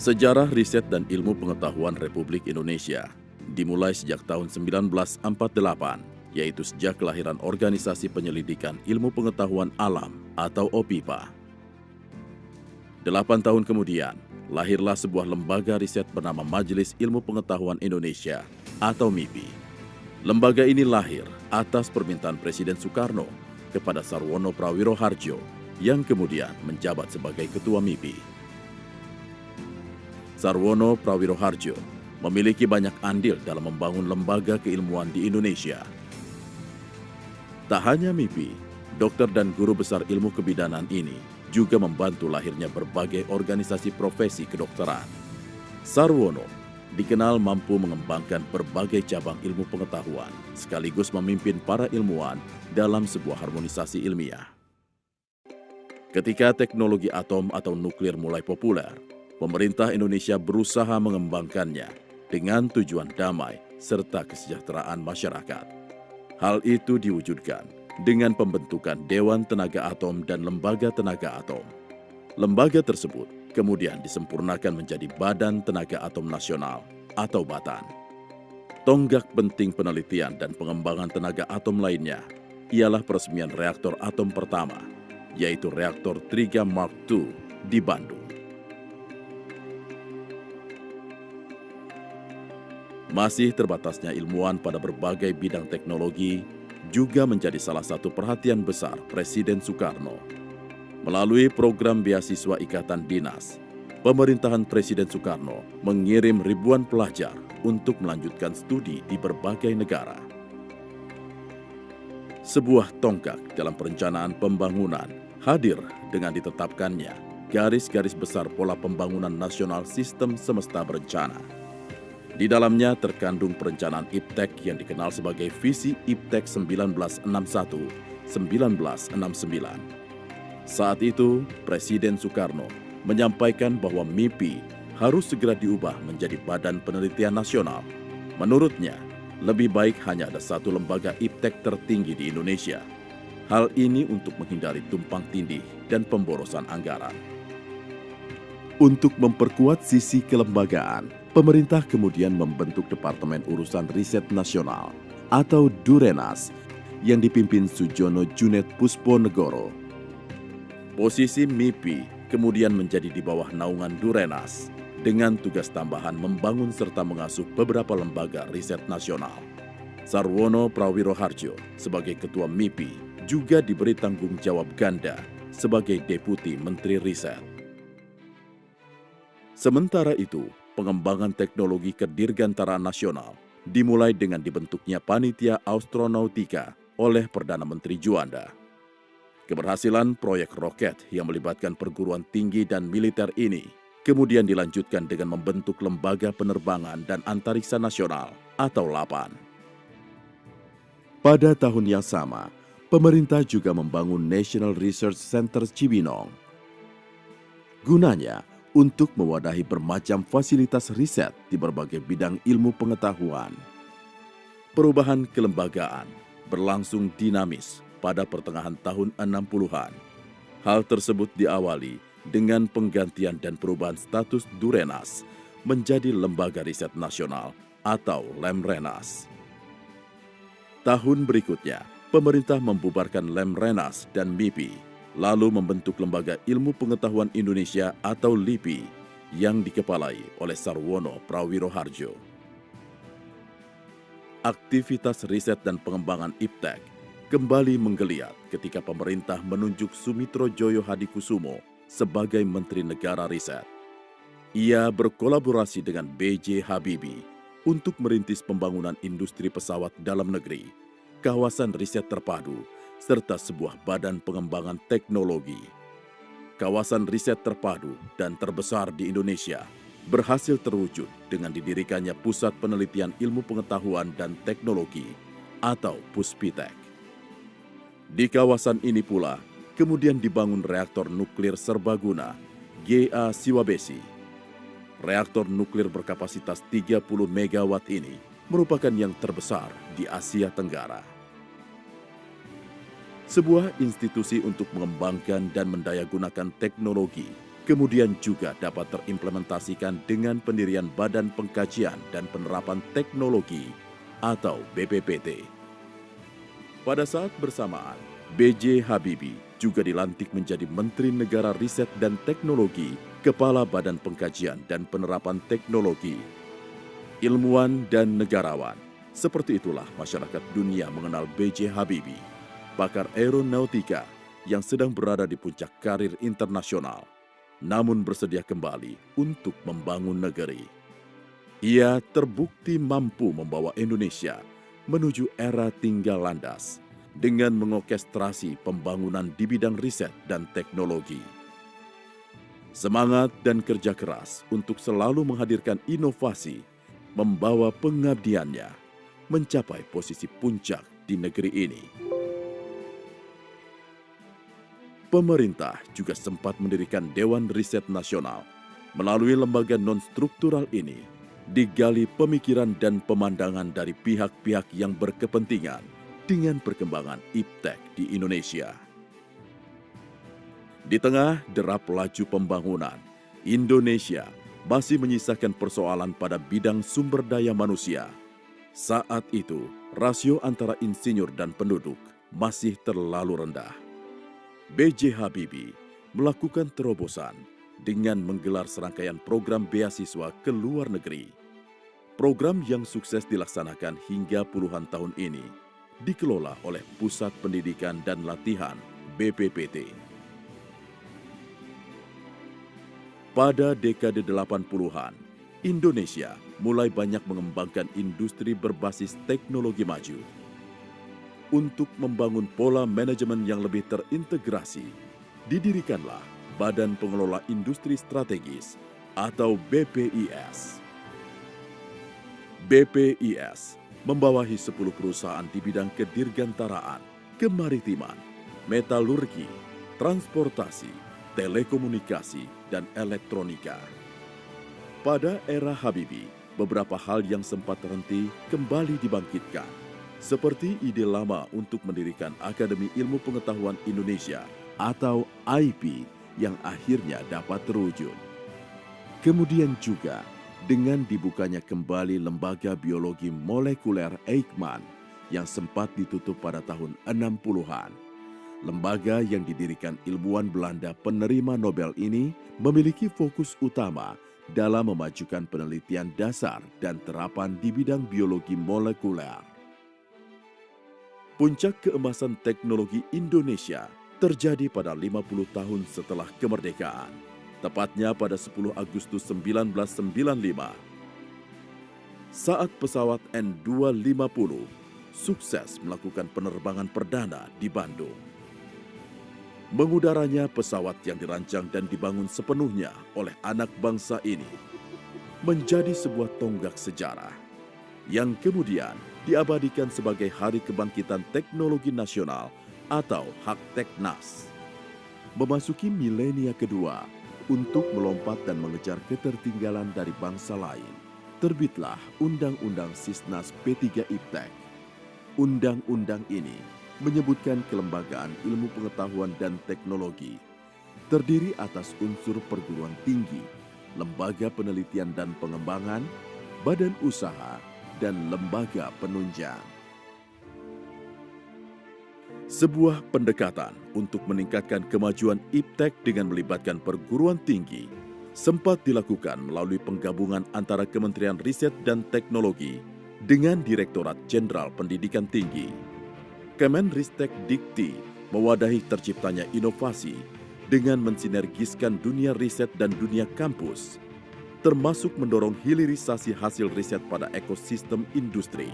Sejarah riset dan ilmu pengetahuan Republik Indonesia dimulai sejak tahun 1948, yaitu sejak kelahiran Organisasi Penyelidikan Ilmu Pengetahuan Alam atau OPIPA. 8 tahun kemudian, lahirlah sebuah lembaga riset bernama Majelis Ilmu Pengetahuan Indonesia atau MIPI. Lembaga ini lahir atas permintaan Presiden Soekarno kepada Sarwono Prawiro Harjo yang kemudian menjabat sebagai Ketua MIPI. Sarwono Prawiro Harjo memiliki banyak andil dalam membangun lembaga keilmuan di Indonesia. Tak hanya MIPI, dokter dan guru besar ilmu kebidanan ini juga membantu lahirnya berbagai organisasi profesi kedokteran. Sarwono dikenal mampu mengembangkan berbagai cabang ilmu pengetahuan, sekaligus memimpin para ilmuwan dalam sebuah harmonisasi ilmiah. Ketika teknologi atom atau nuklir mulai populer, pemerintah Indonesia berusaha mengembangkannya dengan tujuan damai serta kesejahteraan masyarakat. Hal itu diwujudkan dengan pembentukan Dewan Tenaga Atom dan Lembaga Tenaga Atom. Lembaga tersebut kemudian disempurnakan menjadi Badan Tenaga Atom Nasional atau BATAN. Tonggak penting penelitian dan pengembangan tenaga atom lainnya ialah peresmian reaktor atom pertama, yaitu reaktor Triga Mark II di Bandung. Masih terbatasnya ilmuwan pada berbagai bidang teknologi juga menjadi salah satu perhatian besar Presiden Soekarno. Melalui program beasiswa Ikatan Dinas, pemerintahan Presiden Soekarno mengirim ribuan pelajar untuk melanjutkan studi di berbagai negara. Sebuah tonggak dalam perencanaan pembangunan hadir dengan ditetapkannya garis-garis besar pola pembangunan nasional sistem semesta berencana. Di dalamnya terkandung perencanaan IPTEK yang dikenal sebagai Visi IPTEK 1961-1969. Saat itu, Presiden Soekarno menyampaikan bahwa MIPI harus segera diubah menjadi Badan Penelitian Nasional. Menurutnya, lebih baik hanya ada satu lembaga IPTEK tertinggi di Indonesia. Hal ini untuk menghindari tumpang tindih dan pemborosan anggaran. Untuk memperkuat sisi kelembagaan, pemerintah kemudian membentuk Departemen Urusan Riset Nasional atau Durenas yang dipimpin Sujono Junet Pusponegoro. Posisi MIPI kemudian menjadi di bawah naungan Durenas dengan tugas tambahan membangun serta mengasuh beberapa lembaga riset nasional. Sarwono Prawiro Harjo sebagai Ketua MIPI juga diberi tanggung jawab ganda sebagai Deputi Menteri Riset. Sementara itu, pengembangan teknologi kedirgantaraan nasional dimulai dengan dibentuknya Panitia Astronautika oleh Perdana Menteri Juanda. Keberhasilan proyek roket yang melibatkan perguruan tinggi dan militer ini kemudian dilanjutkan dengan membentuk Lembaga Penerbangan dan Antariksa Nasional atau LAPAN. Pada tahun yang sama, pemerintah juga membangun National Research Center Cibinong. Gunanya untuk mewadahi bermacam fasilitas riset di berbagai bidang ilmu pengetahuan. Perubahan kelembagaan berlangsung dinamis pada pertengahan tahun 60-an. Hal tersebut diawali dengan penggantian dan perubahan status Durenas menjadi Lembaga Riset Nasional atau Lemrenas. Tahun berikutnya, pemerintah membubarkan Lemrenas dan MIPI, lalu membentuk Lembaga Ilmu Pengetahuan Indonesia atau LIPI yang dikepalai oleh Sarwono Prawiro Harjo. Aktivitas riset dan pengembangan IPTEK kembali menggeliat ketika pemerintah menunjuk Sumitro Joyo Hadikusumo sebagai Menteri Negara Riset. Ia berkolaborasi dengan B.J. Habibie untuk merintis pembangunan industri pesawat dalam negeri, kawasan riset terpadu, serta sebuah badan pengembangan teknologi. Kawasan riset terpadu dan terbesar di Indonesia berhasil terwujud dengan didirikannya Pusat Penelitian Ilmu Pengetahuan dan Teknologi atau Puspitek. Di kawasan ini pula, kemudian dibangun reaktor nuklir serbaguna, GA Siwabesi. Reaktor nuklir berkapasitas 30 MW ini merupakan yang terbesar di Asia Tenggara. Sebuah institusi untuk mengembangkan dan mendayagunakan teknologi kemudian juga dapat terimplementasikan dengan pendirian Badan Pengkajian dan Penerapan Teknologi atau BPPT. Pada saat bersamaan, B.J. Habibie juga dilantik menjadi Menteri Negara Riset dan Teknologi, Kepala Badan Pengkajian dan Penerapan Teknologi. Ilmuwan dan negarawan, seperti itulah masyarakat dunia mengenal B.J. Habibie, pakar aeronautika yang sedang berada di puncak karir internasional, namun bersedia kembali untuk membangun negeri. Ia terbukti mampu membawa Indonesia menuju era tinggal landas dengan mengorkestrasi pembangunan di bidang riset dan teknologi. Semangat dan kerja keras untuk selalu menghadirkan inovasi membawa pengabdiannya mencapai posisi puncak di negeri ini. Pemerintah juga sempat mendirikan Dewan Riset Nasional. Melalui lembaga non-struktural ini, digali pemikiran dan pemandangan dari pihak-pihak yang berkepentingan dengan perkembangan iptek di Indonesia. Di tengah derap laju pembangunan, Indonesia masih menyisakan persoalan pada bidang sumber daya manusia. Saat itu, rasio antara insinyur dan penduduk masih terlalu rendah. B.J. Habibie melakukan terobosan dengan menggelar serangkaian program beasiswa ke luar negeri. Program yang sukses dilaksanakan hingga puluhan tahun ini dikelola oleh Pusat Pendidikan dan Latihan BPPT. Pada dekade 80-an, Indonesia mulai banyak mengembangkan industri berbasis teknologi maju. Untuk membangun pola manajemen yang lebih terintegrasi, didirikanlah Badan Pengelola Industri Strategis atau BPIS. BPIS membawahi 10 perusahaan di bidang kedirgantaraan, kemaritiman, metalurgi, transportasi, telekomunikasi, dan elektronika. Pada era Habibie, beberapa hal yang sempat terhenti kembali dibangkitkan, seperti ide lama untuk mendirikan Akademi Ilmu Pengetahuan Indonesia atau IP yang akhirnya dapat terwujud. Kemudian juga dengan dibukanya kembali Lembaga Biologi Molekuler Eijkman yang sempat ditutup pada tahun 60-an. Lembaga yang didirikan ilmuwan Belanda penerima Nobel ini memiliki fokus utama dalam memajukan penelitian dasar dan terapan di bidang biologi molekuler. Puncak keemasan teknologi Indonesia terjadi pada 50 tahun setelah kemerdekaan, tepatnya pada 10 Agustus 1995. Saat pesawat N250 sukses melakukan penerbangan perdana di Bandung. Mengudaranya pesawat yang dirancang dan dibangun sepenuhnya oleh anak bangsa ini menjadi sebuah tonggak sejarah yang kemudian diabadikan sebagai Hari Kebangkitan Teknologi Nasional atau Hakteknas. Memasuki milenia kedua, untuk melompat dan mengejar ketertinggalan dari bangsa lain, terbitlah Undang-Undang Sisnas P3 Iptek. Undang-undang ini menyebutkan kelembagaan ilmu pengetahuan dan teknologi, terdiri atas unsur perguruan tinggi, lembaga penelitian dan pengembangan, badan usaha, dan lembaga penunjang. Sebuah pendekatan untuk meningkatkan kemajuan iptek dengan melibatkan perguruan tinggi sempat dilakukan melalui penggabungan antara Kementerian Riset dan Teknologi dengan Direktorat Jenderal Pendidikan Tinggi. Kemenristek Dikti mewadahi terciptanya inovasi dengan mensinergiskan dunia riset dan dunia kampus, termasuk mendorong hilirisasi hasil riset pada ekosistem industri.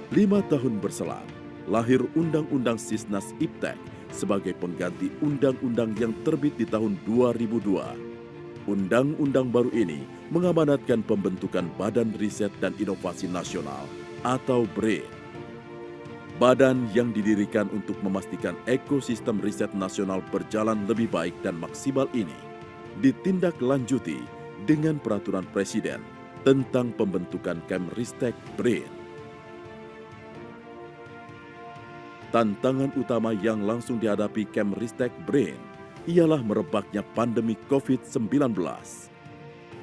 5 tahun berselang, lahir Undang-Undang Sisnas Iptek sebagai pengganti undang-undang yang terbit di tahun 2002. Undang-undang baru ini mengamanatkan pembentukan Badan Riset dan Inovasi Nasional atau BRIN. Badan yang didirikan untuk memastikan ekosistem riset nasional berjalan lebih baik dan maksimal ini ditindaklanjuti dengan peraturan Presiden tentang pembentukan Kemristek BRIN. tantangan utama yang langsung dihadapi Kemristek BRAIN ialah merebaknya pandemi COVID-19.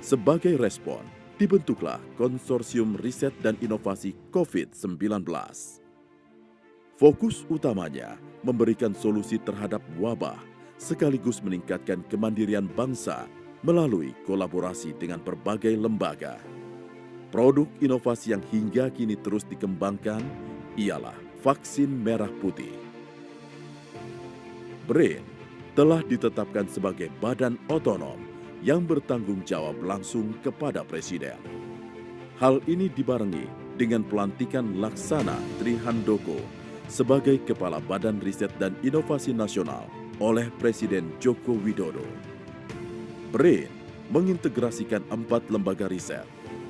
Sebagai respon, dibentuklah Konsorsium Riset dan Inovasi COVID-19. Fokus utamanya memberikan solusi terhadap wabah sekaligus meningkatkan kemandirian bangsa melalui kolaborasi dengan berbagai lembaga. Produk inovasi yang hingga kini terus dikembangkan ialah vaksin merah putih. BRAIN telah ditetapkan sebagai badan otonom yang bertanggung jawab langsung kepada Presiden. Hal ini dibarengi dengan pelantikan Laksana Trihandoko sebagai Kepala Badan Riset dan Inovasi Nasional oleh Presiden Joko Widodo. BRAIN mengintegrasikan 4 lembaga riset,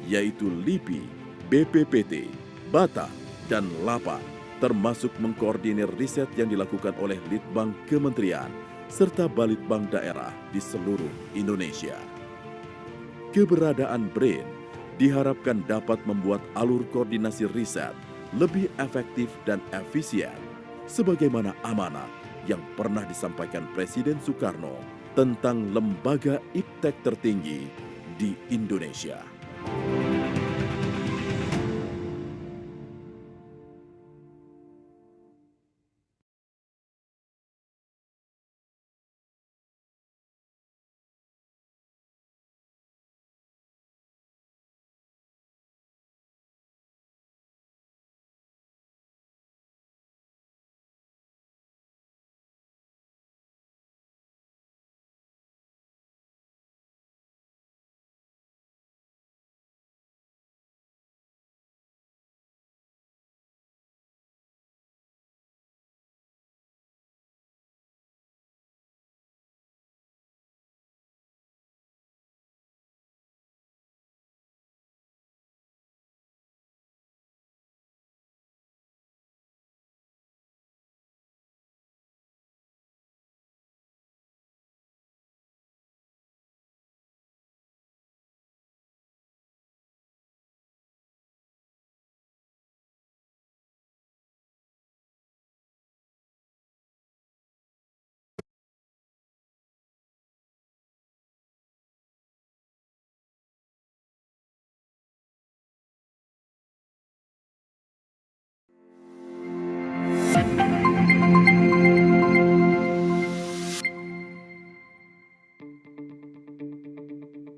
yaitu LIPI, BPPT, BATA, dan LAPAN, termasuk mengkoordinir riset yang dilakukan oleh Litbang Kementerian serta Balitbang daerah di seluruh Indonesia. Keberadaan BRAIN diharapkan dapat membuat alur koordinasi riset lebih efektif dan efisien, sebagaimana amanat yang pernah disampaikan Presiden Soekarno tentang lembaga iptek tertinggi di Indonesia.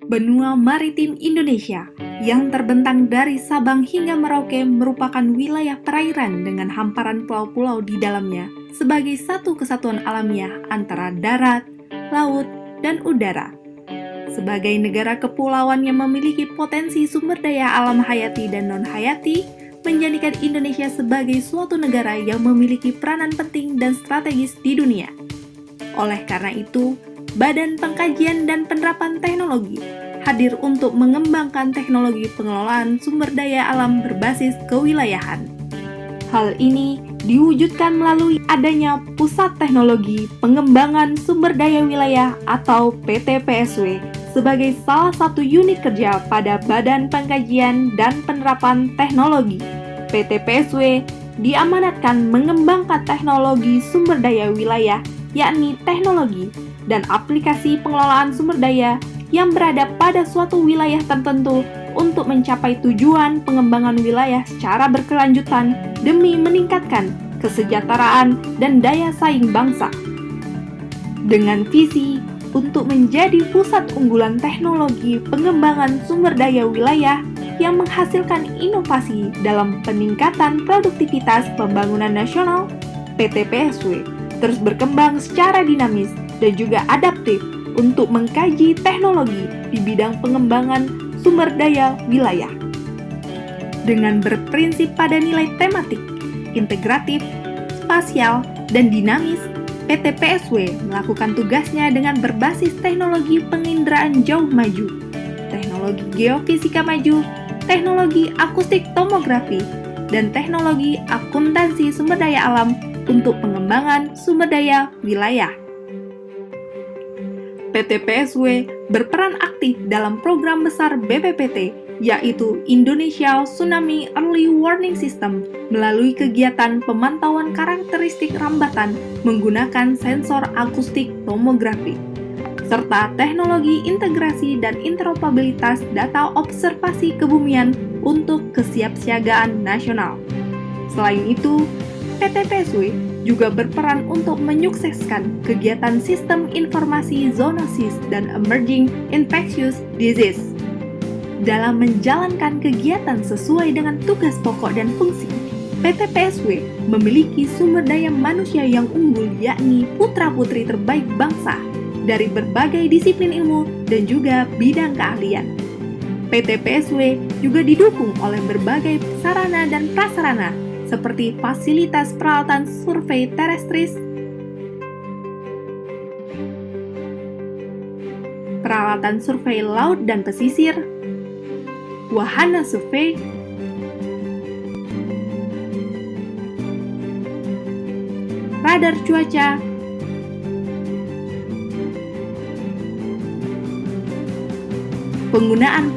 Benua maritim Indonesia yang terbentang dari Sabang hingga Merauke merupakan wilayah perairan dengan hamparan pulau-pulau di dalamnya sebagai satu kesatuan alamiah antara darat, laut, dan udara. Sebagai negara kepulauan yang memiliki potensi sumber daya alam hayati dan non-hayati, menjadikan Indonesia sebagai suatu negara yang memiliki peranan penting dan strategis di dunia. Oleh karena itu, Badan Pengkajian dan Penerapan Teknologi hadir untuk mengembangkan teknologi pengelolaan sumber daya alam berbasis kewilayahan. Hal ini diwujudkan melalui adanya Pusat Teknologi Pengembangan Sumber Daya Wilayah atau PT-PSW sebagai salah satu unit kerja pada Badan Pengkajian dan Penerapan Teknologi. PT-PSW diamanatkan mengembangkan teknologi sumber daya wilayah, yakni teknologi dan aplikasi pengelolaan sumber daya yang berada pada suatu wilayah tertentu untuk mencapai tujuan pengembangan wilayah secara berkelanjutan demi meningkatkan kesejahteraan dan daya saing bangsa. Dengan visi untuk menjadi pusat unggulan teknologi pengembangan sumber daya wilayah yang menghasilkan inovasi dalam peningkatan produktivitas pembangunan nasional, PT-PSW terus berkembang secara dinamis dan juga adaptif untuk mengkaji teknologi di bidang pengembangan sumber daya wilayah. Dengan berprinsip pada nilai tematik, integratif, spasial, dan dinamis, PT-PSW melakukan tugasnya dengan berbasis teknologi penginderaan jauh maju, teknologi geofisika maju, teknologi akustik tomografi, dan teknologi akuntansi sumber daya alam untuk pengembangan sumber daya wilayah. PT PSW berperan aktif dalam program besar BPPT, yaitu Indonesia Tsunami Early Warning System, melalui kegiatan pemantauan karakteristik rambatan menggunakan sensor akustik tomografi, serta teknologi integrasi dan interoperabilitas data observasi kebumian untuk kesiapsiagaan nasional. Selain itu, PT PSW juga berperan untuk menyukseskan kegiatan sistem informasi zoonosis dan emerging infectious disease. Dalam menjalankan kegiatan sesuai dengan tugas pokok dan fungsi, PT PSW memiliki sumber daya manusia yang unggul, yakni putra-putri terbaik bangsa dari berbagai disiplin ilmu dan juga bidang keahlian. PT PSW juga didukung oleh berbagai sarana dan prasarana seperti fasilitas peralatan survei terestris, peralatan survei laut dan pesisir, wahana survei, radar cuaca, penggunaan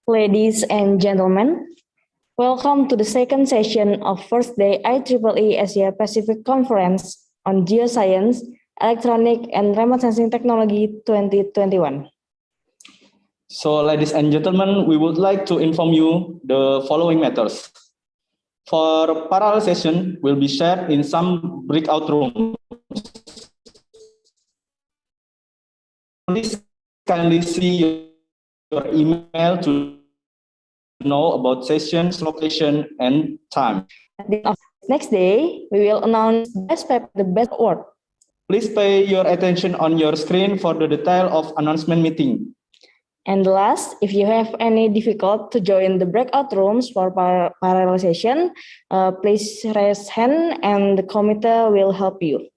Ladies and gentlemen, welcome to the second session of first day IEEE Asia Pacific Conference on Geoscience, Electronic and Remote Sensing Technology 2021. So, ladies and gentlemen, we would like to inform you the following matters. For parallel session will be shared in some breakout rooms. Please kindly see your email to know about sessions, location, and time. At the end of next day, we will announce the best award. Please pay your attention on your screen for the detail of announcement meeting. And last, if you have any difficulty to join the breakout rooms for parallel session, please raise hand and the committee will help you.